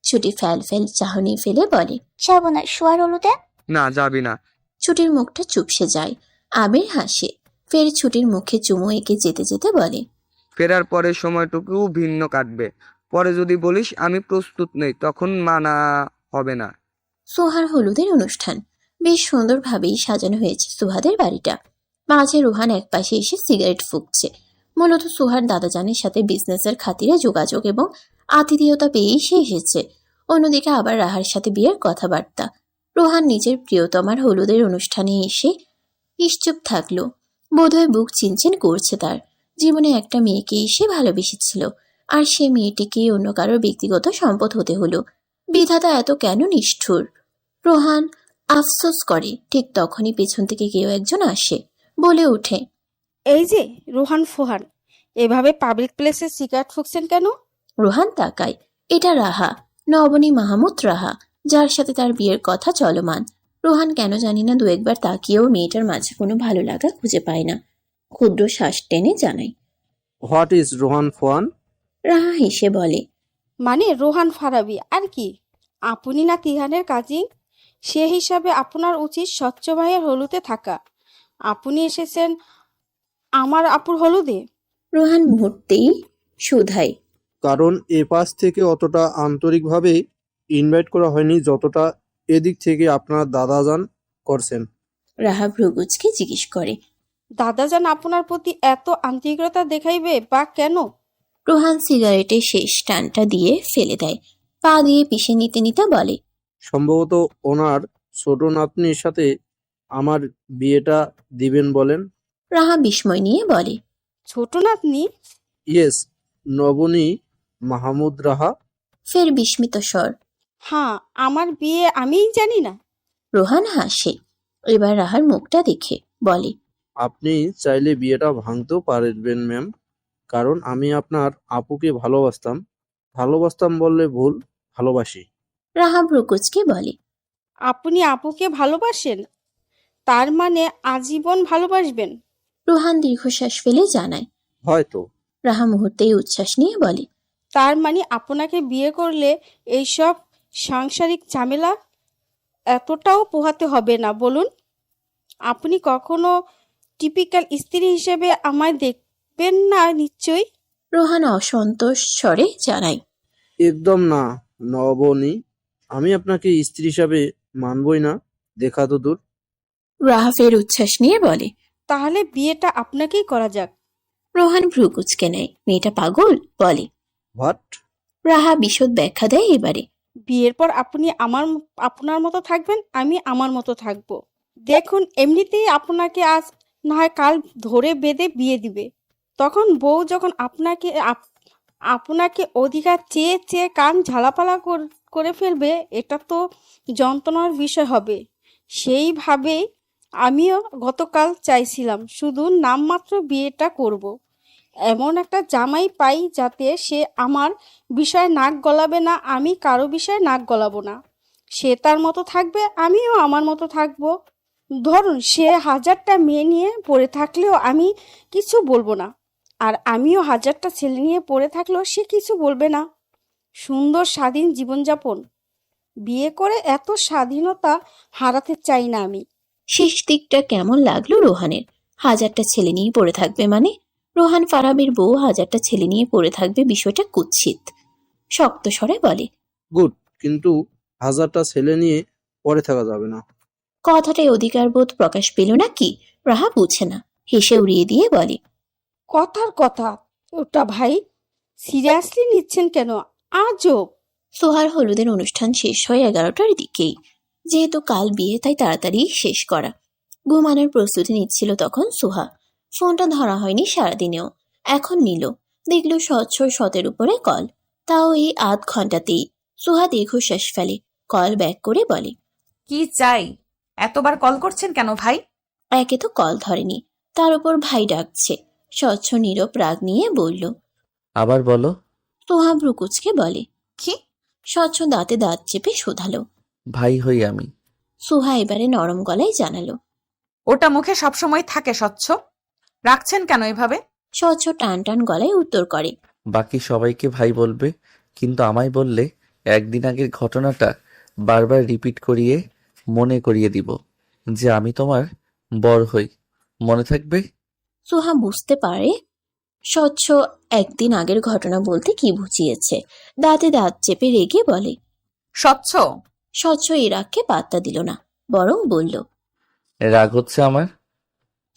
ছুটি ফ্যাল ফ্যাল চাহনি ফেলে বলে, যাবো না। শোয়ার হলুদে? না, যাবি না। ছুটির মুখটা চুপসে যায়। আবির হাসে, ফের ছুটির মুখে চুমু এঁকে যেতে যেতে বলে, ফেরার পরে সময়টুকু ভিন্ন কাটবে। পরে যদি বলিস আমি প্রস্তুত নেই, তখন মানা হবে না। সোহার হলুদের অনুষ্ঠান বেশ সুন্দরভাবেই সাজানো হয়েছে সুহাদের বাড়িটা। মাঝে রোহান একপাশে এসে সিগারেট ফুঁকছে। মূলত সোহার দাদাজানের সাথে বিজনেসের খাতিরে যোগাযোগ এবং আতিথেয়তা পেয়েই সে এসেছে। অন্যদিকে আবার রাহার সাথে বিয়ের কথাবার্তা। রোহান নিজের প্রিয়তমার হলুদের অনুষ্ঠানে এসে নিশ্চুপ থাকলো। বোধহয় বুক চিনচিন করছে তার। জীবনে একটা মেয়েকেই সে ভালোবেসেছিল, আর সে মেয়েটিকেই অন্য কারোর ব্যক্তিগত সম্পদ হতে হলো। বিধাতা এত কেন নিষ্ঠুর? রোহান আফসোস করে। ঠিক তখনই পেছন থেকে কেউ একজন আসে, বলে ওঠে, এই যে রোহান ফোহান, এভাবে পাবলিক প্লেসে সিগারেট ফুঁকছেন কেন? রোহান তাকায়। এটা রাহা, নবনী মাহমুদ রাহা, যার সাথে তার বিয়ের কথা চলমান। রোহান কেন জানি না দু একবার তাকিয়েও মেয়েটার মাঝে কোনো ভালো লাগা খুঁজে পায় না। ক্ষুদ্র শ্বাস টেনে জানায়, হোয়াট ইজ রোহান ফোয়ান? রাহা হেসে বলে, মানে রোহান ফারাবি আর কি। আপনি না তিহানের কাজিন, সে হিসাবে আপনার উচিত স্বচ্ছ ভাইয়ের হলুদে থাকা। আপনি এসেছেন আমার আপুর হলুদে। রোহান মুহূর্তেই শুধায়, কারণ এ পাশ থেকে অতটা আন্তরিকভাবে ইনভাইট করা হয়নি যতটা এদিক থেকে আপনার দাদাজান করছেন। রাহা ভ্রুকুচকে জিজ্ঞেস করে, দাদাজান আপনার প্রতি এত আন্তরিকতা দেখাইবে বা কেন? রোহান সিগারেটের শেষ টানটা দিয়ে ফেলে দেয়। পা দিয়ে পিষে নিতে নিতে বলে, সম্ভবত ওনার ছোট নাতনির সাথে আমার বিয়েটা দিবেন বলেন। রাহা বিস্ময় নিয়ে বলে, ছোট নাতনি? ইয়েস, নবনী মাহমুদ রাহা। ফের বিস্মিত স্বর। হ্যাঁ, আমার বিয়ে আমিই জানি না। রোহান হাসে, এবার রাহার মুখটা দেখে বলে, আপনি চাইলে বিয়েটা ভাঙতেও পারবেন ম্যাম, কারণ আমি আপনার আপুকে ভালোবাসতাম বললে ভুল, ভালোবাসি। রাহা ভ্রুকুচকে বলে, আপনি আপুকে ভালোবাসেন? তার মানে আজীবন ভালোবাসবেন? রোহান দীর্ঘশ্বাস ফেলে জানায়। হয়তো। রাহা মুহূর্তেই উচ্ছ্বাস নিয়ে বলে, তার মানে আপনাকে বিয়ে করলে এইসব সাংসারিক ঝামেলা এতটাও পোহাতে হবে না বলুন? আপনি কখনো টিপিক্যাল স্ত্রী হিসেবে আমায় দেখবেন না নিশ্চয়ই? রোহান অসন্তোষ স্বরে জানায়, একদম না নবনী, আমি আপনাকে স্ত্রী হিসাবে মানবই না, দেখা তো দূর। রাহা ফের উচ্ছ্বাস নিয়ে বলে, তাহলে বিয়েটা আপনাকেই করা যাক। রোহান ভ্রুকুচকে নেয়। মেয়েটা পাগল? বলে। হোয়াট? রাহা বিশদ ব্যাখ্যা দেয় এবারে। বিয়ের পর আপনি আপনার মতো থাকবেন, আমি আমার মতো থাকবো। দেখুন, এমনিতেই আপনাকে আজ না হয় কাল ধরে বেঁধে বিয়ে দিবে। তখন বউ যখন আপনাকে অধিকার চেয়ে চেয়ে কান ঝালাপালা করে ফেলবে, এটা তো যন্ত্রণার বিষয় হবে। সেইভাবেই আমিও গতকাল চাইছিলাম শুধু নামমাত্র বিয়েটা করব। এমন একটা জামাই পাই যাতে সে আমার বিষয়ে নাক গলাবে না, আমি কারো বিষয়ে নাক গলাবো না। সে তার মতো থাকবে, আমিও আমার মতো থাকবো। ধরুন সে 1000টা মেয়ে নিয়ে পড়ে থাকলেও আমি কিছু বলবো না, আর আমিও 1000টা ছেলে নিয়ে পড়ে থাকলেও সে কিছু বলবে না। সুন্দর স্বাধীন জীবনযাপন। বিয়ে করে এত স্বাধীনতা হারাতে চাই না আমি। শেষ দিকটা কেমন লাগলো রোহানের? 1000টা ছেলে নিয়ে পড়ে থাকবে মানে? রোহান ফারাবির বউ 1000টা ছেলে নিয়ে পড়ে থাকবে, বিষয়টা কুৎসিত। শক্ত স্বরে বলে। গুড, কিন্তু 1000টা ছেলে নিয়ে পরে থাকা যাবে না। কথাটায় অধিকার বোধ প্রকাশ পেল না কি? রাহা বুঝে না, হেসে উড়িয়ে দিয়ে বলে। কথার কথা ওটা ভাই, সিরিয়াসলি নিচ্ছেন কেন? আজব। সোহার হলুদের অনুষ্ঠান শেষ হয় 11টার দিকেই। যেহেতু কাল বিয়ে তাই তাড়াতাড়ি শেষ করা। ঘুমানোর প্রস্তুতি নিচ্ছিল তখন সোহা। ফোনটা ধরা হয়নি সারাদিনেও, এখন নিল। দেখল স্বচ্ছ শতের উপরে কল, তাও এই আধ ঘন্টাতেই। সোহা দীর্ঘশ্বাস ফেলে, কল ব্যাক করে বলে। কি চাই? এতবার কল করছেন কেন ভাই? একে তো কল ধরেনি, তার উপর ভাই ডাকছে। স্বচ্ছ নীরব রাগ নিয়ে বলল। আবার বলো। সোহা ভ্রুকুচকে বলে। কি? স্বচ্ছ দাঁতে দাঁত চেপে শোধালো। ভাই হই আমি। সোহা এবারে নরম গলায় জানালো। ওটা মুখে সবসময় থাকে স্বচ্ছ, রাখছেন কেন এভাবে? স্বচ্ছ টান টান গলায় উত্তর করে। বাকি সবাইকে ভাই বলবে, কিন্তু আমায় বললে একদিন আগের ঘটনাটা বারবার রিপিট করিয়ে মনে করিয়ে দিব যে আমি তোমার বর হই। মনে থাকবে? সোহা বুঝতে পারে স্বচ্ছ একদিন আগের ঘটনা বলতে কি বুঝিয়েছে। দাঁতে দাঁত চেপে রেগে বলে। স্বচ্ছ। স্বচ্ছ এই রাগকে পাত্তা দিল না, বরং বলল। রাগ হচ্ছে আমার?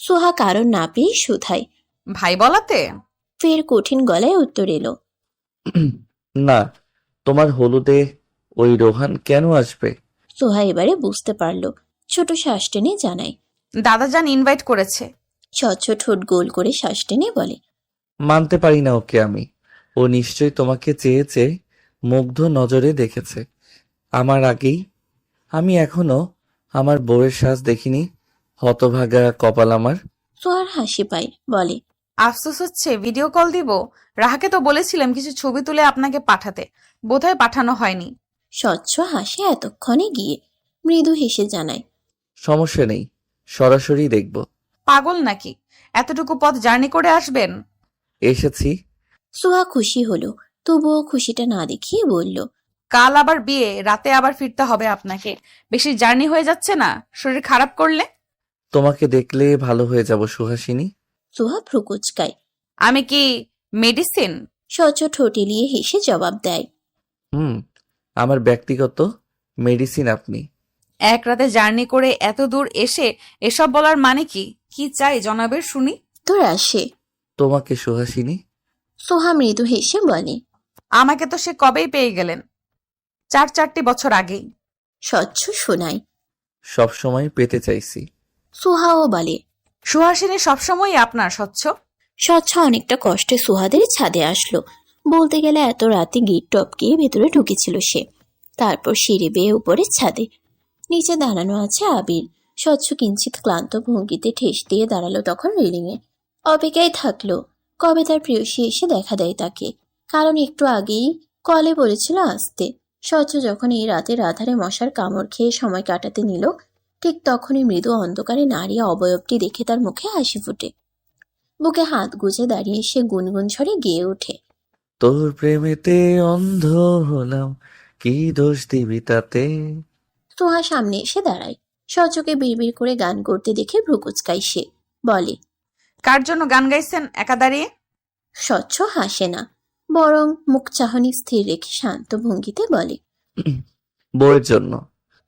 সোহা কারণ না পেয়ে শুধায়। ভাই বলাতে? ফের কঠিন গলায় উত্তর এলো। না, তোমার হলুদে ওই রোহান কেন আসবে? সোহা এবারে বুঝতে পারল, ছোট শ্বাস টেনে জানায়। দাদাজান ইনভাইট করেছে। স্বচ্ছ ঠোঁট গোল করে শ্বাস টেনে বলে। মানতে পারি না ওকে আমি। ও নিশ্চয়ই তোমাকে চেয়ে চেয়ে মুগ্ধ নজরে দেখেছে আমার আগেই। আমি এখনো আমার বউয়ের সাজ দেখিনি। হতভাগা কপাল আমার। সোহার হাসি পায়, বলে। আফসোস হচ্ছে, ভিডিও কল দিব। রাহাকে তো বলেছিলাম কিছু ছবি তুলে আপনাকে পাঠাতে, বোধহয় পাঠানো হয়নি। স্বচ্ছ হাসে এতক্ষণে গিয়ে মৃদু হেসে জানায়। সমস্যা নেই, সরাসরি দেখব। পাগল নাকি? এতটুকু পথ জার্নি করে আসবেন? এসেছি। সোহা খুশি হলো, তবুও খুশিটা না দেখিয়ে বলল। কাল আবার বিয়ে, রাতে আবার ফিরতে হবে আপনাকে। বেশি জার্নি হয়ে যাচ্ছে না শরীর খারাপ করলে? তোমাকে দেখলে ভালো হয়ে যাব সুহাসিনী। সোহা ভ্রুকুচকায়। আমি কি মেডিসিন? স্বচ্ছ ঠোঁট এলিয়ে হেসে জবাব দেয়। আমার ব্যক্তিগত মেডিসিন আপনি। এক রাতে জার্নি করে এত দূর এসে এসব বলার মানে কি? কি চাই জনাবের শুনি। তোর আসে তোমাকে সুহাসিনী। সোহা মৃদু হেসে বলে। আমাকে তো সে কবেই পেয়ে গেলেন, 4 বছর আগেই। স্বচ্ছ শোনায়। সব সময় পেতে চাইছি। সোহাও বলে। সুহাসিনী সবসময় আপনার স্বচ্ছ। স্বচ্ছ অনেকটা কষ্টে সুহাদের ছাদে আসলো। বলতে গেলে এত রাতে গেট টপকে ভেতরে ঢুকেছিল সে। তারপর সিঁড়ি বেয়ে উপরে ছাদে। নিচে দাঁড়ানো আছে আবির। স্বচ্ছ কিঞ্চিত ক্লান্ত ভঙ্গিতে ঠেস দিয়ে দাঁড়ালো তখন রেলিংয়ে। অপেক্ষায় থাকলো কবে তার প্রেয়সী এসে দেখা দেয় তাকে, কারণ একটু আগেই কলে বলেছিল আসতে। স্বচ্ছ যখন এই রাতের আধারে মশার কামড় খেয়ে সময় কাটাতে নিল, ঠিক তখনই মৃদু অন্ধকারে নারী অবয়বটি দেখে তার মুখে হাসি ফুটে। বুকে হাত গুজে দাঁড়িয়ে সে গুনগুন স্বরে গেয়ে ওঠে। তোর প্রেমেতে অন্ধ হলাম, কি দোষ দিবি তাতে। সোহা সামনে এসে দাঁড়ায়। স্বচ্ছকে বিড়বিড় করে গান করতে দেখে ভ্রুকুচকায় সে, বলে। কার জন্য গান গাইছেন একা দাঁড়িয়ে? স্বচ্ছ হাসে না, বরং মুখ চাহনি স্থির রেখে শান্ত ভঙ্গিতে বলে। বউয়ের জন্য।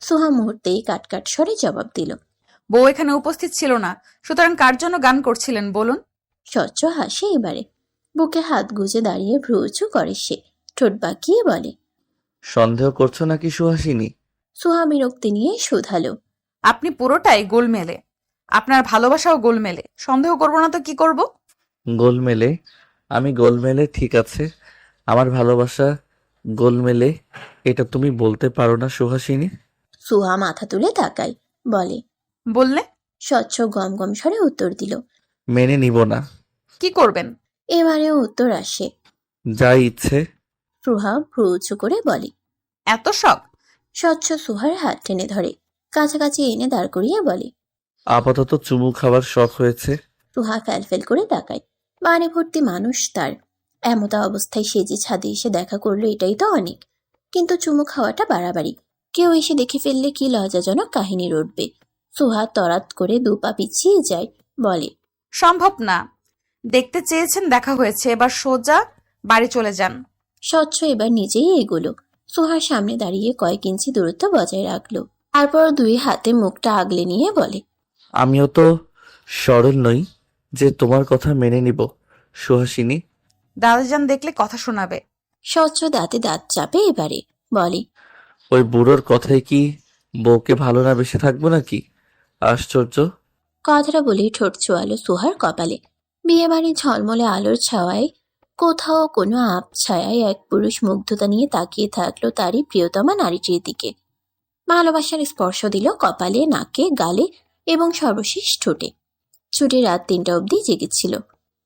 সোহা মুহূর্তেই কাটকাট স্বরে জবাব দিল। বউ এখানে উপস্থিত ছিল না, সুতরাং কার জন্য গান করছিলেন বলুন। স্বচ্ছ হাসে এবারে। বুকে হাত গুজে দাঁড়িয়ে ভ্রু উঁচু করে সে, ঠোঁট বাঁকিয়ে বলে। সন্দেহ করছো নাকি সুহাসিনী? সোহা বিরক্তি নিয়ে শুধালো। আপনি পুরোটাই গোলমেলে, আপনার ভালোবাসাও গোলমেলে। সন্দেহ করব না তো কি করব? গোলমেলে? আমি গোলমেলে ঠিক আছে, আমার ভালোবাসা গোলমেলে এটা তুমি বলতে পারো না সুহাসিনী। সোহা মাথা তুলে তাকায়, বলে। বললে? স্বচ্ছ গম গম স্বরে উত্তর দিল। মেনে নিব না। কি করবেন? এবারেও উত্তর আসে। যা ইচ্ছে। সোহা ভ্রু উঁচু করে বলে। এত শখ? স্বচ্ছ সুহার হাত টেনে ধরে, কাছাকাছি এনে দাঁড় করিয়ে বলে। আপাতত চুমু খাবার শখ হয়েছে। সুহা ফ্যালফেল করে তাকায়। বাড়ি ভর্তি মানুষ তার, এমতা অবস্থায় সে যে ছাদে এসে দেখা করলো এটাই তো অনেক। কিন্তু চুমু খাওয়াটা বাড়াবাড়ি, কেউ এসে দেখে ফেললে কি লজ্জাজনক কাহিনী রটবে। সুহা তরাত করে 2 পা পিছিয়ে যায়, বলে। সম্ভব না। দেখতে চেয়েছেন, দেখা হয়েছে, এবার সোজা বাড়ি চলে যান। স্বচ্ছ এবার নিজেই এগোলো, সুহার সামনে দাঁড়িয়ে কয়েক ইঞ্চি দূরত্ব বজায় রাখলো। তারপর 2 হাতে মুখটা আগলে নিয়ে বলে। আমিও তো সরল নই যে তোমার কথা মেনে নিব সুহাসিনী। দাদাজান দেখলে কথা শোনাবে। স্বচ্ছ দাঁতে দাঁত চাপে এবারে বলে। ওই বুড়োর কথায় কি বউকে ভালো না বেসে থাকবো নাকি? আশ্চর্য। কথাটা বলেই ঠোঁট ছোয়ালো সুহার কপালে। বিয়ে বাড়ির ঝলমলে আলোর ছাওয়ায় কোথাও কোনো ছায়ায় এক পুরুষ মুগ্ধতা নিয়ে তাকিয়ে থাকলো তারই প্রিয়তমা নারীটির দিকে। ভালোবাসার স্পর্শ দিল কপালে, নাকে, গালে এবং সর্বশেষ ঠোঁটে। ছুটি রাত 3টা অবধি জেগেছিল।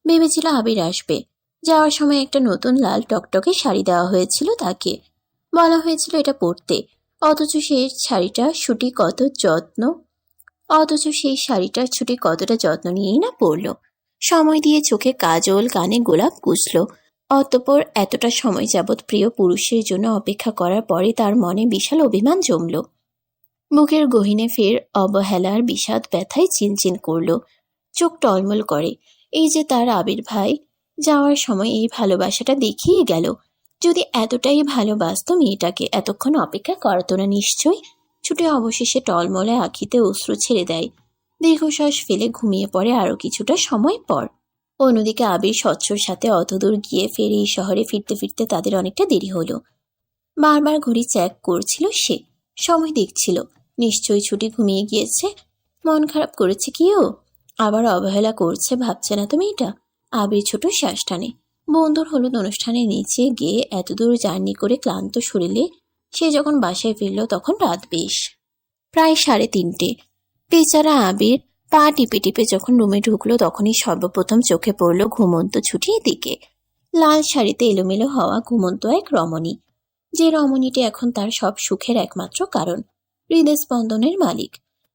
ভেবেছিল আবির আসবে। যাওয়ার সময় একটা নতুন লাল টকটকে শাড়ি দেওয়া হয়েছিল তাকে, বলা হয়েছিল এটা পরতে। অথচ সেই শাড়িটা ছুটি কতটা যত্ন নিয়েই না পরল। সময় দিয়ে চোখে কাজল, কানে গোলাপ গুছল। অতঃপর এতটা সময় যাবৎ প্রিয় পুরুষের জন্য অপেক্ষা করার পরে তার মনে বিশাল অভিমান জমল। বুকের গহীনে ফের অবহেলার বিষাদ ব্যথায় চিনচিন করল, চোখ টলমল করে। এই যে তার আবির ভাই যাওয়ার সময় এই ভালোবাসাটা দেখিয়ে গেল। যদি এতটাই ভালোবাসত মেয়েটাকে এতক্ষণ অপেক্ষা করত না নিশ্চয়ই। ছুটে অবশেষে টলমলে আঁখিতে অশ্রু ছেড়ে দেয়, দীর্ঘশ্বাস ফেলে ঘুমিয়ে পড়ে আরো কিছুটা সময় পর। অন্যদিকে আবির স্বচ্ছর সাথে অতদূর গিয়ে ফের এই শহরে ফিরতে ফিরতে তাদের অনেকটা দেরি হলো। বারবার ঘড়ি চেক করছিল সে, সময় দেখছিল। নিশ্চয়ই ছুটি ঘুমিয়ে গিয়েছে। মন খারাপ করেছে কি ও? আবার অবহেলা করছে ভাবছে না তো মেয়েটা? আবির ছোট শ্বাস টানে। বন্ধুর হলুদ অনুষ্ঠানে নিচে গিয়ে এতদূর জার্নি করে ক্লান্ত শরীরে সে যখন বাসায় ফিরল তখন রাত বেশ প্রায় 3:30। বেচারা আবির পা টিপে টিপে যখন রুমে ঢুকলো তখনই সর্বপ্রথম চোখে পড়ল ঘুমন্ত ছুটির দিকে। লাল শাড়িতে এলোমেলো হওয়া ঘুমন্ত এক রমণী, যে রমণীটি এখন তার সব সুখের একমাত্র কারণ, হৃদস্পন্দনের মালিক।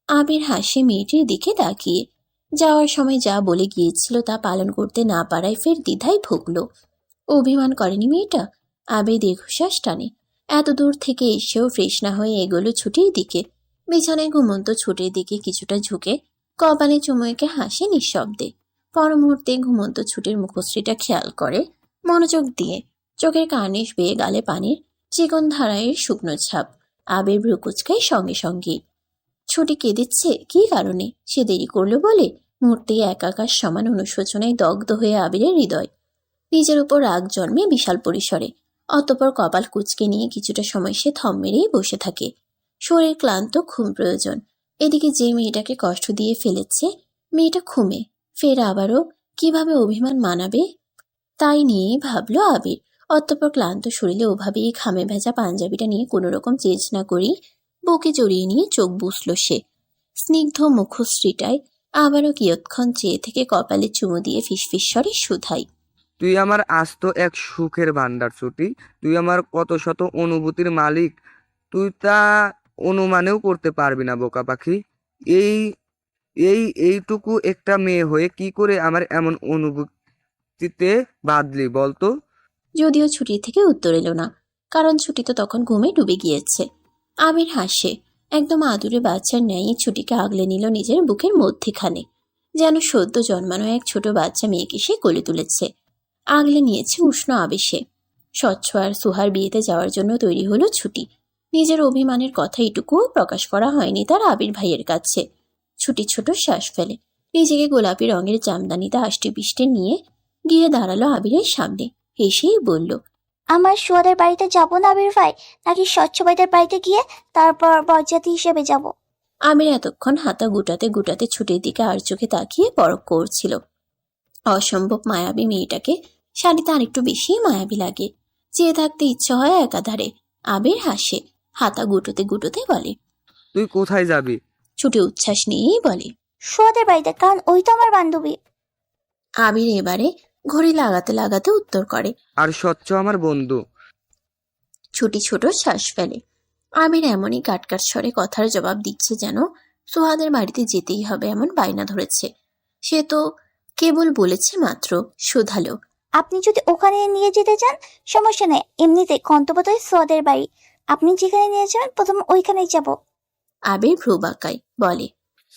আবির হাসি মেয়েটির দিকে তাকিয়ে। যাওয়ার সময় যা বলে গিয়েছিল তা পালন করতে না পারায় ফের দ্বিধায় ভুগল। অভিমান করেনি মেয়েটা? আবির দীর্ঘশ্বাস টানে। এত দূর থেকে এসেও ফ্রেশ না হয়ে এগোলো ছুটির দিকে। বিছানায় ঘুমন্ত ছুটির দিকে কিছুটা ঝুঁকে কপালে চুমু এঁকে হাসে নিঃশব্দে। পর মুহূর্তে ঘুমন্ত ছুটির মুখশ্রীটা খেয়াল করে মনোযোগ দিয়ে। চোখের কার্নিশ বেয়ে গালে পানির চিকন ধারায়ের শুকনো ছাপ। আবির ভ্রু কুচকায় সঙ্গে সঙ্গেই। ছুটি কেঁদেছে কি কারণে? সে দেরি করলো বলে? মুহূর্তেই একাকাশ সমান অনুশোচনায় দগ্ধ হয়ে আবিরের হৃদয়। নিজের উপর রাগ জন্মে বিশাল পরিসরে। অতঃপর কপাল কুচকে নিয়ে কিছুটা সময় সে থম মেরেই বসে থাকে। শরীর ক্লান্ত, ঘুম প্রয়োজন। এদিকে যে মেয়েটাকে কষ্ট দিয়ে ফেলেছে মেয়েটা ঘুমে। ফের আবারও কিভাবে অভিমান মানাবে তাই নিয়েই ভাবলো আবির। অতঃপর ক্লান্ত শরীরে ওভাবেই ঘামে ভেজা পাঞ্জাবিটা নিয়ে কোনোরকম চেঞ্জ না করেই বুকে জড়িয়ে নিয়ে চোখ বুঝল সে। স্নিগ্ধ মুখশ্রীটায় আবারও কিয়ৎক্ষণ চেয়ে থেকে কপালে চুমু দিয়ে ফিসফিস স্বরে শুধাই। তুই আমার আস্ত এক সুখের ভান্ডার ছুটি। তুই আমার কত শত অনুভূতির মালিক। তুই তা অনুমানেও করতে পারবি না বোকা পাখি। এই এইটুকু একটা মেয়ে হয়ে কি করে আমার এমন অনুভূতিতে বাঁধলি বলতো? যদিও ছুটি থেকে উত্তর এলো না, কারণ ছুটি তো তখন ঘুমে ডুবে গিয়েছে। আবির হাসে, একদম আদুরে বাচ্চার ন্যায় ছুটিকে আগলে নিল নিজের বুকের মধ্যেখানে, যেন সদ্য জন্মানো এক ছোট বাচ্চা মেয়েকে সে কোলে তুলেছে। আগলে নিয়েছে উষ্ণ আবেশে। স্বচ্ছ আর সুহার বিয়েতে যাওয়ার জন্য তৈরি হলো ছুটি। নিজের অভিমানের কথা এটুকুও প্রকাশ করা হয়নি তার আবির ভাইয়ের কাছে। ছুটি ছোট শ্বাস ফেলে নিজেকে গোলাপি রঙের জামদানিতে আষ্টে পিষ্টে নিয়ে গিয়ে দাঁড়ালো আবিরের সামনে। হেসেই বলল, আমার সুয়াদের বাড়িতে যাব না আবির ভাই, নাকি স্বচ্ছ ভাইদের বাড়িতে গিয়ে তারপর বরযাত্রী হিসেবে যাব? আবির এতক্ষণ হাতা গুটাতে গুটাতে ছুটির দিকে আর চোখে তাকিয়ে পরখ করছিল। অসম্ভব মায়াবী মেয়েটাকে শাড়িতে আরেকটু বেশি মায়াবী লাগে। চেয়ে থাকতে ইচ্ছে হয় একাধারে। আবির হাসে, হাতা গুটোতে গুটোতে বলে। তুই কোথায় যাবি? ছুটি উচ্ছ্বাস নিয়েই বলে, সুয়াদের বাড়িতে, কারণ ওই তো আমার বান্ধবী। আবির এবারে ঘড়ি লাগাতে লাগাতে উত্তর করে। আর স্বচ্ছ আমার বন্ধু। ছুটি ছোট শ্বাস ফেলে। আবির এমনই কাটকাট স্বরে কথার জবাব দিচ্ছে যেন সোহাদের বাড়িতে যেতেই হবে এমন বায়না ধরেছে। সে তো কেবল বলেছে মাত্র, শুধালো। আপনি যদি ওখানে নিয়ে যেতে চান সমস্যা নেই, এমনিতে গন্তব্যটাই সোয়াদের বাড়ি। আপনি যেখানে নিয়ে যাবেন প্রথম ওইখানেই যাব। আবির ভ্রু বাঁকায়, বলে।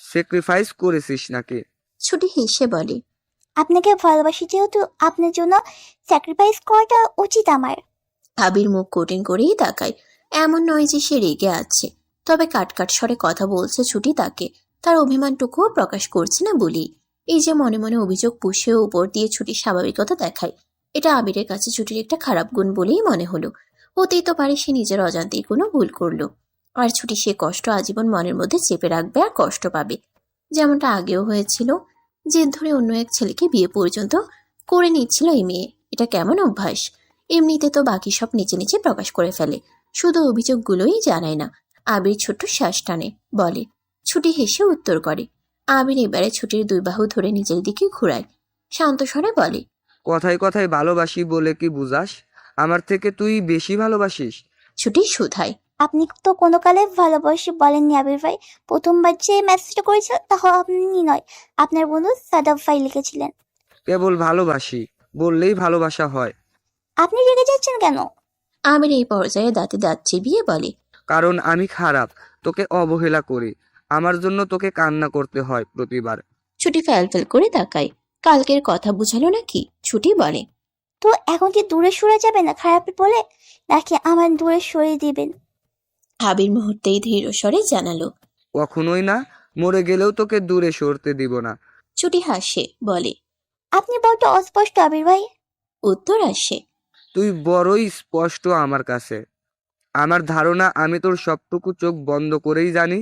স্যাক্রিফাইস করেছিস নাকি? ছুটি হেসে বলে। আপনাকে ভালোবাসি যেহেতু আপনার জন্য স্যাক্রিফাইস করাটা উচিত আমার। আবির মুখ কঠিন করেই তাকায়। এমন নয় যে সে রেগে আছে, তবে কাটকাট স্বরে কথা বলছে ছুটি তাকে, তার অভিমানটুকুও প্রকাশ করছে না বলেই। এই যে মনে মনে অভিযোগ পুষেও উপর দিয়ে ছুটির স্বাভাবিকতা দেখায়, এটা আবিরের কাছে ছুটির একটা খারাপ গুণ বলেই মনে হলো। হতেই তো পারে সে নিজের অজান্তেই কোনো ভুল করলো, আর ছুটি সে কষ্ট আজীবন মনের মধ্যে চেপে রাখবে আর কষ্ট পাবে, যেমনটা আগেও হয়েছিল। জেদ ধরে অন্য এক ছেলেকে বিয়ে পর্যন্ত করে নিচ্ছিল এই মেয়ে। এটা কেমন অভ্যাস! এমনিতে তো বাকি সব নিচে নিচে প্রকাশ করে ফেলে, শুধু অভিযোগগুলোই জানায় না। আবির ছোট্ট শ্বাস টানে, বলে। ছুটি হেসে উত্তর করে। আবির এবারে ছুটির দুই বাহু ধরে নিজের দিকে ঘুরায়, শান্ত স্বরে বলে। কথায় কথায় ভালোবাসি বলে কি বুঝাস? আমার থেকে তুই বেশি ভালোবাসিস? ছুটি শুধায়। আপনি তো কোনো কালে ভালোবাসি বলেননি আবির ভাই। প্রথমবার যে মেসেজটা করেছিল তখন আপনি নয়, আপনার বন্ধু সাদাব ভাই লিখেছিলেন। কেবল ভালোবাসি বললেই ভালোবাসা হয়? আপনি রেগে যাচ্ছেন কেন? আবির এই পর্যায়ে দাঁতে দাঁত চিবিয়ে বলে। কারণ আমি খারাপ, তোকে অবহেলা করি, আমার জন্য তোকে কান্না করতে হয় প্রতিবার। ছুটি ফ্যাল করে তাকায়। কালকের কথা বুঝালো নাকি? ছুটি বলে। তো এখন কি দূরে সরে যাবে না খারাপ বলে, নাকি আমার দূরে সরিয়ে দিবেন? আবির মুহূর্তেই ধীর স্বরে জানালো। কখনোই না, মরে গেলেও তোকে দূরে সরতে দিব না। ছুটি হাসে, বলে। আপনি বড্ড অস্পষ্ট আবির ভাই। উত্তর আসে। তুই বড়ই স্পষ্ট আমার কাছে। আমার ধারণা আমি তোর সবটুকু চোখ বন্ধ করেই জানি।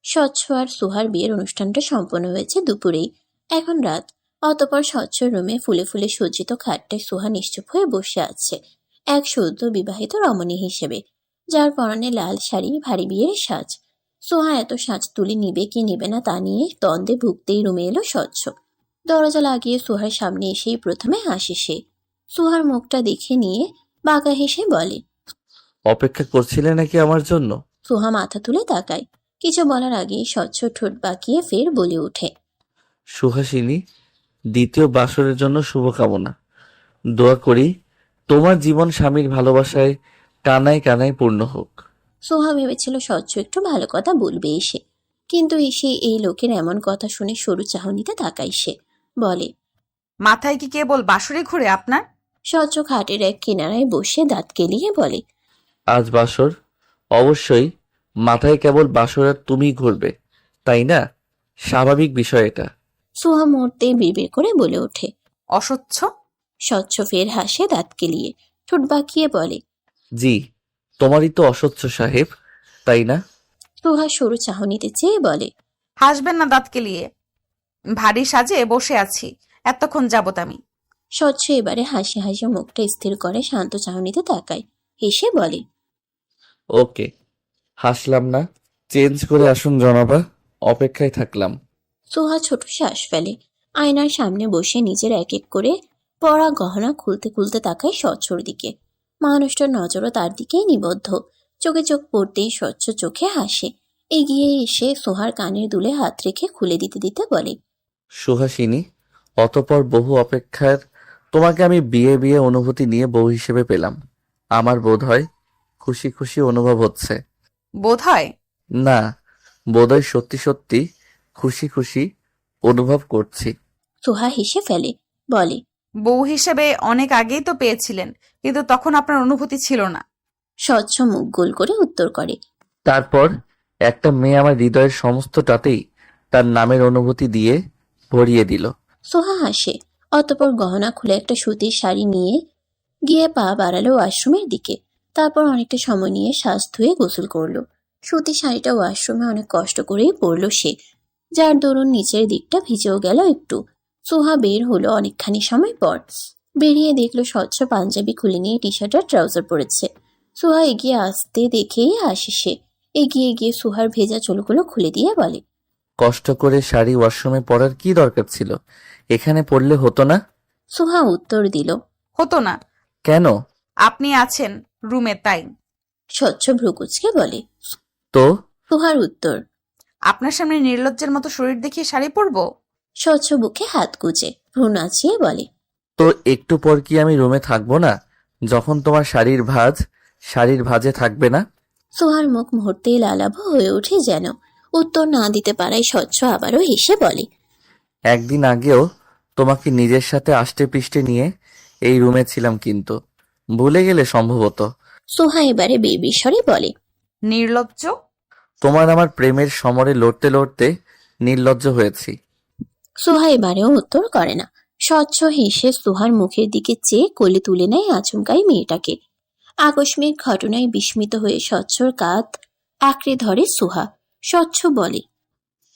স্বচ্ছ আর সুহার বিয়ের অনুষ্ঠানটা সম্পন্ন হয়েছে দুপুরেই। এখন রাত। অতপর স্বচ্ছ রুমে ফুলে ফুলে সজ্জিত খাটটায় সুহা নিশ্চুপ হয়ে বসে আছে, এক সদ্য বিবাহিত রমণী হিসেবে, যার পরনে লাল শাড়ি, ভারী বিয়ের সাজ। সুহা এত সাজ তুলে নিবে কি নিবে না তা নিয়ে দ্বন্দ্বে ভুগতেই রুমে এলো স্বচ্ছ। দরজা লাগিয়ে সুহার সামনে এসেই প্রথমে হাসে সে। সুহার মুখটা দেখে নিয়ে বাঁকা হেসে বলে। অপেক্ষা করছিলে নাকি আমার জন্য? সুহা মাথা তুলে তাকায়। কিছু বলার আগেই স্বচ্ছ ঠোঁট বাঁকিয়ে ফের বলে ওঠে। সুহাসিনী, দ্বিতীয় বাসরের জন্য শুভকামনা। দোয়া করি তোমার জীবন স্বামীর ভালোবাসায় কানায় কানায় পূর্ণ হোক। সোহা ভেবেছিল স্বচ্ছ একটু ভালো কথা বলবে এসে, কিন্তু এসে এই লোকের এমন কথা শুনে সরু চাহনিতে তাকায় সে, বলে। মাথায় কি কেবল বাঁশরি ঘুরে আপনার? স্বচ্ছ খাটের এক কিনারায় বসে দাঁত কেলিয়ে বলে। আজ বাসর? অবশ্যই মাথায় কেবল বাসর আর তুমি ঘুরবে, তাই না? স্বাভাবিক বিষয় এটা। সোহা মুহূর্তে বিড়বিড় করে বলে ওঠে। অস্বচ্ছ? স্বচ্ছ ফের হাসে দাঁত কেলিয়ে, ঠোঁট বাঁকিয়ে বলে। জি, তোমারই তো অস্বচ্ছ সাহেব, তাই না? সোহা সরু চাহনিতে চেয়ে বলে। হাসবেন না দাঁত কেলিয়ে, ভারী সাজে বসে আছি এতক্ষণ যাবত আমি। স্বচ্ছ এবারে হাসি হাসি মুখটা স্থির করে শান্ত চাহনিতে তাকায়, হেসে বলে। ওকে, হাসলাম না। চেঞ্জ করে আসুন জনাবা, অপেক্ষায় থাকলাম। সোহা ছোট শ্বাস ফেলে, আয়নার সামনে বসে নিজের এক এক করে পরা গহনা খুলতে খুলতে তাকায় স্বচ্ছর দিকে। মানুষটার নজরও তার দিকেই নিবদ্ধ। চোখে চোখ পড়তেই স্বচ্ছ চোখে হাসে, এগিয়ে এসে সোহার কানের দুলে হাত রেখে খুলে দিতে দিতে বলে। সুহাসিনী, অতপর বহু অপেক্ষার তোমাকে আমি বিয়ে বিয়ে অনুভূতি নিয়ে বউ হিসেবে পেলাম। আমার বোধ হয় খুশি খুশি অনুভব হচ্ছে। বোধ হয় না, বোধহয় সত্যি সত্যি খুশি খুশি অনুভব করছি। সোহা হেসে ফেলে, বলে। বউ হিসেবে অনেক আগেই তো পেয়েছিলেন, কিন্তু তখন আপনার অনুভূতি ছিল না। স্বচ্ছ মুখ গোল করে উত্তর করে। তারপর একটা মেয়ে আমার হৃদয়ের সমস্তটাতেই তার নামের অনুভূতি দিয়ে ভরিয়ে দিল। সোহা হাসে, অতপর গহনা খুলে একটা সুতির শাড়ি নিয়ে গিয়ে পা বাড়ালো ওয়াশরুমের দিকে। তারপর অনেকটা সময় নিয়ে শ্বাস ধুয়ে গোসল করলো। সুতির শাড়িটা ওয়াশরুমে অনেক কষ্ট করেই পরলো সে, যার দরুন নিচের দিকটা ভিজেও গেল একটু। সোহা বের হলো অনেকখানি সময় পর। বেরিয়ে দেখলো স্বচ্ছ পাঞ্জাবি খুলে নিয়ে টি শার্ট আর ট্রাউজার পরেছে। সোহা এগিয়ে আসতে দেখেই হাসে সে, এগিয়ে গিয়ে সোহার ভেজা চুলগুলো খুলে দিয়ে বলে। কষ্ট করে শাড়ি ওয়াশরুমে পরার কি দরকার ছিল? এখানে পরলে হতো না? সোহা উত্তর দিল। হতো না। কেন? আপনি আছেন রুমে তাই। স্বচ্ছ ভ্রুকুচকে বলে। তো সুহার উত্তর। আপনার সামনে নির্লজ্জের মতো শরীর দেখিয়ে শাড়ি পরবো? স্বচ্ছ বুকে হাত গুজে ভ্রু নাচিয়ে বলে। তো একটু পর কি আমি রুমে থাকবো না? যখন তোমার শাড়ির ভাঁজে থাকবে না? সুহার মুখ মুহূর্তেই লালাভ হয়ে ওঠে যেন। উত্তর না দিতে পারায় স্বচ্ছ আবারও হেসে বলে। একদিন আগেও তোমাকে নিজের সাথে আষ্টে পৃষ্ঠে নিয়ে এই রুমে ছিলাম, কিন্তু ভুলে গেলে সম্ভবত। সুহা এবারে বিস্বরে বলে। নির্লজ্জ! তোমার আমার প্রেমের সমরে লড়তে লড়তে নির্লজ্জ হয়েছি। সুহা এবারেও উত্তর করে না। স্বচ্ছ হেসে সুহার মুখের দিকে চেয়ে কোলে তুলে নেয় আচমকাই মেয়েটাকে। আকস্মিক ঘটনায় বিস্মিত হয়ে স্বচ্ছর কাঁধ আঁকড়ে ধরে সুহা। স্বচ্ছ বলে।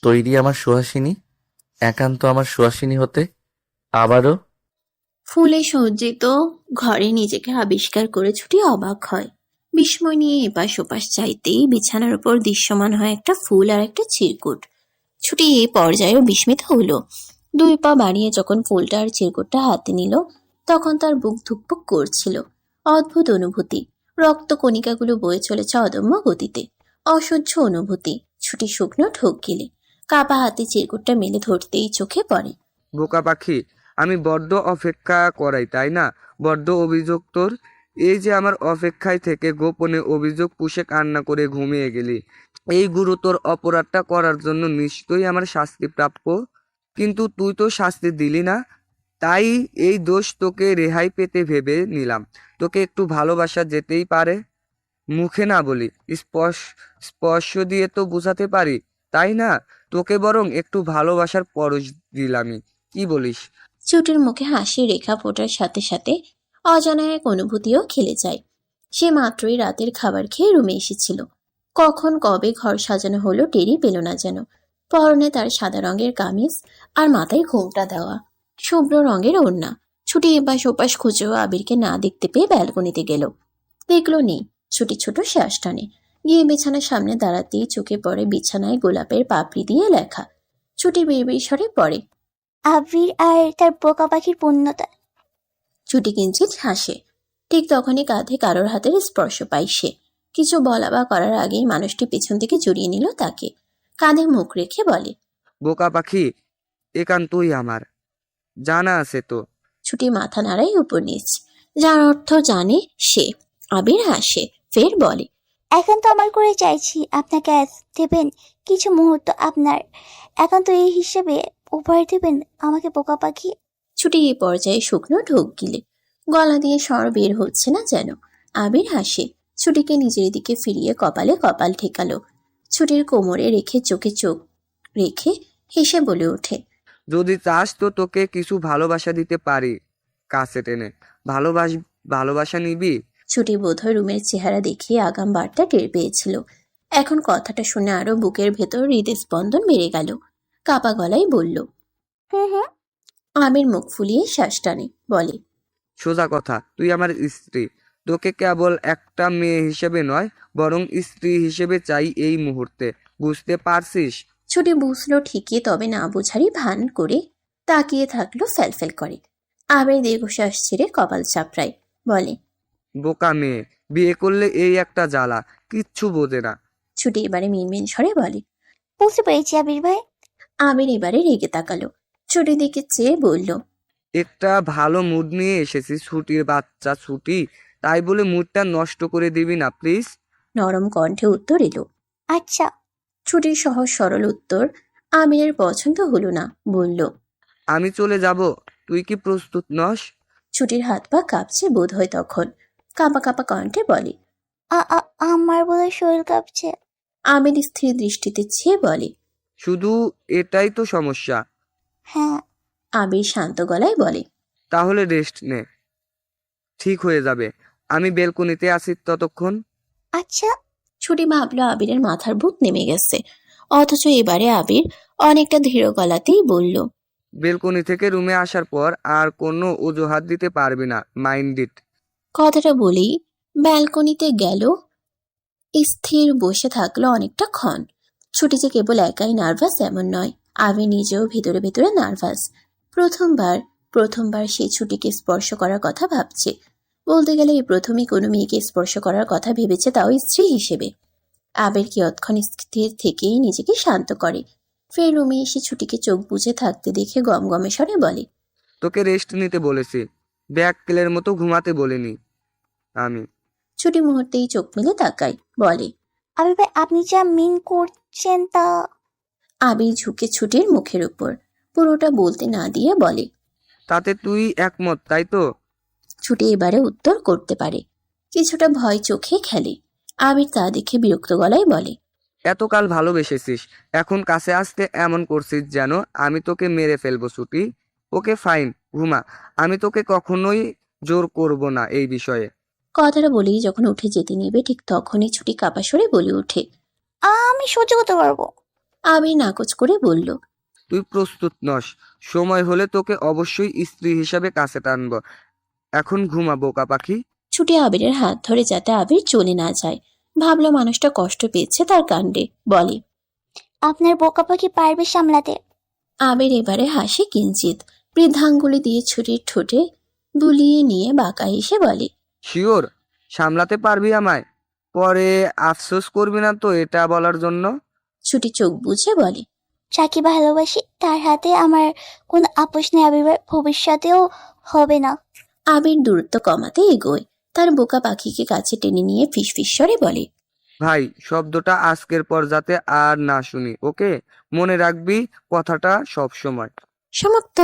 তৈরি আমার সুহাসিনী, একান্ত আমার সুহাসিনী হতে? আবারও? ফুলে সজ্জিত ঘরে নিজেকে আবিষ্কার করে ছুটি অবাক হয়। বিস্ময় নিয়ে এপাশ ওপাশ চাইতেই বিছানার উপর দৃশ্যমান হয় একটা ফুল আর একটা চিরকুট। ছুটি এই পর্যায়েও বিস্মিত হলো। 2 পা বাড়িয়ে যখন ফুলটা আর চিরকুটটা হাতে নিল, তখন তার বুক ধুকপুক করছিল। অদ্ভুত অনুভূতি। রক্ত কণিকাগুলো বয়ে চলেছে অদম্য গতিতে। অসহ্য অনুভূতি। ছুটি শুকনো ঢোক গিলে কাপা হাতে চিরকুটটা মেলে ধরতেই চোখে পড়ে। বোকা পাখি, আমি বড্ড অপেক্ষা করাই তাই না? বড্ড অভিযোগ তোর। এই যে আমার অপেক্ষায় থেকে গোপনে অভিযোগ পুষে কান্না করে ঘুমিয়ে গেলি। এই গুরুতর অপরাধটা করার জন্য নিশ্চয়ই আমার শাস্তি প্রাপ্য, কিন্তু তুই তো শাস্তি দিলি না। তাই এই দোষ তোকে রেহাই পেতে ভেবে নিলাম। তোকে একটু ভালোবাসা যেতেই পারে, মুখে না বলি স্পর্শ দিয়ে তো বোঝাতে পারি, তাই না? তোকে বরং একটু ভালোবাসার পরশ দিলামই, কি বলিস? ছুটির মুখে হাসির রেখা ফোটার সাথে সাথে অজানা এক অনুভূতিও খেলে যায়। সে মাত্রই রাতের খাবার খেয়ে রুমে এসেছিল। কখন কবে ঘর সাজানো হলো টেরই পেল না যেন। পরনে তার সাদা রঙের কামিজ আর মাথায় ঘোমটা দেওয়া শুভ্র রঙের ওড়না। ছুটি এপাশ ওপাশ খুঁজেও আবিরকে না দেখতে পেয়ে ব্যালকনিতে গেল। দেখলো নেই। ছুটি ছোট শ্বাস টানে। গিয়ে বিছানার সামনে দাঁড়াতেই চোখে পড়ে বিছানায় গোলাপের পাপড়ি দিয়ে লেখা। ছুটি বিড়বিড় স্বরে পড়ে। আবির আর তার বোকা পাখির পূর্ণতা। ছুটি কিঞ্চিত হাসে। ঠিক তখনই কাঁধে কারোর হাতের স্পর্শ পায় সে। কিছু বলা বা করার আগেই মানুষটি পেছন থেকে জড়িয়ে নিল তাকে। কাঁধে মুখ রেখে বলে। বোকা পাখি, একান্তই আমার, জানা আছে তো। ছুটি মাথা নাড়াই উপর নিচ, যার অর্থ জানে সে। আবির হাসে, ফের বলে। এখন তো আমার করে চাইছি আপনাকে দেবেন কিছু মুহূর্ত আপনার, এখন তো এই হিসেবে উপহার দেবেন আমাকে বোকা পাখি। ছুটি এই পর্যায়ে শুকনো ঢোক গিলে গলা দিয়ে স্বর বের হচ্ছে না যেন। আবির হাসে, ছুটিকে নিজের দিকে ফিরিয়ে কপালে কপাল ঠেকালো। ছুটির কোমরে রেখে চোখে চোখ রেখে হেসে বলে ওঠে। যদি চাস তো তোকে কিছু ভালোবাসা দিতে পারি, কাছে টেনে। ভালোবাসা নিবি? ছুটি বোধহয় রুমের চেহারা দেখিয়ে আগাম বার্তা টের পেয়েছিল। এখন কথাটা শুনে আরো বুকের ভেতর হৃদস্পন্দন বেড়ে গেল। কাপা গলায় বলল। হুম। আবির মুখ ফুলিয়ে শ্বাস টানে, বলে। সোজা কথা, তুই আমার স্ত্রী। তোকে কেবল একটা মেয়ে হিসেবে নয়, বরং স্ত্রী হিসেবে চাই এই মুহূর্তে, বুঝতে পারছিস? ছুটি বুঝলো ঠিকই, তবে না বোঝারই ভান করে তাকিয়ে থাকলো ফ্যালফ্যাল করে। আবির দীর্ঘশ্বাস ছেড়ে কপাল চাপড়ায়, বলে। বোকা মেয়ে, বিয়ে করলে এই একটা জ্বালা, কিচ্ছু বোঝে না। ছুটি এবারে মিনমিন স্বরে বলে। বুঝতে পেরেছি আবির ভাই। আবির এবারে রেগে তাকালো। ছুটির দিকে চেয়ে বলল। একটা ভালো মুড নিয়ে এসেছি, ছুটির বাচ্চা ছুটি, তাই বলে মুডটা নষ্ট করে দিবি না প্লিজ। নরম কণ্ঠে উত্তর এলো। আচ্ছা। ছুটির সহজ সরল উত্তর আমিরের পছন্দ হলো না, বলল। আমি চলে যাব, তুই কি প্রস্তুত নস? ছুটির হাত পা কাঁপছে বোধ হয় তখন। কাঁপা কাঁপা কণ্ঠে বলে। আমার বোধহয় শরীর কাঁপছে। আমির স্থির দৃষ্টিতে চেয়ে বলে। শুধু এটাই তো সমস্যা? হ্যাঁ। আবির শান্ত গলায় বলে। তাহলে রেস্ট নে, ঠিক হয়ে যাবে। আমি বেলকনিতে আছি ততক্ষণ। আচ্ছা। ছুটি ভাবলো আবিরের মাথার ভূত নেমে গেছে, অথচ এবারে আবির অনেকটা ধীর গলাতেই বলল। বেলকনি থেকে রুমে আসার পর আর কোনো অজুহাত দিতে পারবি না, মাইন্ড ইট। কথাটা বলেই ব্যালকনিতে গেল। স্থির বসে থাকলো অনেকটা ক্ষণ। ছুটি যে কেবল একাই নার্ভাস এমন নয়, আবির নিজেও ভেতরে ভেতরে নার্ভাস। প্রথমবার সে ছুটিকে স্পর্শ করার কথা ভাবছে। বলতে গেলে এই প্রথমে কোনো মেয়েকে স্পর্শ করার কথা ভেবেছে, তাও স্ত্রী হিসেবে। আবির কিয়ৎক্ষণ স্থির থেকেই নিজেকে শান্ত করে, ফের রুমে এসে ছুটিকে চোখ বুজে থাকতে দেখে গমগমে স্বরে বলে, তোকে রেস্ট নিতে বলেছি, ব্যাক কেলের মতো ঘুমাতে বলিনি আমি। ছুটি মুহূর্তেই চোখ মেলে তাকায়, বলে, আবির ভাই আপনি যা মিন করছেন তা। আবির ঝুঁকে ছুটির মুখের উপর, পুরোটা বলতে না দিয়ে বলে, তাতে তুই একমত তাই তো? ছুটি এবারে উত্তর করতে পারে, কিছুটা ভয় চোখে খেলে। আবির তা দেখে বিরক্ত গলায় বলে, এতকাল ভালোবেসেছিস, এখন কাছে আসতে এমন করছিস যেন আমি তোকে মেরে ফেলবো ছুটি। ওকে ফাইন, ঘুমা, আমি তোকে কখনোই জোর করব না এই বিষয়ে। কথাটা বলেই যখন উঠে যেতে নেবে ঠিক তখনই ছুটি কাপা সরে বলে ওঠে, আমি সহ্য করতে পারবো। আবির নাকচ করে বলল, তুই প্রস্তুত নস, সময় হলে তোকে অবশ্যই স্ত্রী হিসাবে কাছে টানবো। এখন ঘুমা বোকা পাখি। ছুটি আবিরের হাত ধরে যাতে আবির চলে না যায়, ভাবলো মানুষটা কষ্ট পেয়েছে তার কাণ্ডে, বলে, আপনার বোকা পাখি পারবে সামলাতে। আবির এবারে হাসি কিঞ্চিত, বৃদ্ধাঙ্গুলি দিয়ে ছুটির ঠোঁটে বুলিয়ে নিয়ে বাঁকা এসে বলে, শিওর সামলাতে পারবি আমায়? পরে আফসোস করবি না তো এটা বলার জন্য? ছুটি চোখ বুঝে বলে, যাকে ভালোবাসি তার হাতে আমার কোনো আপোষ নেই আবির ভাই, ভবিষ্যতেও হবে না। আবির দূরত্ব কমাতে এগোয়, তার বোকা পাখিকে কাছে টেনে নিয়ে ফিসফিস স্বরে বলে, ভাই শব্দটা আজকের পর যাতে আর না শুনি, ওকে? মনে রাখবি কথাটা সব সময়। সমাপ্ত।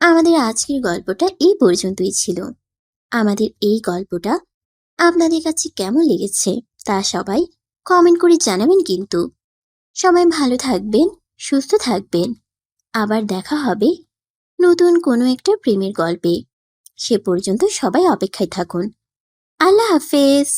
আমাদের আজকের গল্পটা এই পর্যন্তই ছিল। আমাদের এই গল্পটা আপনাদের কাছে কেমন লেগেছে তা সবাই কমেন্ট করে জানাবেন কিন্তু। সবাই ভালো থাকবেন, সুস্থ থাকবেন। আবার দেখা হবে নতুন কোনো একটা প্রেমের গল্পে। সে পর্যন্ত সবাই অপেক্ষায় থাকুন। আল্লাহ হাফেজ।